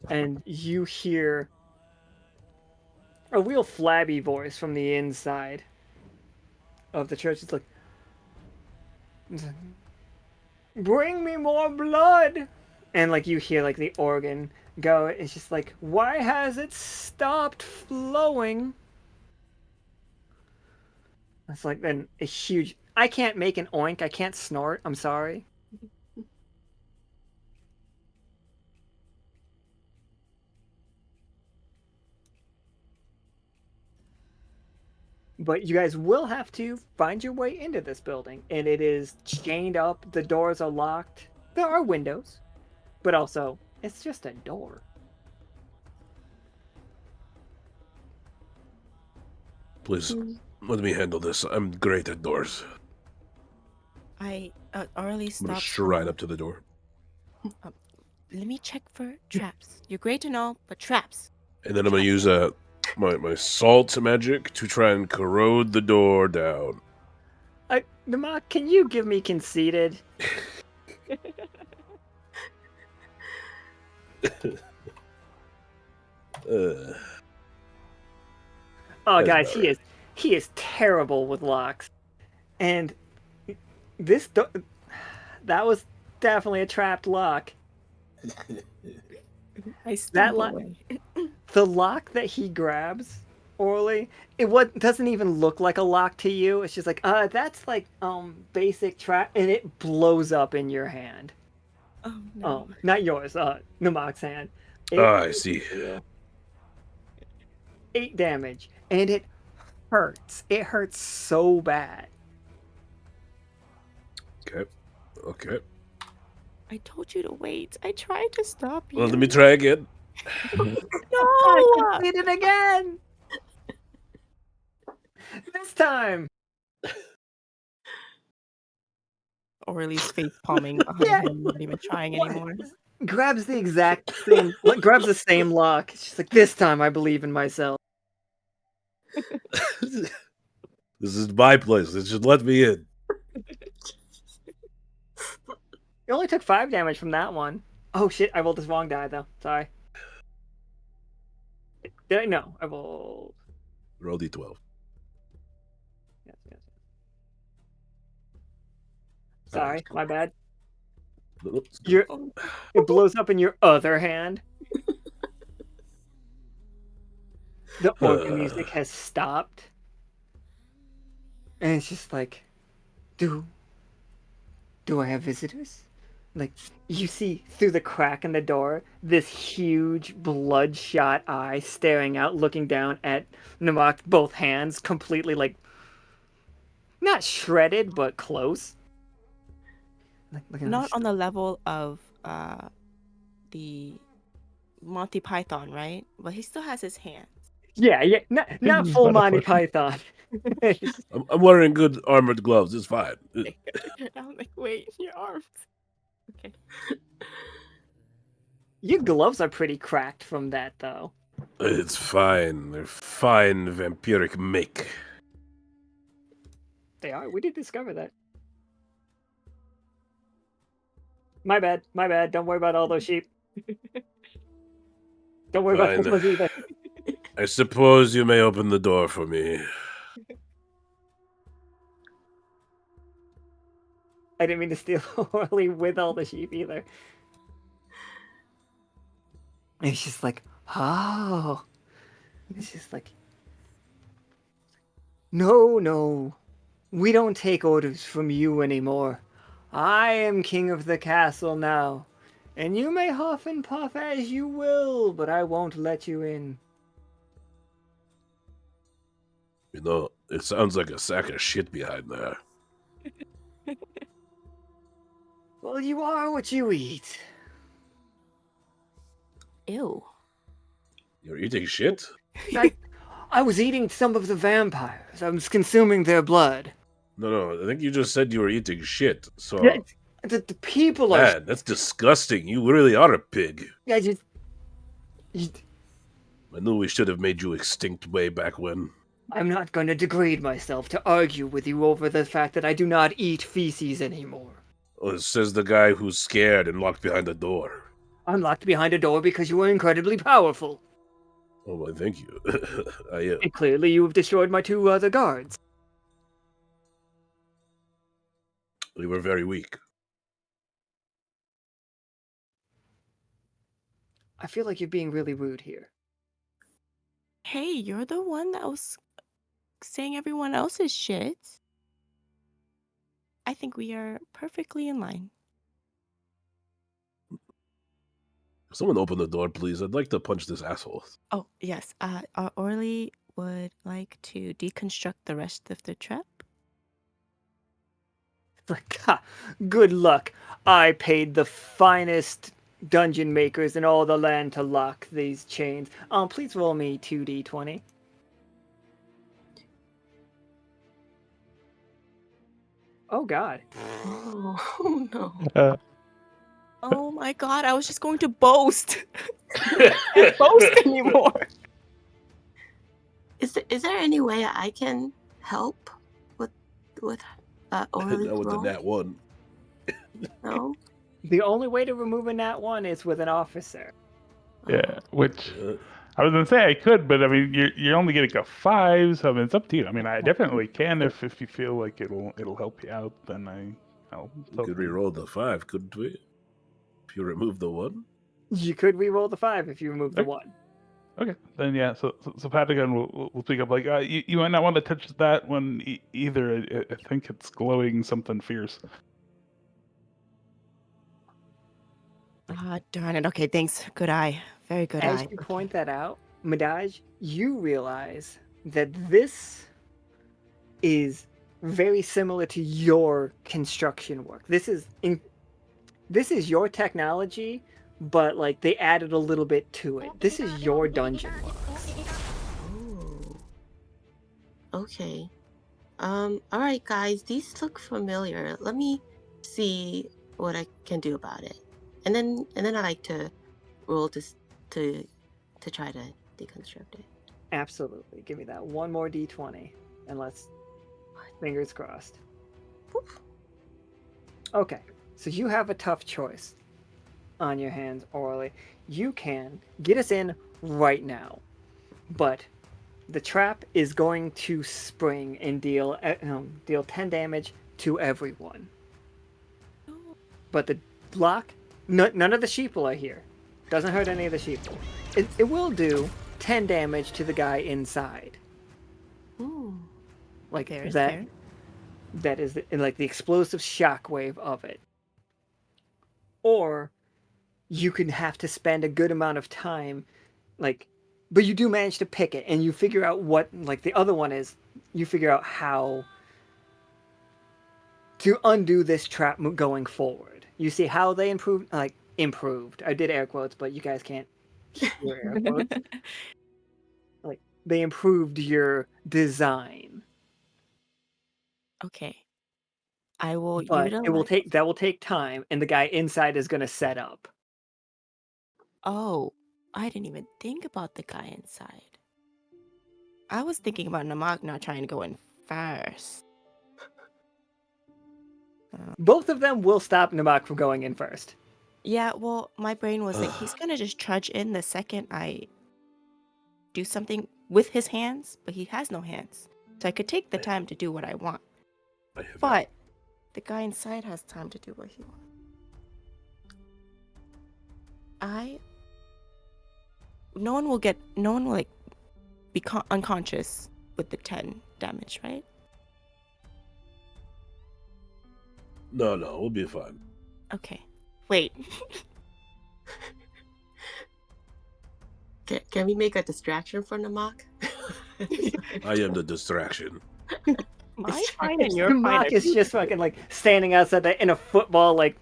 And you hear a real flabby voice from the inside of the church. It's like, bring me more blood. And like you hear like the organ go. It's just like, why has it stopped flowing? It's like then a huge. I can't make an oink. I can't snort. I'm sorry. But you guys will have to find your way into this building, and it is chained up. The doors are locked. There are windows, but also it's just a door. Please, let me handle this. I'm great at doors. Aurelie, I'm gonna stop. stride up to the door. Let me check for traps. You're great and all, but traps. And then I'm gonna use my salt magic to try and corrode the door down. Namak, can you give me conceited? Oh, That's guys, about he is terrible with locks, and that was definitely a trapped lock. I stumble lock- away. The lock that he grabs, Orly, doesn't even look like a lock to you. It's just like, that's like basic trap, and it blows up in your hand. Oh no. Oh, not yours. Namak's hand. I see. 8 damage, and it hurts. It hurts so bad. Okay. I told you to wait. I tried to stop you. Well, let me try again. No! I did it again. This time. Aurelie's face palming behind him, not even trying anymore. Grabs the exact same. Grabs the same lock. She's like, this time I believe in myself. This is my place. It should let me in. You only took 5 damage from that one. Oh shit! I rolled this wrong die though. Sorry. Did I? No, I rolled. Roll d12. Yes. Sorry, my bad. Oops. It blows up in your other hand. The organ music has stopped. And it's just like, do I have visitors? Like, you see through the crack in the door, this huge bloodshot eye staring out, looking down at Namak, both hands completely like, not shredded, but close. Not on the level of the Monty Python, right? But he still has his hands. Yeah, not full Not a Monty question. Python. I'm wearing good armored gloves. It's fine. I'm like, wait, your arms. Okay. Your gloves are pretty cracked from that, though. It's fine. They're fine vampiric make. They are. We did discover that. My bad. Don't worry about all those sheep. Don't worry about Fine. those either. I suppose you may open the door for me. I didn't mean to steal Aurelie with all the sheep either. And it's just like, oh. It's just like, no. We don't take orders from you anymore. I am king of the castle now. And you may huff and puff as you will, but I won't let you in. it sounds like a sack of shit behind there. Well, you are what you eat. Ew. You're eating shit? I was eating some of the vampires. I was consuming their blood. No, I think you just said you were eating shit. So, Yeah, the people are. man, that's disgusting. You really are a pig. I just. I knew we should have made you extinct way back when. I'm not going to degrade myself to argue with you over the fact that I do not eat feces anymore. Oh, says the guy who's scared and locked behind the door. I'm locked behind a door because you are incredibly powerful. Oh, well, thank you. I am. And clearly you have destroyed my 2 other guards. We were very weak. I feel like you're being really rude here. Hey, you're the one that was saying everyone else's shit. I think we are perfectly in line. Someone open the door, please. I'd like to punch this asshole. Oh, yes. Aurelie would like to deconstruct the rest of the trap. Like, ha, good luck. I paid the finest dungeon makers in all the land to lock these chains. Please roll me 2d20. Oh, God. Oh no. Oh my god, I was just going to boast. I can't boast anymore. Is there any way I can help with Aurelie's That was the role? nat 1. No. The only way to remove a nat 1 is with an officer. Yeah, which Uh, I was gonna say I could, but I mean you're only getting a 5, so I mean it's up to you. I mean I definitely can if you feel like it'll help you out. Then I'll we could re-roll the 5, couldn't we? If you remove the 1? You could re-roll the 5 if you remove the Okay. 1. Okay, then yeah. So Patagon will speak up like you might not want to touch that one either. I think it's glowing something fierce. Ah, darn it. Okay, thanks. Good eye. Very good As eye. you Okay. point that out, Medahj, you realize that this is very similar to your construction work. This is your technology, but like they added a little bit to it. This is your dungeon works. Oh. Okay. All right, guys. These look familiar. Let me see what I can do about it, and then I like to roll to try to deconstruct it. Absolutely. Give me that one more d20, and let's fingers crossed. Woof. Okay, so you have a tough choice on your hands, Aurelie. You can get us in right now, but the trap is going to spring and deal 10 damage to everyone. But the block, none of the sheeple are here. Doesn't hurt any of the sheeple. It will do 10 damage to the guy inside. Ooh. Like Fair is that. fair. That is like the explosive shockwave of it. Or you can have to spend a good amount of time, but you do manage to pick it, and you figure out what, like the other one is, you figure out how to undo this trap going forward. You see how they improved. I did air quotes, but you guys can't hear air quotes. Like they improved your design. Okay. I will But utilize. that will take time, and the guy inside is going to set up. Oh, I didn't even think about the guy inside. I was thinking about Namak not trying to go in first. Both of them will stop Namak from going in first. Yeah, well, my brain was like, he's gonna just trudge in the second I do something with his hands, but he has no hands. So I could take the time to do what I want. But the guy inside has time to do what he wants. No one will like be unconscious with the 10 damage, right? No, we'll be fine. Okay. Wait. Can we make a distraction for Namak? I am the distraction. My fine and your fine. Namak is just fucking like standing outside in a football like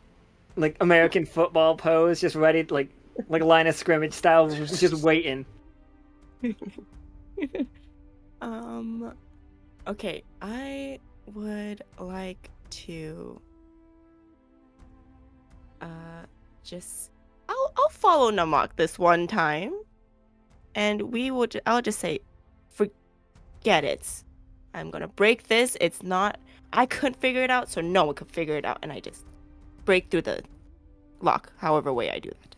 American football pose, just ready like line of scrimmage style, just waiting. Okay, I would like to just I'll follow Namak this one time, and I'll just say, forget it. I'm gonna break this. It's not. I couldn't figure it out, so no one could figure it out, and I just break through the lock. However way I do that.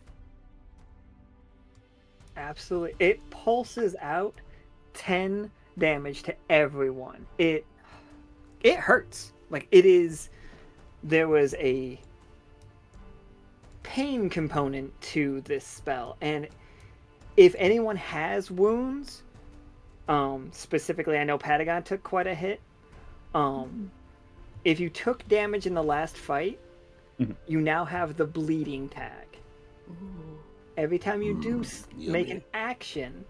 Absolutely, it pulses out 10 damage to everyone. It hurts. Like it is. There was a pain component to this spell, and if anyone has wounds, specifically I know Patagon took quite a hit. If you took damage in the last fight, you now have the bleeding tag. Every time you do make an action,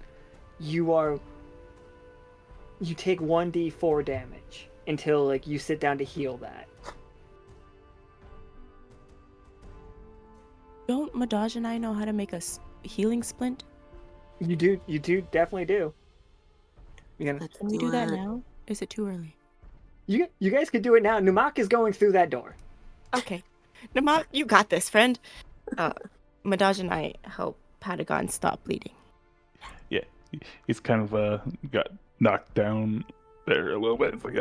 you take 1d4 damage until like you sit down to heal that. Don't Medahj and I know how to make a healing splint? You definitely do. Can we do that now? Is it too early? You guys could do it now. Namak is going through that door. Okay. Namak, you got this, friend. Medahj and I help Patagon stop bleeding. Yeah, he's kind of got knocked down there a little bit. It's like,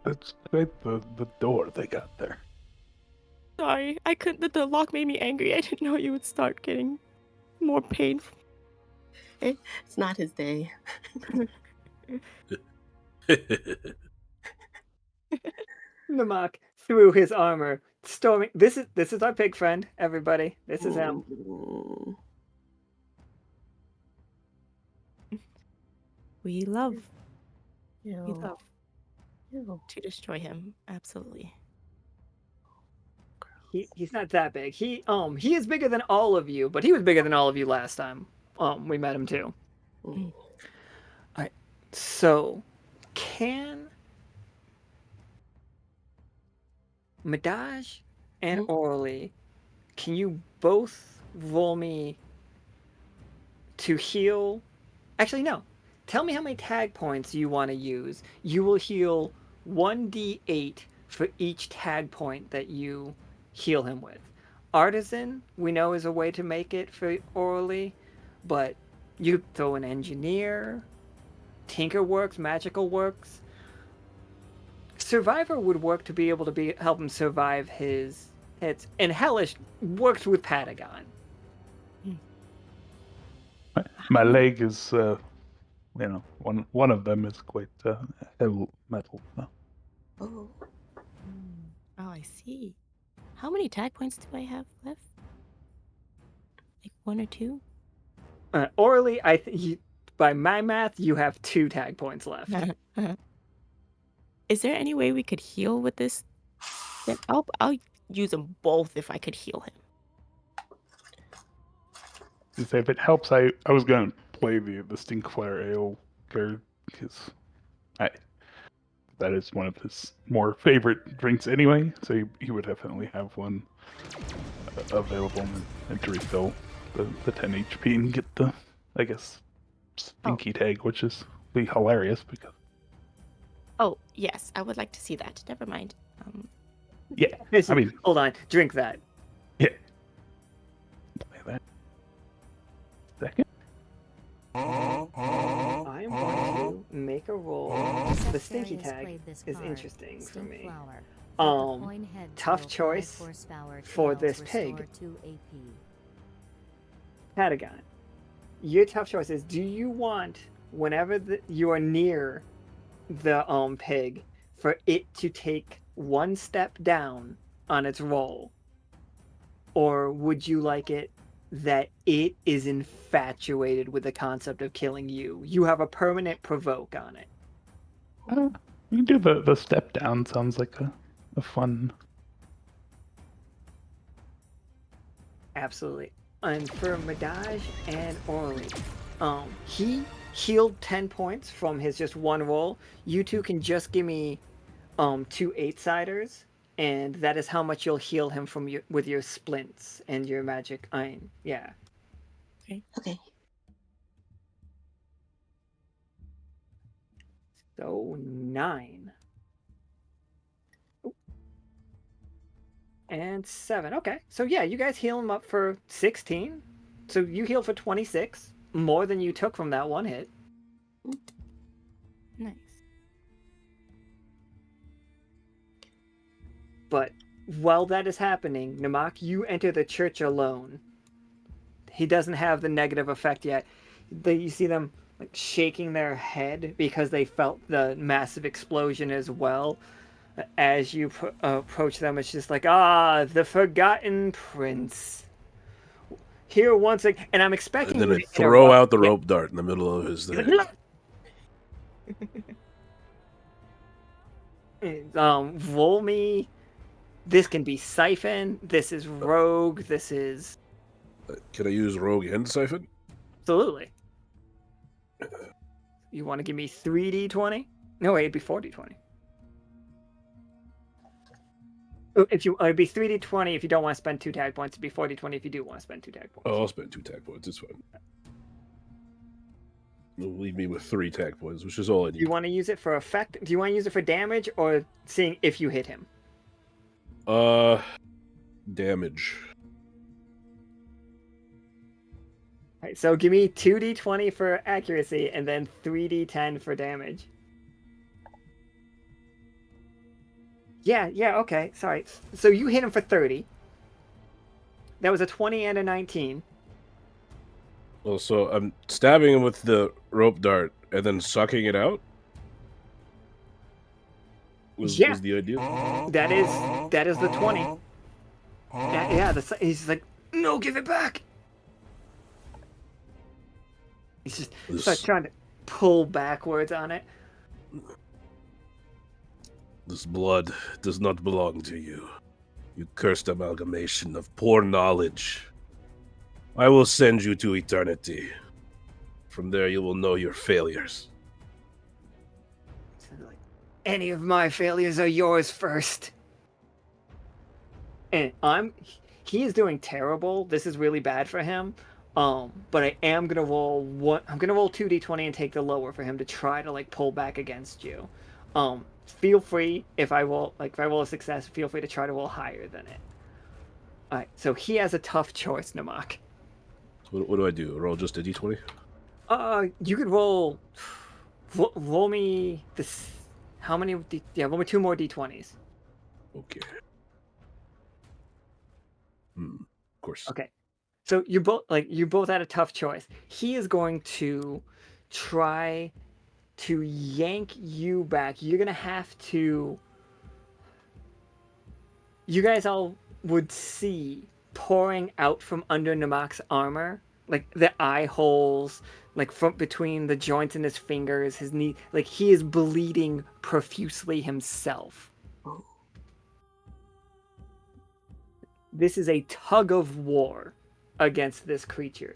that's quite the door they got there. Sorry, I couldn't. The lock made me angry. I didn't know you would start getting more pain. It's not his day. Namak through his armor, storming. This is our pig friend, everybody. This is him. We love Ew. to destroy him. Absolutely. He's not that big. He is bigger than all of you, but he was bigger than all of you last time. We met him too. Mm. Alright. So can Medahj and Aurelie, can you both roll me to heal? Actually, no. Tell me how many tag points you want to use. You will heal 1d8 for each tag point that you heal him with. Artisan, we know, is a way to make it for Aurelie, but you throw an engineer, tinker works, magical works. Survivor would work to be able to help him survive his hits, and Hellish works with Patagon. My leg is, one of them is quite heavy metal. So. Oh. Oh, I see. How many tag points do I have left? Like 1 or 2? Aurelie, by my math, you have 2 tag points left. Is there any way we could heal with this? Then I'll use them both if I could heal him. If it helps, I was gonna play the Stinkflare Ale card because that is one of his more favorite drinks anyway. So he would definitely have one available and to refill the 10 HP and get the, I guess, stinky tag, which is be hilarious because. Oh yes, I would like to see that. Never mind. Yeah, I mean, hold on, drink that. Yeah. Play that. Second. I'm going to make a roll. The stinky tag is interesting for me. Tough choice for this pig. Patagon, your tough choice is: do you want, whenever you are near the pig, for it to take 1 step down on its roll, or would you like it that it is infatuated with the concept of killing you? You have a permanent provoke on it. You can do the step down. Sounds like a fun. Absolutely. And for Medahj and Aurelie, healed 10 points from his just one roll. You two can just give me 2 8-siders, and that is how much you'll heal him from with your splints and your magic iron. Yeah. Okay. So 9. And 7. Okay. So yeah, you guys heal him up for 16. So you heal for 26. More than you took from that one hit. Nice. But while that is happening, Namak, you enter the church alone. He doesn't have the negative effect yet. You see them like shaking their head because they felt the massive explosion as well. As you approach them, it's just like, the forgotten prince. Here once again, and I'm expecting And then you I to throw interrupt. out the Yeah. rope dart in the middle of his head. Roll me. This can be Siphon. This is Rogue. This is Can I use Rogue and Siphon? absolutely. You want to give me 3d20? No, wait, it'd be 4d20. If you, it'd be 3d20 if you don't want to spend 2 tag points. It'd be 4d20 if you do want to spend 2 tag points. Oh, I'll spend 2 tag points. It's fine. It'll leave me with 3 tag points, which is all I Do you need. want to use it for effect? Do you want to use it for damage or seeing if you hit him? Damage. All right, so give me 2d20 for accuracy and then 3d10 for damage. Yeah, okay, sorry. So you hit him for 30. That was a 20 and a 19. Well, so I'm stabbing him with the rope dart and then sucking it out? Was the idea? That is the 20. He's like, no, give it back. He's just starts trying to pull backwards on it. This blood does not belong to you. You cursed amalgamation of poor knowledge. I will send you to eternity. From there you will know your failures. Any of my failures are yours first. And he is doing terrible. This is really bad for him. But I am gonna roll I'm gonna roll 2d20 and take the lower for him to try to like pull back against you. Feel free if I roll a success, feel free to try to roll higher than it. Alright, so he has a tough choice, Namak. What do I do? Roll just a d20? You could roll me this. How many? Roll me 2 more d20s. Okay. Of course. Okay. So you both had a tough choice. He is going to try to yank you back. You're gonna have to. You guys all would see pouring out from under Namak's armor, like the eye holes, like from between the joints in his fingers, his knee, like he is bleeding profusely himself. This is a tug of war against this creature.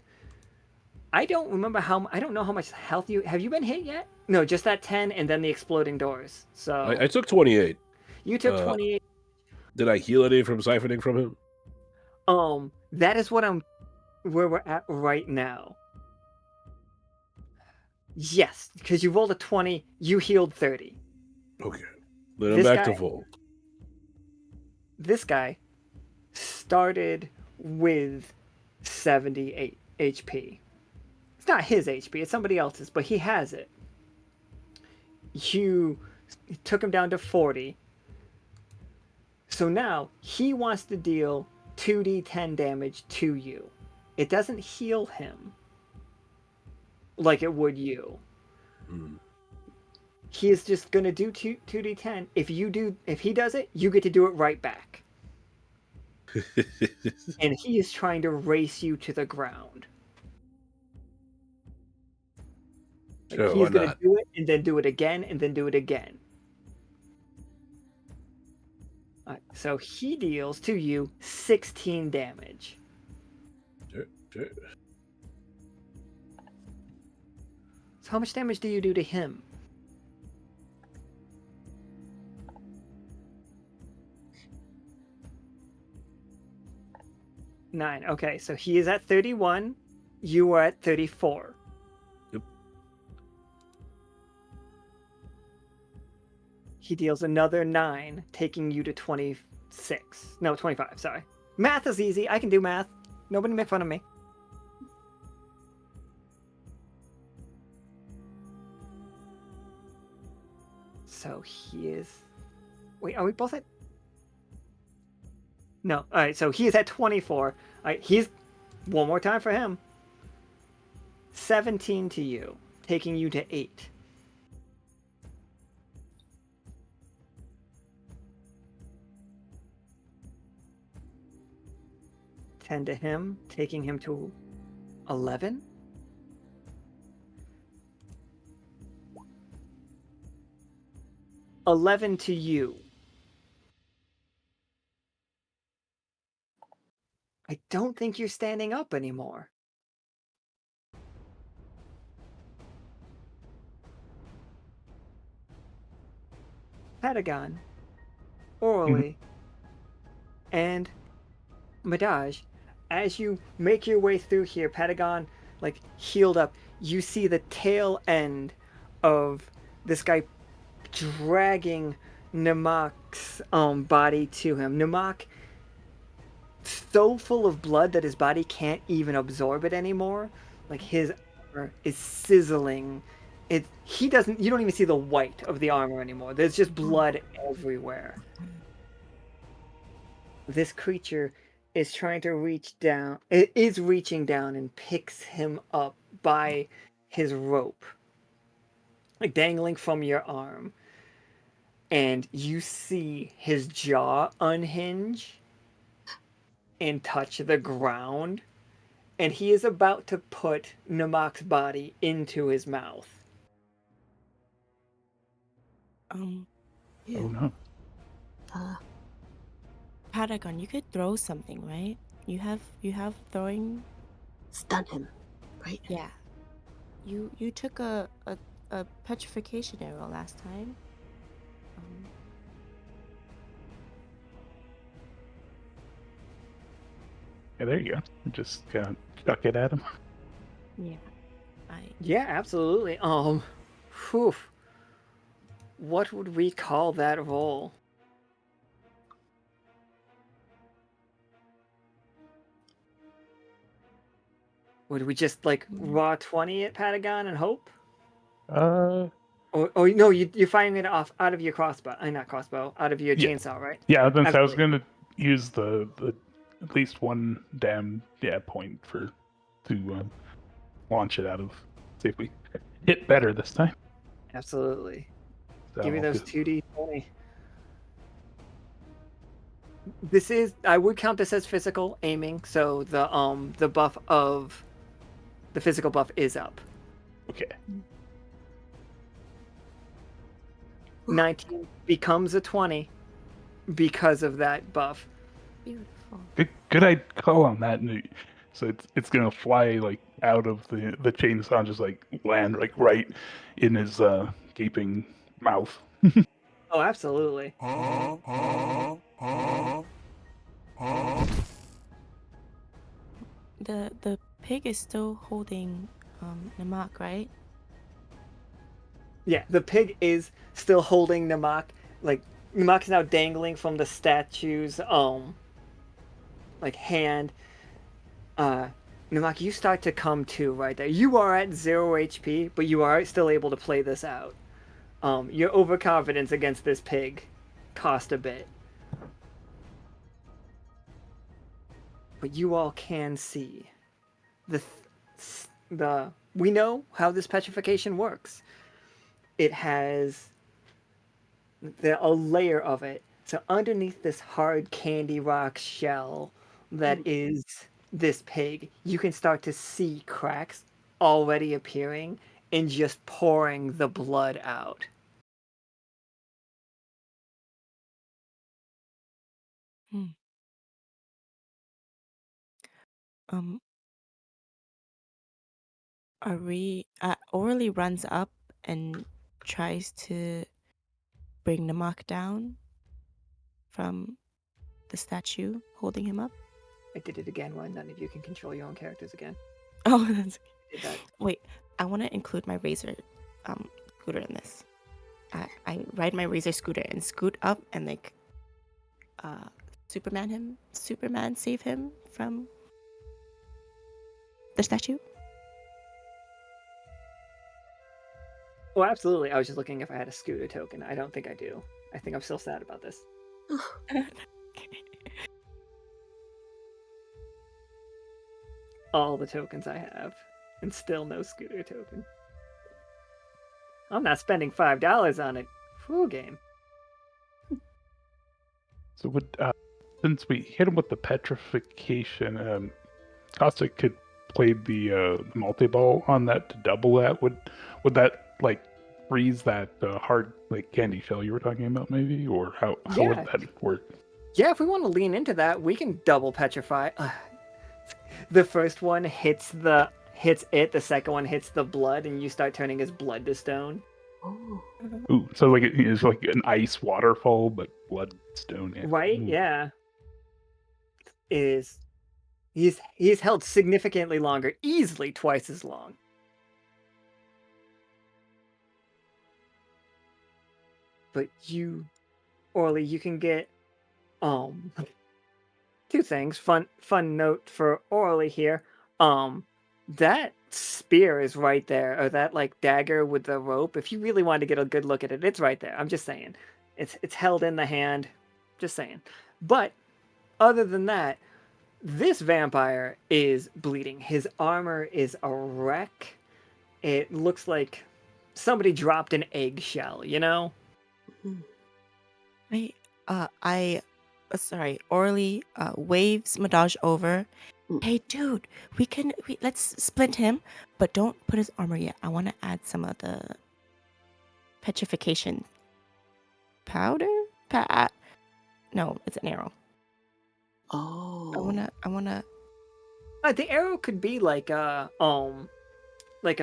I don't know how much health you have. You been hit yet? No, just that 10 and then the exploding doors. So I took 28. you took 28. Did I heal any from siphoning from him? That is where we're at right now. Yes, because you rolled a 20, you healed 30. Okay. Then I'm back to full. This guy started with 78 HP. It's not his HP, it's somebody else's, but he has it. You took him down to 40. So now he wants to deal 2d10 damage to you. It doesn't heal him like it would you. He is just going to do 2d10. If he does it, you get to do it right back. And he is trying to race you to the ground. Sure, He's going to do it and then do it again and then do it again. So he deals to you 16 damage. Sure. So How much damage do you do to him? Nine. Okay, so he is at 31. You are at 34. Yep. He deals another 9, taking you to 26. No, 25, sorry. Math is easy. I can do math. Nobody make fun of me. So he is... Wait, are we both at... No. All right, so he is at 24. All right, he's... One more time for him. 17 to you, taking you to 8. Ten to him, taking him to 11. $11 to you. I don't think you're standing up anymore. Patagon, Aurelie, and Medahj, as you make your way through here, Patagon, like, healed up, you see the tail end of this guy dragging Namak's body to him. Namak, so full of blood that his body can't even absorb it anymore. Like, his armor is sizzling. You don't even see the white of the armor anymore. There's just blood everywhere. This creature is trying to reach down. It is reaching down and picks him up by his rope, like dangling from your arm. And you see his jaw unhinge and touch the ground. And he is about to put Namak's body into his mouth. Oh Ew. no. Patagon, you could throw something, right? You have throwing. Stun him, right? Yeah. You took a petrification arrow last time. Yeah, there you go. Just chuck it at him. Yeah. Yeah, absolutely. Whew. What would we call that roll? Would we just like raw 20 at Patagon and hope? Or no, you're firing it off out of your crossbow. Not crossbow, out of your Yeah. chainsaw, right? Yeah, I was Absolutely. gonna use the at least one damn point to launch it out of. See if we hit better this time. Absolutely. So, Give me those 2d20. This is, I would count this as physical aiming, so the buff of the physical buff is up. Okay. 19 becomes a 20 because of that buff. Beautiful. Good call on that. So it's gonna fly like out of the chainsaw and just like land like right in his gaping mouth. Oh, absolutely. The pig is still holding Namak, right? Yeah, the pig is still holding Namak. Like, Namak is now dangling from the statue's like hand. Namak, you start to come to right there. You are at 0 HP, but you are still able to play this out. Your overconfidence against this pig cost a bit. But you all can see the we know how this petrification works. It has a layer of it. So underneath this hard candy rock shell that is this pig, you can start to see cracks already appearing and just pouring the blood out. Um Aurelie runs up and tries to bring Namak down from the statue holding him up. I did it again when none of you can control your own characters again. Oh, that's Did that. wait. I want to include my razor scooter in this. I ride my razor scooter and scoot up and like Superman save him from the statue. Well, absolutely. I was just looking if I had a scooter token. I don't think I do. I think I'm still sad about this. All the tokens I have, and still no scooter token. I'm not spending $5 on a fool game. So since we hit him with the petrification, Costa could play the multi-ball on that to double that. Would that like freeze that hard like candy shell you were talking about, maybe, or how Yeah. would that work? Yeah, if we want to lean into that, we can double petrify. The first one hits it, the second one hits the blood, and you start turning his blood to stone. Oh. Ooh, so like it is like an ice waterfall, but bloodstone. Right? Ooh. Yeah. He's held significantly longer, easily twice as long. But you, Orly, you can get two things. Fun note for Orly here. That spear is right there, or that like dagger with the rope. If you really want to get a good look at it, it's right there. I'm just saying. It's held in the hand. Just saying. But other than that, this vampire is bleeding. His armor is a wreck. It looks like somebody dropped an eggshell, you know? Sorry, Orly waves Medahj over. Mm. Hey, dude, let's splint him, but don't put his armor yet. I want to add some of the petrification powder. No, it's an arrow. Oh. I wanna. The arrow could be like a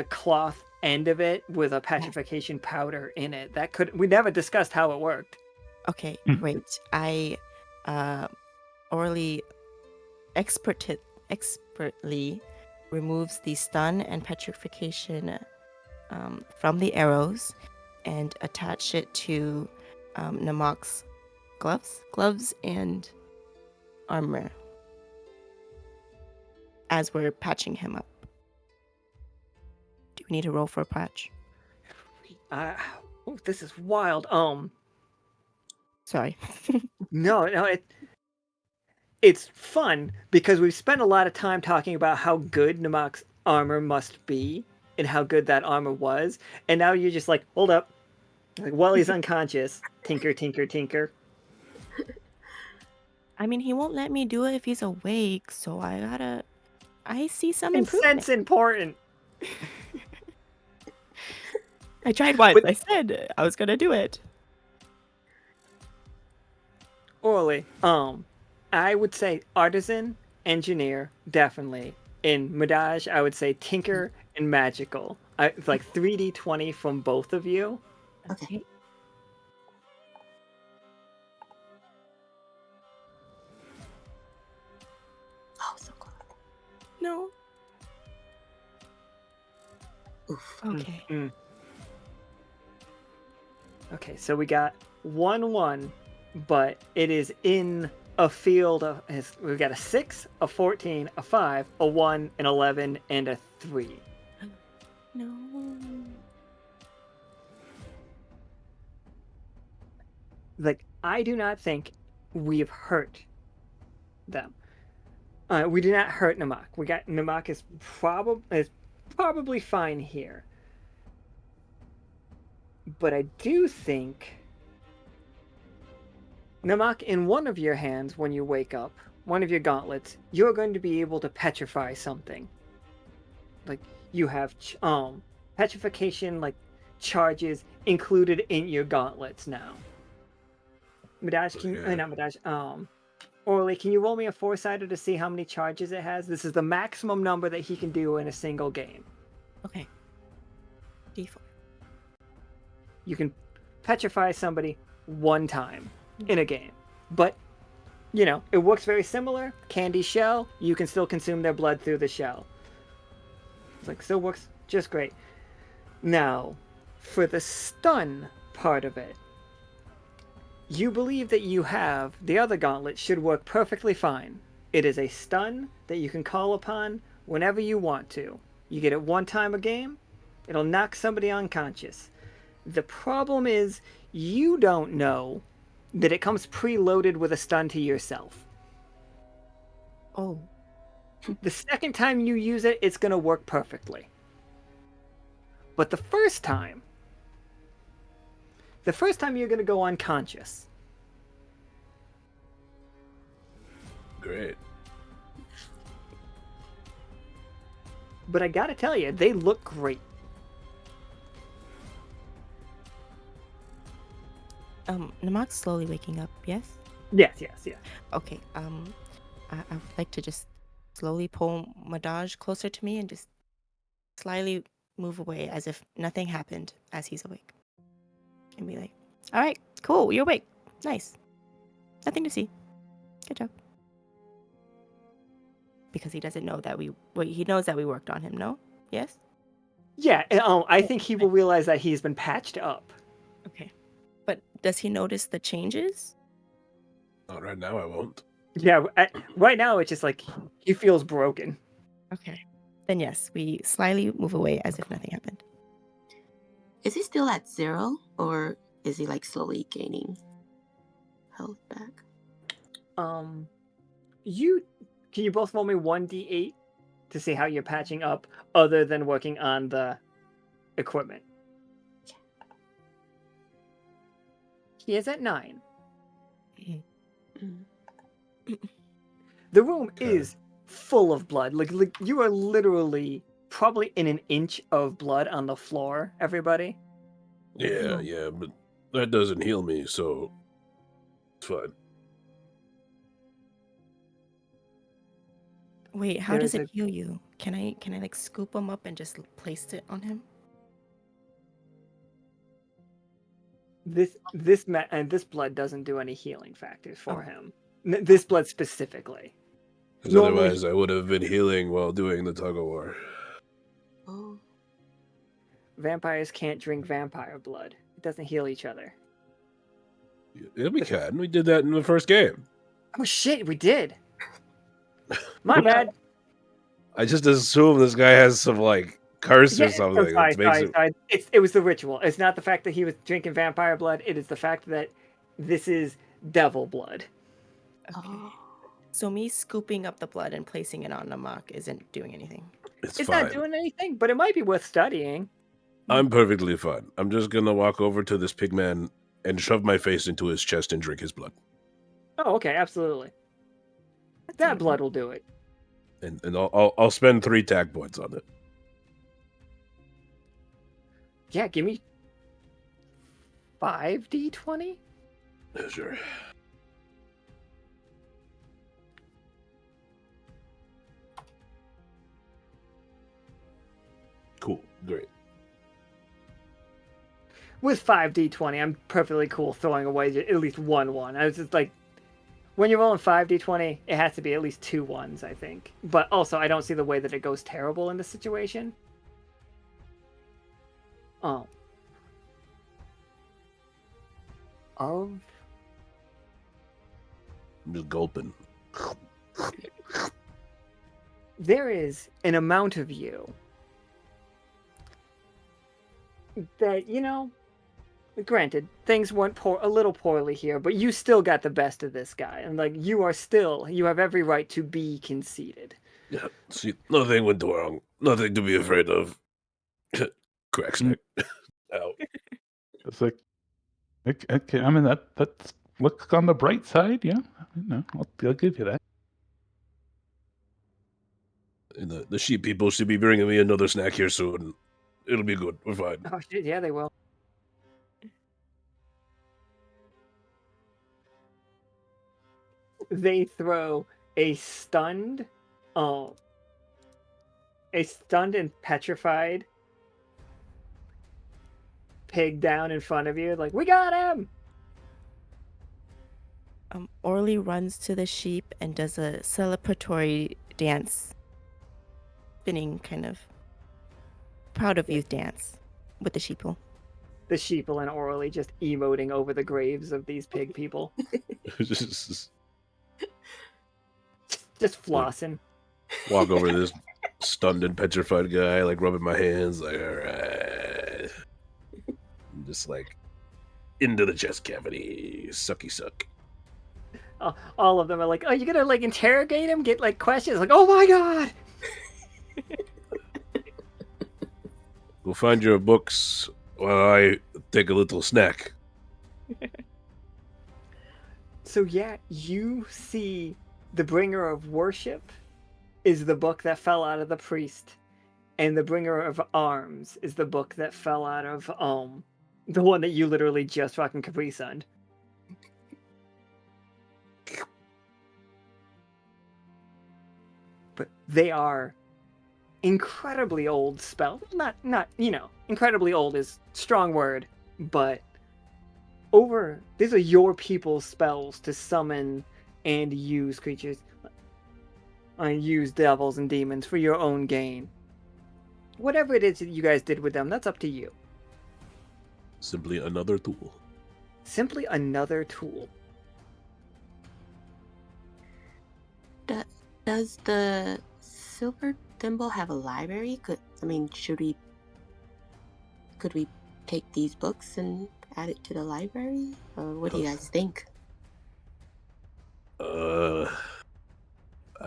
cloth end of it with a petrification powder in it. We never discussed how it worked. Okay, Hmm. great. Orly expertly removes the stun and petrification from the arrows and attach it to Namak's gloves and armor as we're patching him up. Do we need to roll for a patch? This is wild. Sorry. No, it's fun because we've spent a lot of time talking about how good Namak's armor must be and how good that armor was, and now you're just like, hold up, like while he's unconscious, tinker, tinker, tinker. I mean, he won't let me do it if he's awake, so I see some improvement. Consent's important. I tried once. But- I said I was gonna do it. Orly, I would say artisan, engineer, definitely. In Medahj, I would say tinker and magical. It's like 3d20 from both of you. Okay. Oh, so close. No. Oof. Okay. Okay, so we got 1-1, but it is in a field of. We've got a 6, a 14, a 5, a 1, an 11, and a 3. No. Like, I do not think we've hurt them. We do not hurt Namak. Namak is probably fine here. But I do think Namak, in one of your hands when you wake up, one of your gauntlets, you're going to be able to petrify something. Like, you have petrification like charges included in your gauntlets now. Medahj, not Medahj, Orly, can you roll me a 4-sider to see how many charges it has? This is the maximum number that he can do in a single game. Okay. D4. You can petrify somebody one time in a game. But, you know, it works very similar. Candy shell, you can still consume their blood through the shell. It's like, still works just great. Now, for the stun part of it, you believe that you have the other gauntlet should work perfectly fine. It is a stun that you can call upon whenever you want to. You get it one time a game, it'll knock somebody unconscious. The problem is you don't know that it comes preloaded with a stun to yourself. Oh. The second time you use it, it's going to work perfectly. But the first time you're going to go unconscious. Great. But I gotta tell you, they look great. Namak's slowly waking up, yes? Yes. Okay, I would like to just slowly pull Medahj closer to me and just slyly move away as if nothing happened as he's awake. And be like, all right, cool, you're awake. Nice. Nothing to see. Good job. Because he doesn't know that he knows that we worked on him, no? Yes? Yeah, I think he will realize that he's been patched up. Okay. But does he notice the changes? Not right now, I won't. Yeah, right now it's just like he feels broken. Okay. Then yes, we slyly move away as if nothing happened. Is he still at 0, or is he like slowly gaining health back? Can you both roll me 1d8 to see how you're patching up other than working on the equipment? He is at 9. Mm. The room Okay. is full of blood. Like you are literally probably in an inch of blood on the floor, everybody. Yeah, but that doesn't heal me, so it's fine. Wait, how There does is it heal you? Can I like scoop him up and just place it on him? This blood doesn't do any healing factors for Oh. him. This blood specifically. Because Normally- otherwise I would have been healing while doing the tug of war. Oh. Vampires can't drink vampire blood. It doesn't heal each other. Yeah, we can. We did that in the first game. Oh shit, we did. My bad. I just assume this guy has some like curse or Yeah, something. sorry, that makes it... sorry. It was the ritual. It's not the fact that he was drinking vampire blood. It is the fact that this is devil blood. Okay. Oh. So me scooping up the blood and placing it on Namak isn't doing anything. It's It's fine. not doing anything, but it might be worth studying. I'm perfectly fine. I'm just gonna walk over to this pig man and shove my face into his chest and drink his blood. Oh, okay, absolutely. That blood will do it. And I'll spend 3 tag points on it. Yeah, give me 5d20. Yeah, sure. Cool. Great. With 5d20, I'm perfectly cool throwing away at least one. I was just like, when you're rolling 5d20, it has to be at least 2 1s, I think. But also, I don't see the way that it goes terrible in this situation. Oh. I'm just gulping. There is an amount of you that, you know, granted, things went a little poorly here, but you still got the best of this guy. And, like, you have every right to be conceited. Yeah, see, nothing went wrong. Nothing to be afraid of. Cracks neck. Ow. It's like, okay, I mean that's look on the bright side, yeah. No, I'll give you that. And the sheep people should be bringing me another snack here soon. It'll be good. We're fine. Oh, shit, yeah, they will. They throw a stunned and petrified pig down in front of you, like, we got him! Aurelie runs to the sheep and does a celebratory dance, spinning kind of proud of you dance with the sheeple. The sheeple and Aurelie just emoting over the graves of these pig people. Just Just flossing. walk over to this stunned and petrified guy, like rubbing my hands, like, all right. Just like into the chest cavity, sucky suck. All of them are like, oh, you gonna like interrogate him? Get like questions? Like, oh my god! Go find your books while I take a little snack. So yeah, you see the bringer of worship is the book that fell out of the priest, and the bringer of arms is the book that fell out of the one that you literally just fucking Capri Sunned. But they are incredibly old spells. Not incredibly old is strong word, but these are your people's spells to summon and use creatures. Use devils and demons for your own gain. Whatever it is that you guys did with them, that's up to you. Simply another tool. Simply another tool. Does the silver thimble have a library? Could we take these books and add it to the library? Or what do you guys think? I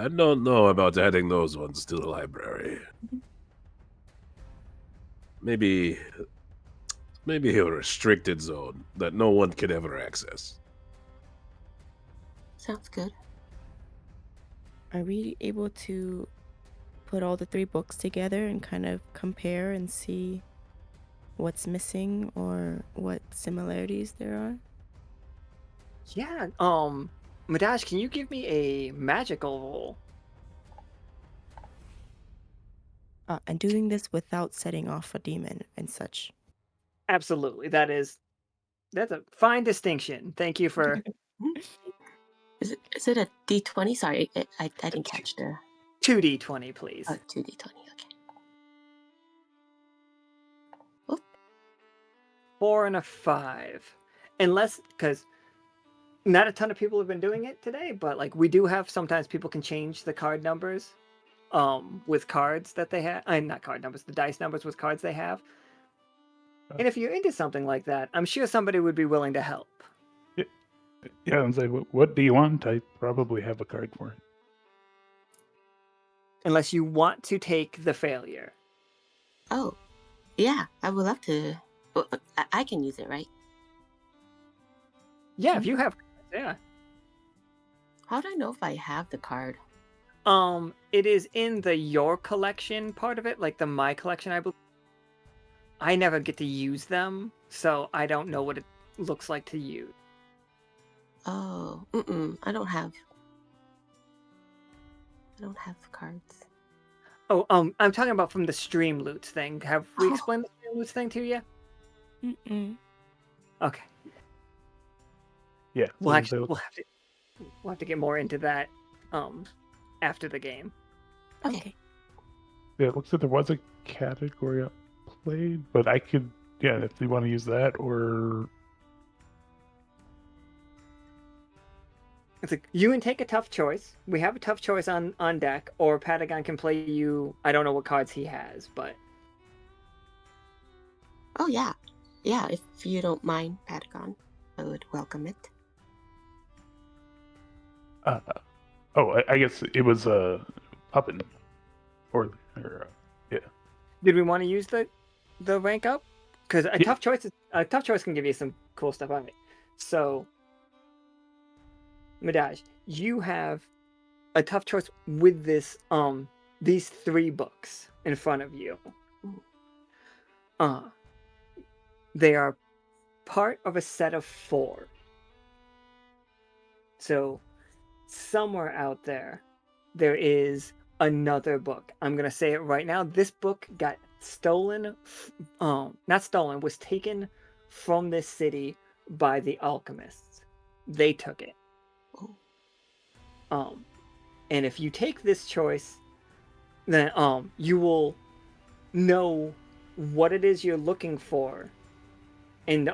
don't know about adding those ones to the library. Maybe a restricted zone that no one can ever access. Sounds good. Are we able to put all the 3 books together and kind of compare and see what's missing or what similarities there are? Yeah, Medahj, can you give me a magical roll? And doing this without setting off a demon and such. Absolutely. That's a fine distinction. Thank you for Is it a D20? Sorry, I didn't catch the 2d20, please. 2D20. Okay. 4 and a 5. Unless, because not a ton of people have been doing it today, but like we do have, sometimes people can change the card numbers with cards that they have. Not card numbers, the dice numbers with cards they have. And if you're into something like that, I'm sure somebody would be willing to help. Yeah, and say, what do you want? I probably have a card for it. Unless you want to take the failure. Oh, yeah, I would love to. I can use it, right? Yeah, if you have, yeah. How do I know if I have the card? It is in the your collection part of it, like the my collection, I believe. I never get to use them, so I don't know what it looks like to use. Oh, I don't have cards. Oh, I'm talking about from the stream loots thing. Have we explained the stream loots thing to you? Mm-mm. Okay. Yeah. We'll have to get more into that after the game. Okay. Yeah, it looks like there was a category up played, but I could, if you want to use that, or It's like you can take a tough choice. We have a tough choice on deck, or Patagon can play you. I don't know what cards he has, but Oh yeah, if you don't mind, Patagon, I would welcome it. I guess it was Puppin, or yeah. did we want to use the rank up? Because a tough choice can give you some cool stuff on it. So, Medahj, you have a tough choice with this these 3 books in front of you. They are part of a set of 4. So somewhere out there is another book. I'm gonna say it right now. This book got stolen, not stolen, was taken from this city by the alchemists. They took it. Oh. And if you take this choice, then you will know what it is you're looking for, and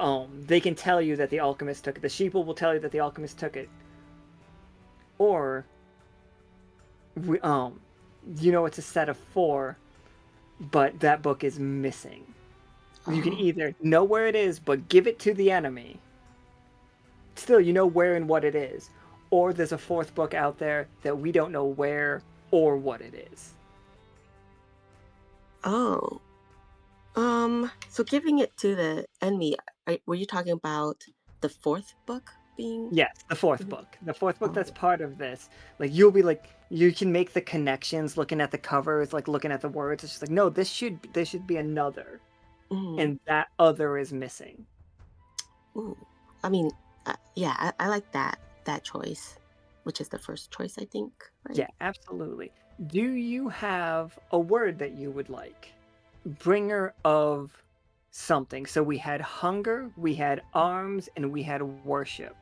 they can tell you that the alchemist took it. The sheeple will tell you that the alchemist took it, or it's a set of 4, but that book is missing. You can Oh. either know where it is but give it to the enemy. Still, you know where and what it is, or there's a 4th book out there that we don't know where or what it is. Oh. So giving it to the enemy, were you talking about the 4th book being? Yes, the 4th Mhm. book. The 4th book that's Oh. part of this. Like, you'll be like, you can make the connections looking at the covers, like looking at the words. It's just like, no, there should be another, Mm. and that other is missing. Ooh. I mean, yeah, I like that choice, which is the first choice, I think, right? Yeah, absolutely. Do you have a word that you would like? Bringer of something. So we had hunger, we had arms, and we had worship.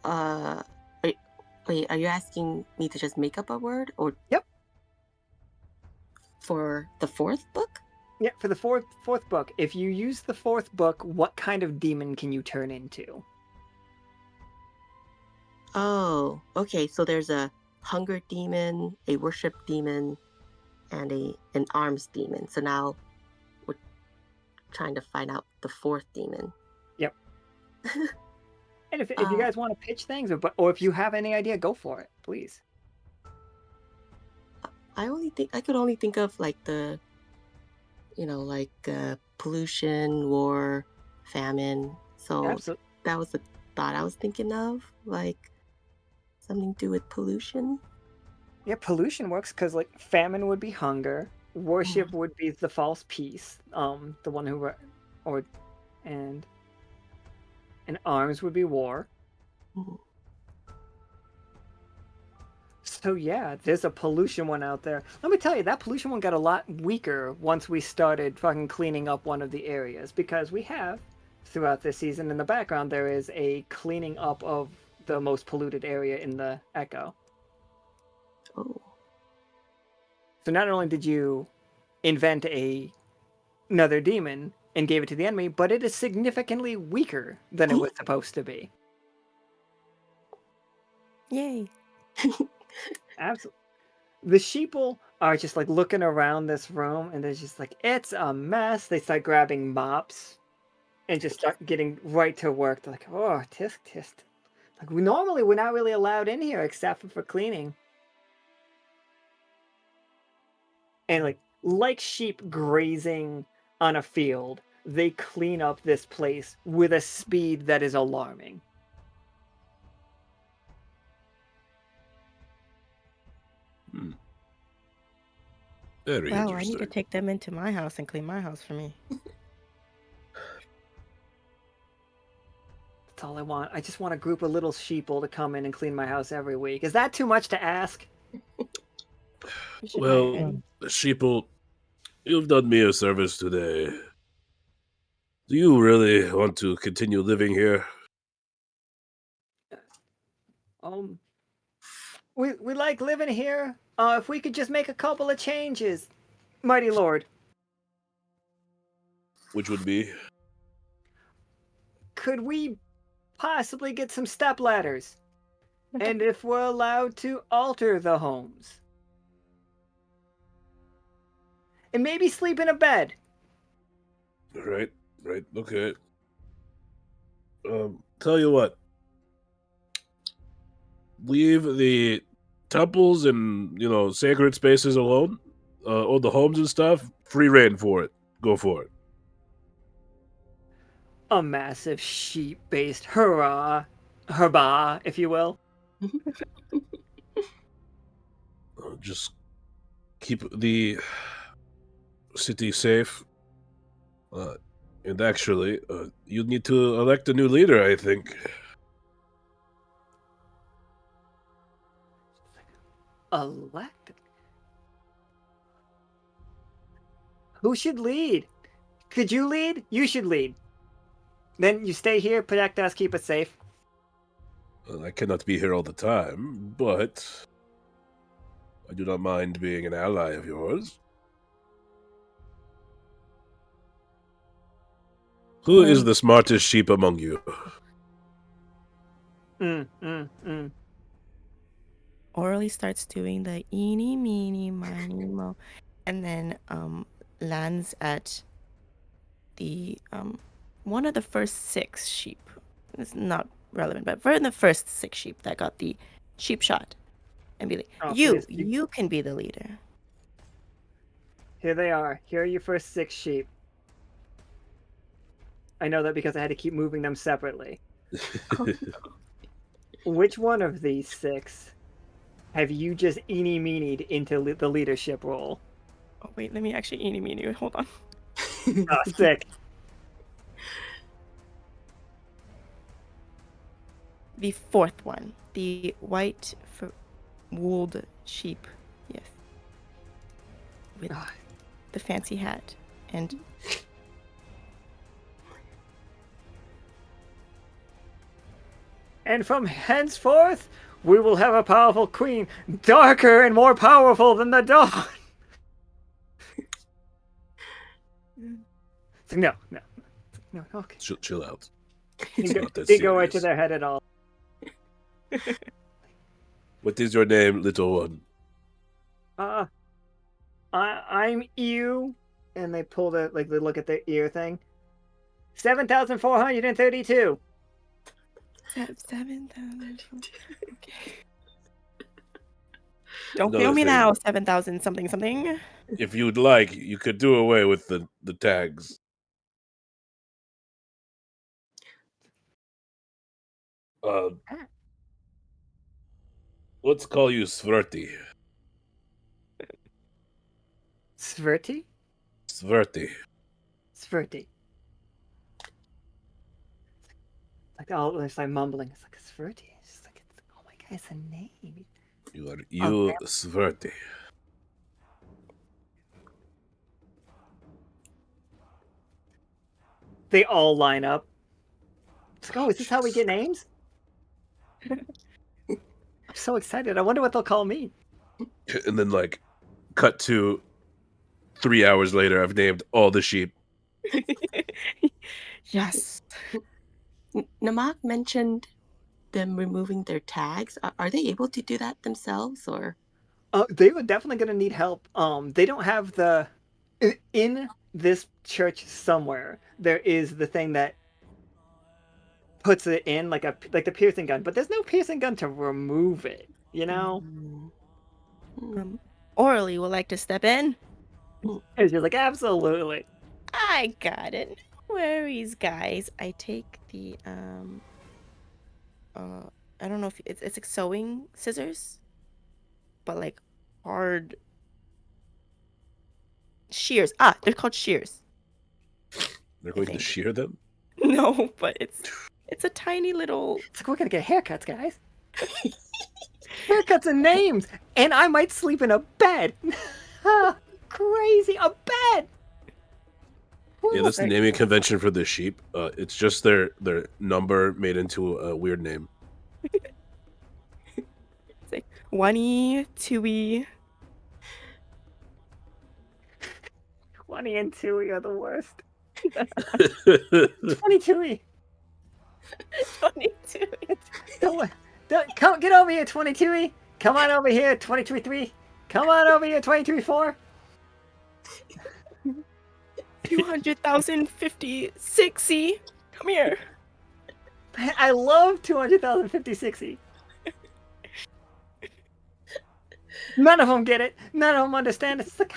Uh, are, wait, are you asking me to just make up a word, or Yep. for the 4th book? Yeah, for the fourth book. If you use the 4th book, what kind of demon can you turn into? Oh, okay. So there's a hunger demon, a worship demon, and an arms demon. So now we're trying to find out the 4th demon. Yep. And if you Uh, guys want to pitch things, or if you have any idea, go for it, please. I could only think of like pollution, war, famine. So Absolutely. that was the thought I was thinking of, like something to do with pollution. Yeah, pollution works because like famine would be hunger, worship Mm. would be the false peace, the one who, or, and arms would be war. Mm. So yeah, there's a pollution one out there. Let me tell you, that pollution one got a lot weaker once we started fucking cleaning up one of the areas, because we have, throughout this season, in the background there is a cleaning up of the most polluted area in the Echo. Oh. So not only did you invent another demon and gave it to the enemy, but it is significantly weaker than it was supposed to be. Yay. Absolutely. The sheeple are just like looking around this room, and they're just like, it's a mess. They start grabbing mops and just start getting right to work. They're like, oh, tisk tisk. Like, we're not really allowed in here except for cleaning. And like sheep grazing on a field, they clean up this place with a speed that is alarming. Hmm. Very Wow, I need to interesting. take them into my house and clean my house for me. That's all I want. I just want a group of little sheeple to come in and clean my house every week. Is that too much to ask? You should hire Well, them. sheeple, you've done me a service today. Do you really want to continue living here? Um, we like living here. If we could just make a couple of changes, mighty lord. Which would be? Could we possibly get some step ladders? And if we're allowed to alter the homes. And maybe sleep in a bed. Right, okay. Tell you what. Leave the temples and, sacred spaces alone. All the homes and stuff, free reign for it. Go for it. A massive sheep-based hurrah, if you will. Just keep the city safe. And actually, you need to elect a new leader, I think. Elect? Who should lead? Could you lead? You should lead. Then you stay here, protect us, keep us safe. Well, I cannot be here all the time, but I do not mind being an ally of yours. Who is the smartest sheep among you? Aurelie starts doing the eeny, meeny, miny, mo, and then lands at the one of the first 6 sheep. It's not relevant, but for the first 6 sheep that got the sheep shot, and be like, Oh, you can be the leader. Here they are. Here are your first 6 sheep. I know that because I had to keep moving them separately. Which one of these 6 have you just eeny-meenied into the leadership role? Oh wait, let me actually eeny, meeny. Hold on. Oh, sick. The 4th one, the white wooled sheep, yes, with the fancy hat and. And from henceforth, we will have a powerful queen, darker and more powerful than the dawn. No. Okay. Chill out. Didn't go right to their head at all. What is your name, little one? I'm you, and they pull they look at their ear thing. 7,432. 7,000. Okay. Don't fail me now. 7,000 something. If you'd like, you could do away with the tags. Let's call you Sverti. Sverti? Sverti. It's like mumbling. It's like Sverti. It's just like, oh my god, it's a name. You are Sverti. They all line up. It's like, oh, is this how we get names? I'm so excited. I wonder what they'll call me. And then, cut to 3 hours later, I've named all the sheep. Yes. Namak mentioned them removing their tags. Are they able to do that themselves, or? They were definitely going to need help. They don't have in this church somewhere. There is the thing that puts it in like the piercing gun, but there's no piercing gun to remove it. You know. Aurelie would like to step in. And you're like, absolutely. I got it. No worries, guys. I take the I don't know if it's like sewing scissors, but like hard shears. They're called shears. They're going to shear them? No, but it's a tiny little. It's like, we're gonna get haircuts, guys. Haircuts and names, and I might sleep in a bed. Crazy, a bed. Yeah, that's the naming convention for the sheep. It's just their number made into a weird name. It's like 1-y, 2-y. 20 and 2 are the worst. 22. 22. Come get over here, 22. Come on over here, 23. Come on over here, 23-4. 200,056. Come here. I love 200,056. None of them get it. None of them understand. It's like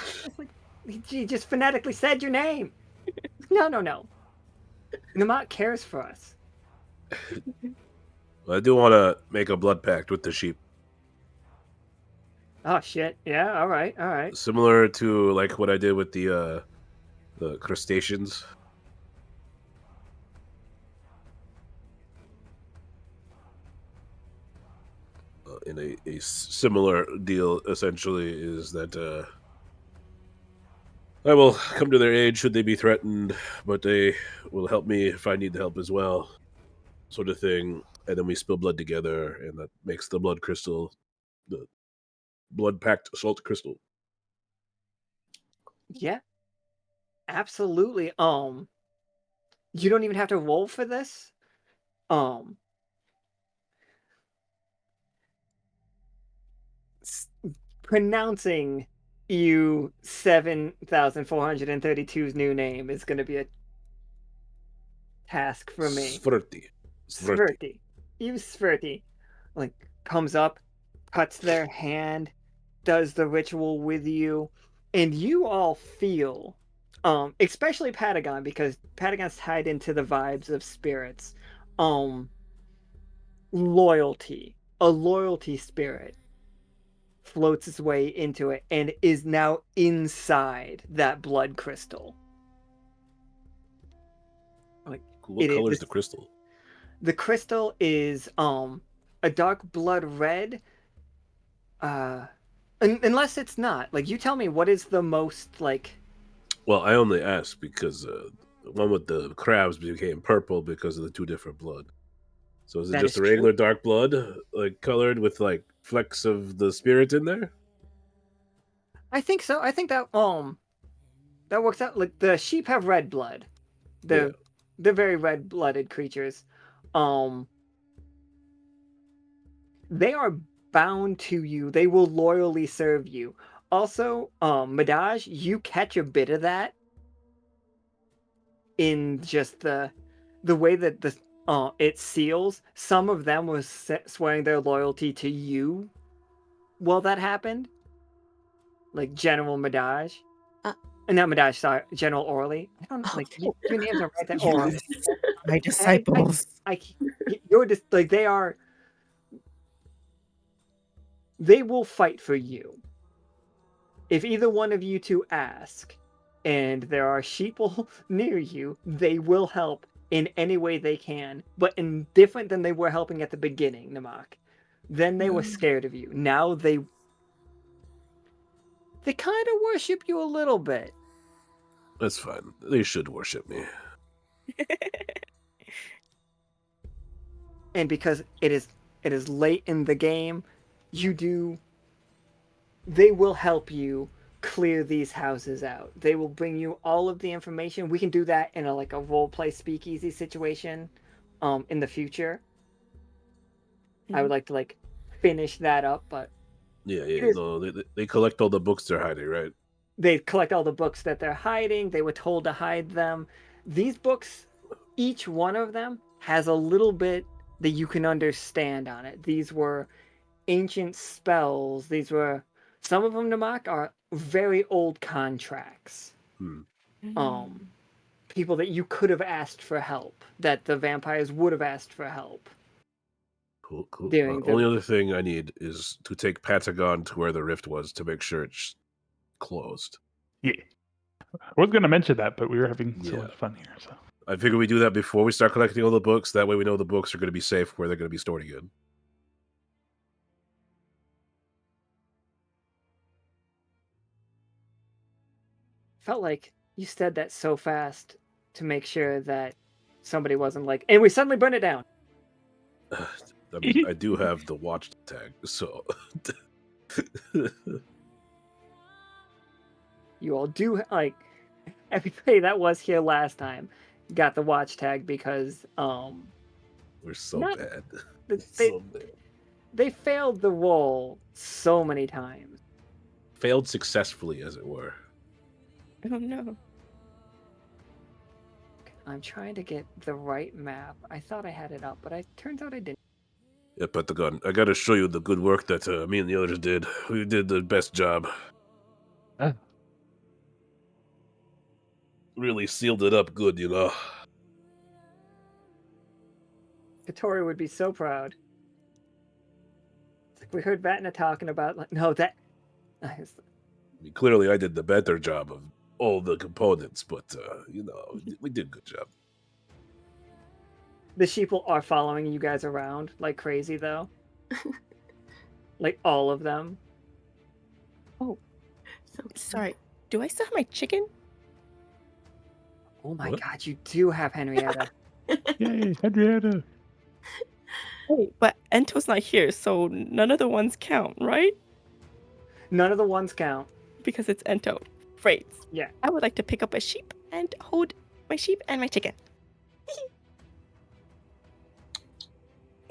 you just phonetically said your name. No. Namak cares for us. I do want to make a blood pact with the sheep. Oh shit! Yeah. All right. Similar to like what I did with the crustaceans. In a similar deal, essentially, is that I will come to their aid should they be threatened, but they will help me if I need help as well, sort of thing. And then we spill blood together, and that makes the blood crystal, the blood-packed assault crystal. Yeah, absolutely. You don't even have to roll for this. Um, Pronouncing you 7,432's new name is going to be a task for me. Svrti. Svirti. You Svirti. Like, comes up, cuts their hand, does the ritual with you, and you all feel, especially Patagon, because Patagon's tied into the vibes of spirits, loyalty. A loyalty spirit floats its way into it and is now inside that blood crystal. Like, What color is the crystal? The crystal is a dark blood red. Unless it's not. Like, you tell me, what is the most like? Well, I only asked because the one with the crabs became purple because of the two different blood. So is it That just is a regular true. dark blood, like colored with like flecks of the spirit in there? I think so. I think that works out. Like, the sheep have red blood. Yeah. They're very red-blooded creatures. Um, they are bound to you. They will loyally serve you. Also, Medahj, you catch a bit of that in just the way that the it seals. Some of them was swearing their loyalty to you while that happened, like General Medahj. Uh, Not Medahj, sorry, General Aurelie. I don't like okay. your names are right there. Aurelie. Yes, my disciples. You're just like they are. They will fight for you. If either one of you two ask, and there are sheeple near you, they will help in any way they can, but in different than they were helping at the beginning, Namak. Then they were scared of you. Now they kind of worship you a little bit. That's fine. They should worship me. And because it is late in the game, they will help you clear these houses out. They will bring you all of the information. We can do that in a role play speakeasy situation in the future. I would like to finish that up, but Yeah. No, they collect all the books they're hiding, right? they collect all the books that they're hiding. They were told to hide them. These books, each one of them has a little bit that you can understand on it. These were ancient spells. These were some of them, Namak, are very old contracts. People that you could have asked for help, that the vampires would have asked for help. Cool. During Only other thing I need is to take Patagon to where the rift was to make sure it's closed. Yeah. I was going to mention that, but we were having so Yeah. much fun here. So I figure we do that before we start collecting all the books. That way we know the books are going to be safe where they're going to be stored again. Felt like you said that so fast to make sure that somebody wasn't like, and we suddenly burn it down. I mean, I do have the watch tag, so. You all do everybody that was here last time got the watch tag because We're so bad. so bad. They failed the roll so many times. Failed successfully, as it were. Oh no. I'm trying to get the right map. I thought I had it up, but turns out I didn't. Yeah, Patagon, I gotta show you the good work that me and the others did. We did the best job. Really sealed it up good, you know. Katori would be so proud. It's like we heard Vatna talking about, no, that... I mean, clearly I did the better job of all the components, but, we did a good job. The sheeple are following you guys around like crazy, though. Like, all of them. Oh, sorry. do I still have my chicken? Oh my What? god, you do have Henrietta. Yay, Henrietta. Wait, but Ento's not here, so none of the ones count, right? None of the ones count. Because it's Ento. Freights. Yeah. I would like to pick up a sheep and hold my sheep and my chicken.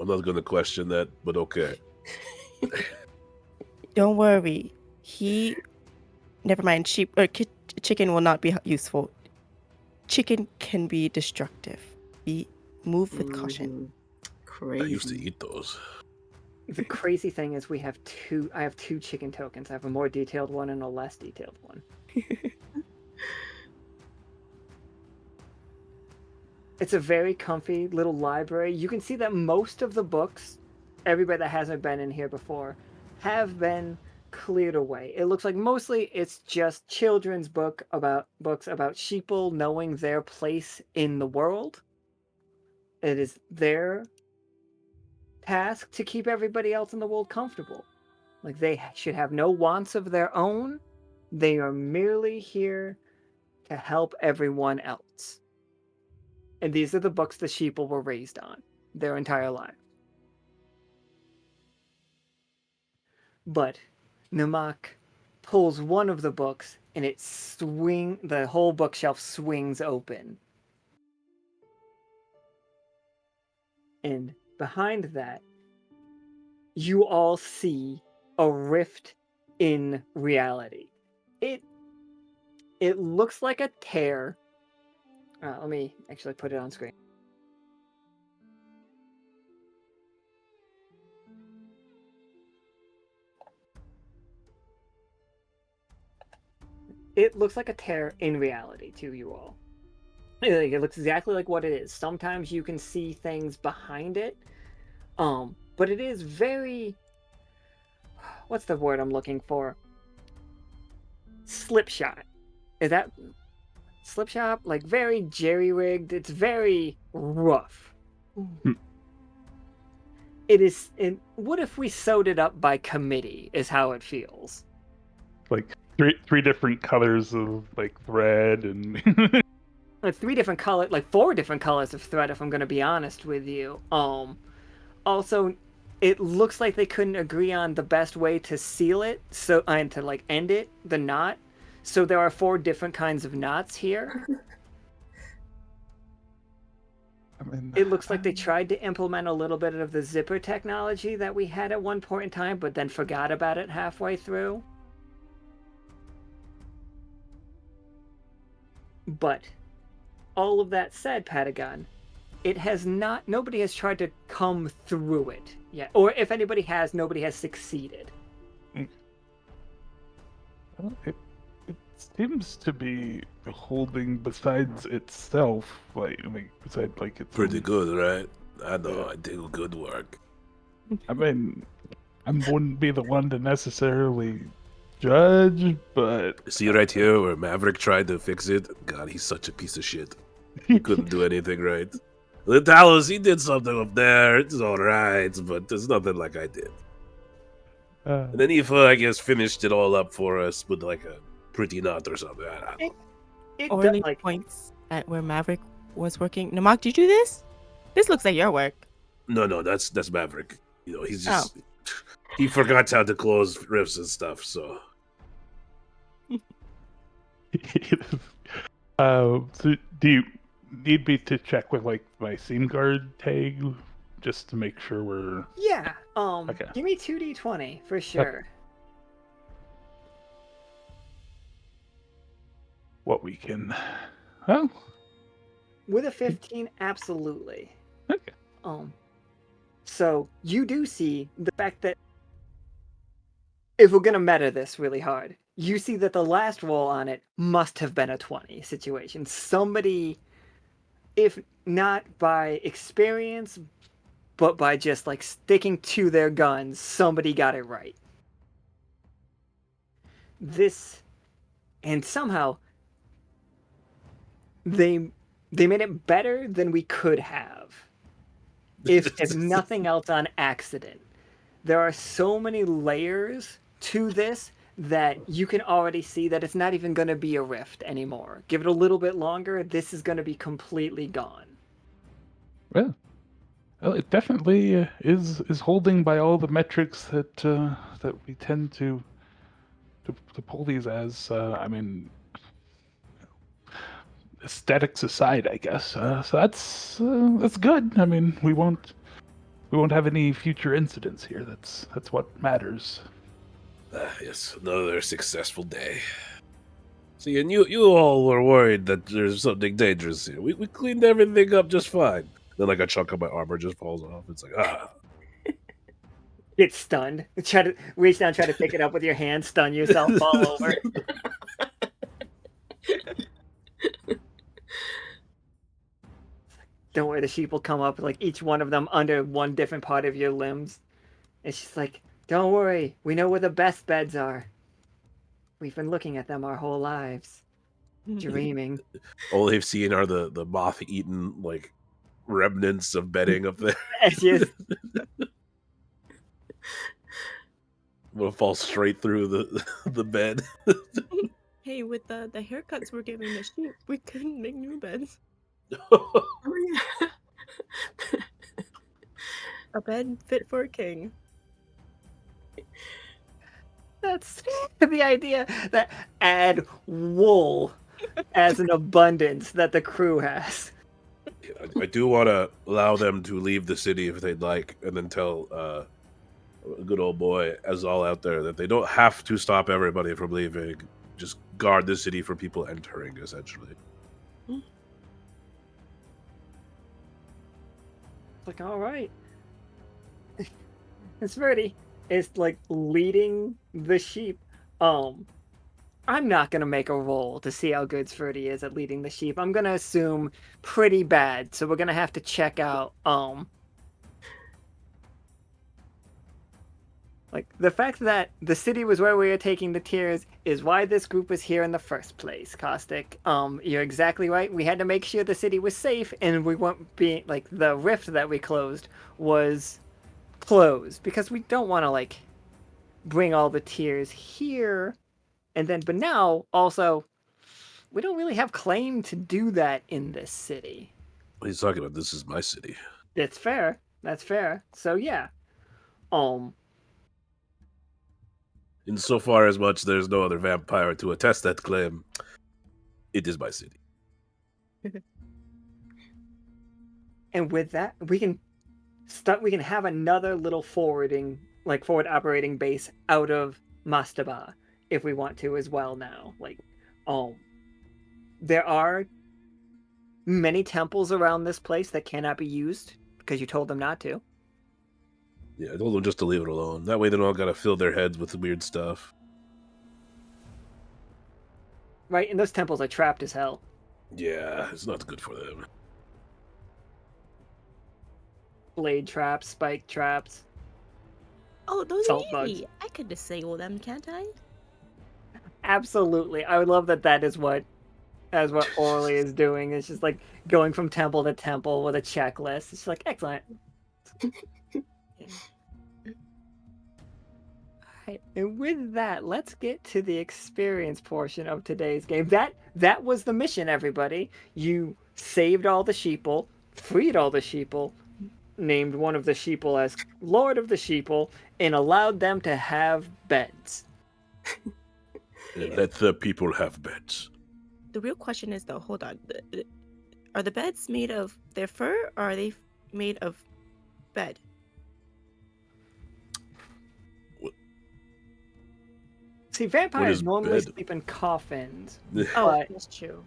I'm not going to question that, but okay. Don't worry. Never mind. Sheep or chicken will not be useful. Chicken can be destructive. Move with caution. Crazy. I used to eat those. The crazy thing is I have two chicken tokens. I have a more detailed one and a less detailed one. It's a very comfy little library. You can see that most of the books, everybody that hasn't been in here before, have been cleared away. It looks like mostly it's just children's books about sheeple knowing their place in the world. It is their task to keep everybody else in the world comfortable. Like, they should have no wants of their own. They are merely here to help everyone else. And these are the books the sheeple were raised on their entire life. But Namak pulls one of the books and the whole bookshelf swings open. And behind that, you all see a rift in reality. It looks like a tear. Let me actually put it on screen. It looks like a tear in reality to you all. It looks exactly like what it is. Sometimes you can see things behind it. But it is very... What's the word I'm looking for? Slipshot. Is that... Slipshot? Like, very jerry-rigged. It's very rough. It is... what if we sewed it up by committee, is how it feels. Like three different colors of like thread and Like 4 different colors of thread, if I'm going to be honest with you. Also, it looks like they couldn't agree on the best way to seal it, and to like end it, the knot. So there are 4 different kinds of knots here. I mean, It looks like they tried to implement a little bit of the zipper technology that we had at one point in time, but then forgot about it halfway through. But all of that said, Patagon, nobody has tried to come through it yet. Or if anybody has, nobody has succeeded. it seems to be holding besides itself, besides like it's Pretty good, right? I know, I do good work. I mean, I wouldn't be the one to necessarily judge, but See right here where Maverick tried to fix it? God, he's such a piece of shit. He couldn't do anything right. The Talos, he did something up there. It's alright, but there's nothing like I did. And then Aoife, I guess, finished it all up for us with like a pretty knot or something. I don't know. It Aurelie does, like, points at where Maverick was working. Namak, did you do this? This looks like your work. No, that's Maverick. You know, he's just he forgot how to close rifts and stuff, so so do you need me to check with like my seam guard tag just to make sure we're yeah. Okay. Give me 2d20 for sure. what we can? Well, With a 15, absolutely. okay. So you do see the fact that if we're gonna meta this really hard, you see that the last roll on it must have been a 20 situation. Somebody, if not by experience, but by just like sticking to their guns, somebody got it right. And somehow they made it better than we could have. If nothing else, on accident. There are so many layers to this that you can already see that it's not even going to be a rift anymore. Give it a little bit longer, this is going to be completely gone. Well, it definitely is holding by all the metrics that we tend to pull these as. I mean, aesthetics aside, I guess. So that's good. I mean, we won't have any future incidents here. That's what matters. Yes, another successful day. See, and you all were worried that there's something dangerous here. We cleaned everything up just fine. Then like a chunk of my armor just falls off. It's like, Get stunned. Try to reach down, try to pick it up with your hand, stun yourself, fall over. Don't worry, the sheep will come up, like each one of them under one different part of your limbs. It's just like, don't worry, we know where the best beds are. We've been looking at them our whole lives. Dreaming. all they've seen are the moth-eaten like remnants of bedding up there. It's just, Will fall straight through the bed. Hey, with the haircuts we're giving the sheep, we couldn't make new beds. A bed fit for a king. that's the idea, that add wool as an abundance that the crew has. I do want to allow them to leave the city if they'd like, and then tell a good old boy as all out there that they don't have to stop everybody from leaving. Just guard the city for people entering, essentially. Like, all right. It's Verdi is like leading the sheep. I'm not gonna make a roll to see how good Sverdi is at leading the sheep. I'm gonna assume pretty bad, so we're gonna have to check out like the fact that the city was where we were taking the tiers is why this group was here in the first place, Caustic. You're exactly right. We had to make sure the city was safe, and we weren't being like the rift that we closed was closed because we don't want to like bring all the tiers here. And then, but now, also, we don't really have claim to do that in this city. What are you talking about? This is my city. It's fair. That's fair. So, yeah. Insofar as much there's no other vampire to attest that claim, it is my city. And with that, we can have another little forward operating base out of Mastaba if we want to as well now. Like, there are many temples around this place that cannot be used because you told them not to. Yeah, I told them just to leave it alone. That way they don't all gotta fill their heads with weird stuff. Right, and those temples are trapped as hell. Yeah, it's not good for them. Blade traps, spike traps. Oh, those Salt are bugs. easy. I could disable them, can't I? Absolutely. I would love that is what Aurelie is doing. It's just like going from temple to temple with a checklist. It's like, excellent. Alright, and with that, let's get to the experience portion of today's game. That was the mission, everybody. You saved all the sheeple, freed all the sheeple, named one of the sheeple as Lord of the Sheeple, and allowed them to have beds. And let the people have beds. The real question is, though, hold on. Are the beds made of their fur, or are they made of bed? See, vampires is normally bed? sleep in coffins. Oh, But that's true.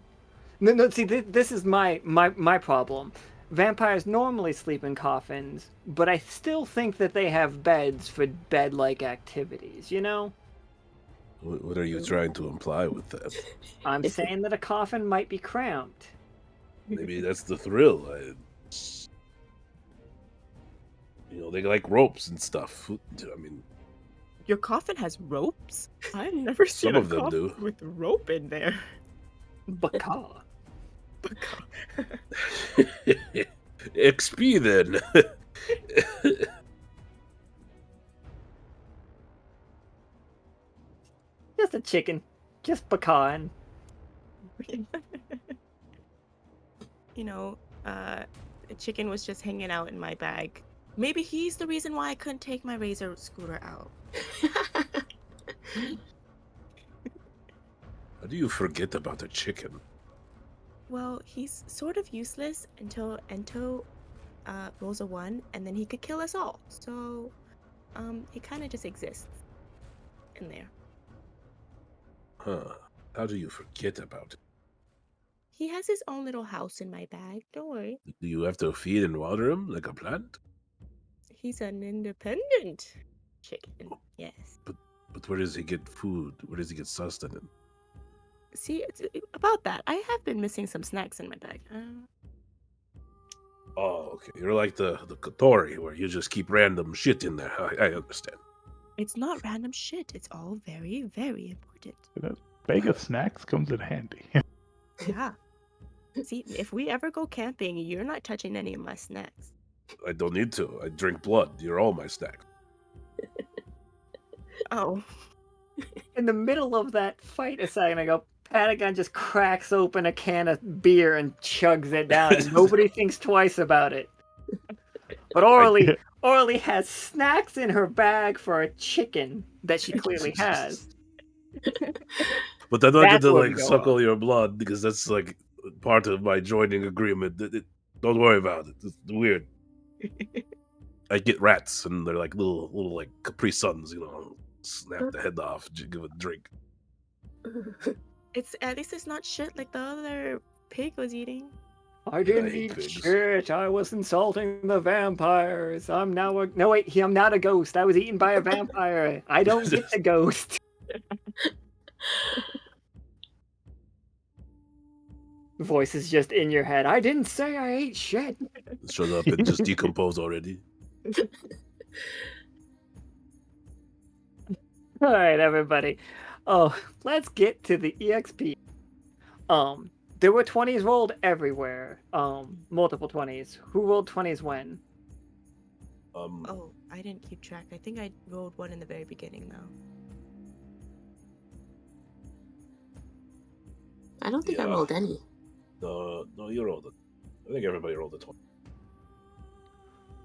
no. See, this is my problem. Vampires normally sleep in coffins, but I still think that they have beds for bed-like activities. You know, What are you trying to imply with that? I'm saying that a coffin might be cramped. Maybe that's the thrill. They like ropes and stuff. I mean, Your coffin has ropes? I've never seen Some a of them coffin do. with rope in there. Baka. XP then. Just a chicken. Just pecan. You know, the chicken was just hanging out in my bag. Maybe he's the reason why I couldn't take my razor scooter out. How do you forget about the chicken? Well, he's sort of useless until Ento rolls a 1, and then he could kill us all. So, he kind of just exists in there. Huh. How do you forget about it? He has his own little house in my bag. Don't worry. Do you have to feed and water him like a plant? He's an independent chicken. Yes. But where does he get food? Where does he get sustenance? See, it's about that. I have been missing some snacks in my bag. Oh, okay. You're like the Kotori, where you just keep random shit in there. I understand. It's not random shit. It's all very, very important. That bag of snacks comes in handy. Yeah. See, if we ever go camping, you're not touching any of my snacks. I don't need to. I drink blood. You're all my snacks. Oh. In the middle of that fight a second ago, Patagon just cracks open a can of beer and chugs it down, and nobody thinks twice about it. But Aurelie has snacks in her bag for a chicken that she clearly has. But I don't That's get to where we like go suckle off. your blood because that's like part of my joining agreement. Don't worry about it. It's weird. I get rats and they're like little like Capri Suns, you know. Snap the head off, give it a drink. It's at least it's not shit like the other pig was eating. I didn't hate eat pigs. shit. I was insulting the vampires. I'm now a no wait. I'm not a ghost. I was eaten by a vampire. I don't get the ghost. The voice is just in your head. I didn't say I ate shit. Shut up and just decompose already. All right, everybody. Oh, let's get to the EXP. There were 20s rolled everywhere. Multiple 20s. Who rolled 20s when? Oh, I didn't keep track. I think I rolled 1 in the very beginning, though. I don't think I Yeah. rolled any. No, you rolled it. I think everybody rolled a 20.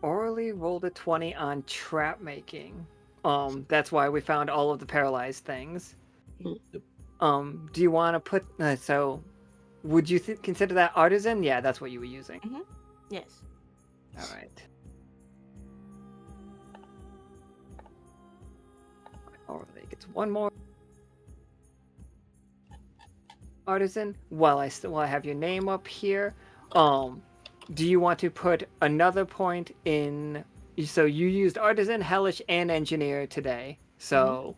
Aurelie rolled a 20 on trap making. That's why we found all of the paralyzed things. Yep. Do you want to put so? Would you consider that artisan? Yeah, that's what you were using. Yes. All right. Aurelie gets one more artisan. While I have your name up here, do you want to put another point in? So you used artisan, hellish, and engineer today. So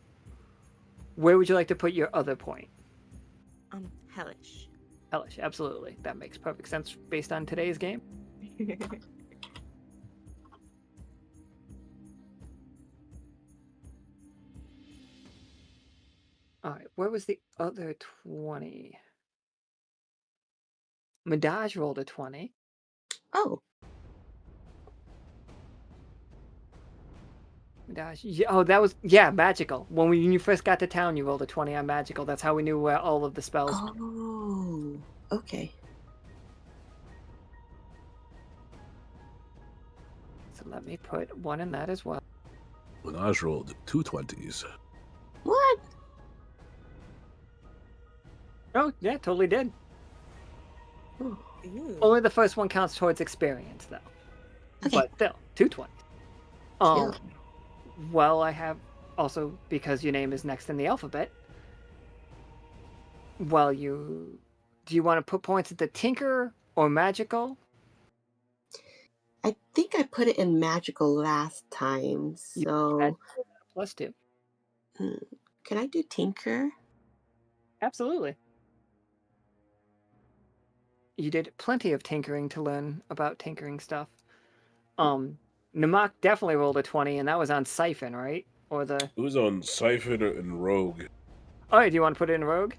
where would you like to put your other point? Hellish. Hellish, absolutely. That makes perfect sense based on today's game. All right, where was the other 20? Medahj rolled a 20. Oh, Medahj, yeah, that was magical. When you first got to town, you rolled a 20 on magical. That's how we knew where all of the spells. oh, okay. So let me put one in that as well. Medahj rolled 2 20s. What? Oh yeah, totally did. Oh, Ooh. Only the first one counts towards experience, though. Okay. But still, 220. Chill. Well, I have also, because your name is next in the alphabet. Well, do you want to put points at the tinker or magical? I think I put it in magical last time, so +2. can I do tinker? Absolutely. You did plenty of tinkering to learn about tinkering stuff. Namak definitely rolled a 20, and that was on Siphon, right? Or the... It was on Siphon and Rogue. Oh, do you want to put it in Rogue?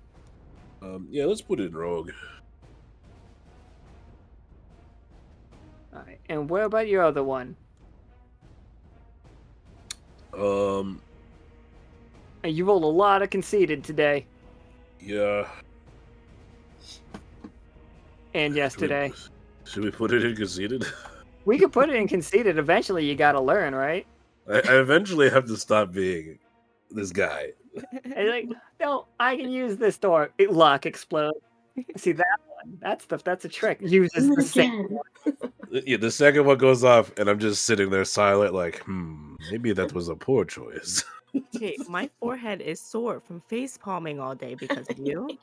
Yeah, let's put it in Rogue. Alright, and where about your other one? And you rolled a lot of conceited today Yeah. and yesterday. Should we put it in conceited? We could put it in conceited. Eventually, you gotta learn, right? I eventually have to stop being this guy. And like, no, I can use this door. Lock explode. See that one? That's a trick. Uses Do the it same. again. Yeah, the second one goes off, and I'm just sitting there silent, like, maybe that was a poor choice. Hey, my forehead is sore from face palming all day because of you.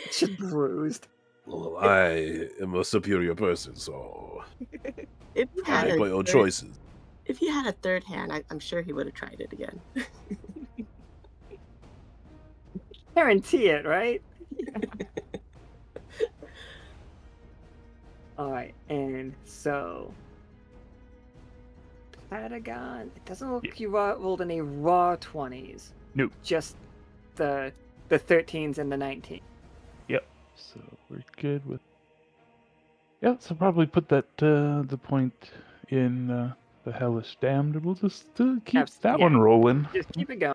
It's just bruised. Well, I am a superior person, so If he I had make a my own third- choices. If he had a third hand, I'm sure he would have tried it again. Guarantee it, right? All right, and so Patagon. It doesn't look like you rolled any raw 20s. Nope. Just the 13s and the 19. Yep. So we're good with. Yeah. So probably put that the point in the hellish damned, and we'll just keep that one rolling. Just keep it going.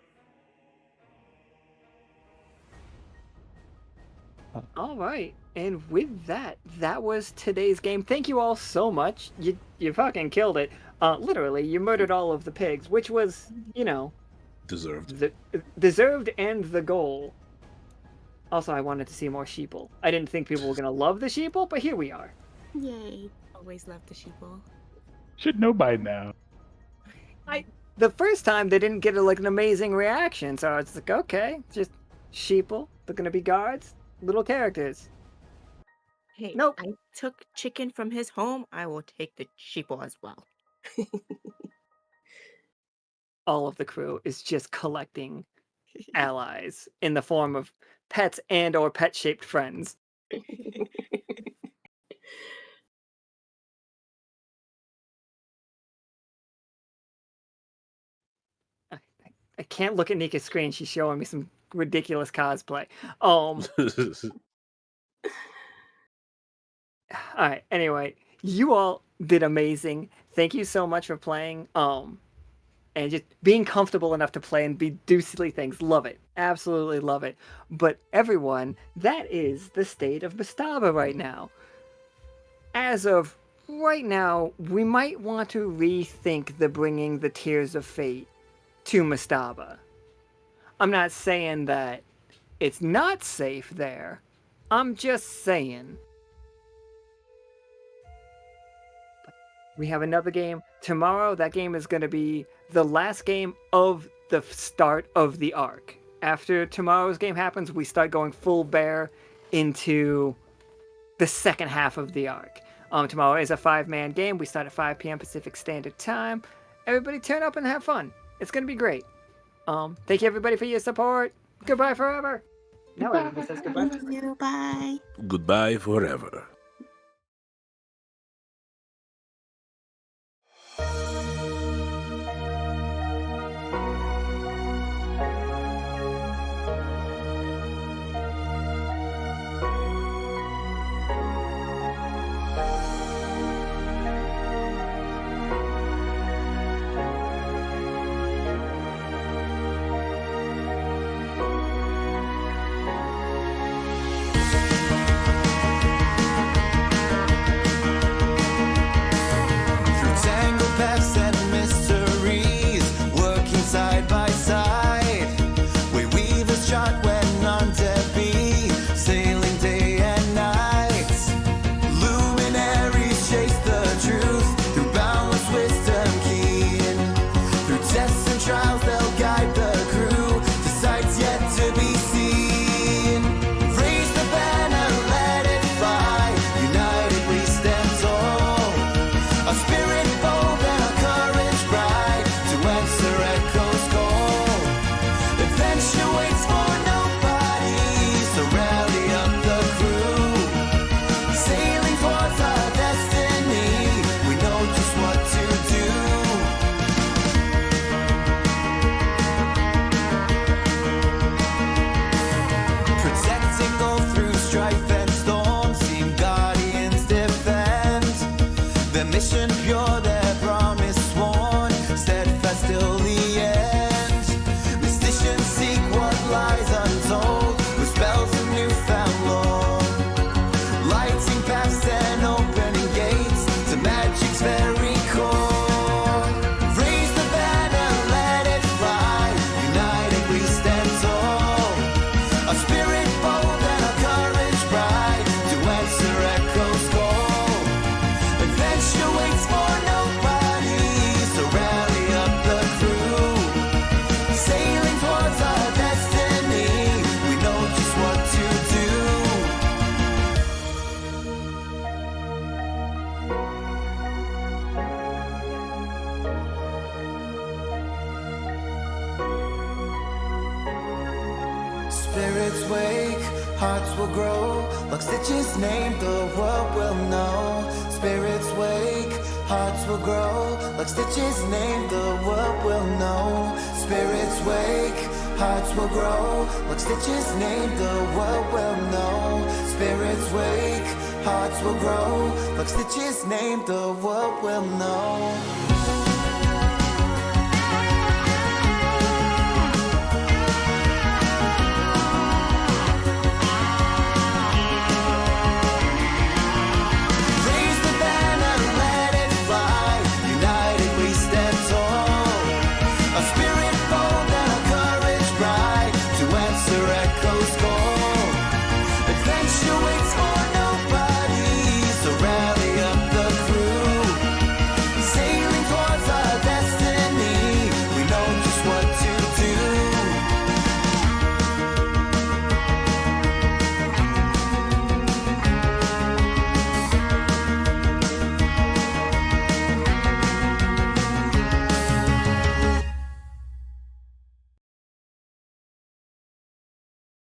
All right, and with that, that was today's game. Thank you all so much. You fucking killed it. Literally, you murdered all of the pigs, which was, Deserved. deserved and the goal. Also, I wanted to see more sheeple. I didn't think people were gonna love the sheeple, but here we are. Yay. Always love the sheeple. Should know by now. The first time they didn't get an amazing reaction, so it's like, okay, just sheeple. They're gonna be guards, little characters. Hey, Nope. I took chicken from his home. I will take the sheeple as well. All of the crew is just collecting allies in the form of pets and or pet-shaped friends. I can't look at Nika's screen. She's showing me some ridiculous cosplay. All right. Anyway, you all did amazing. Thank you so much for playing. And just being comfortable enough to play and do silly things. Love it. Absolutely love it. But everyone, that is the state of Mastaba right now. As of right now, we might want to rethink the bringing the Tears of Fate to Mastaba. I'm not saying that it's not safe there. I'm just saying. We have another game tomorrow. That game is going to be the last game of the start of the arc. After tomorrow's game happens, we start going full bear into the second half of the arc. Tomorrow is a 5-man game. We start at 5 p.m. Pacific Standard Time. Everybody turn up and have fun. It's going to be great. Thank you everybody for your support. Goodbye forever. Now everybody says goodbye. Thank you. Bye. Goodbye forever. Spirits wake, hearts will grow. Lockstitch's name, the world will know. Spirits wake, hearts will grow. Lockstitch's name, the world will know. Spirits wake, hearts will grow. Lockstitch's name, the world will know. Spirits wake, hearts will grow. Lockstitch's name, the world will know.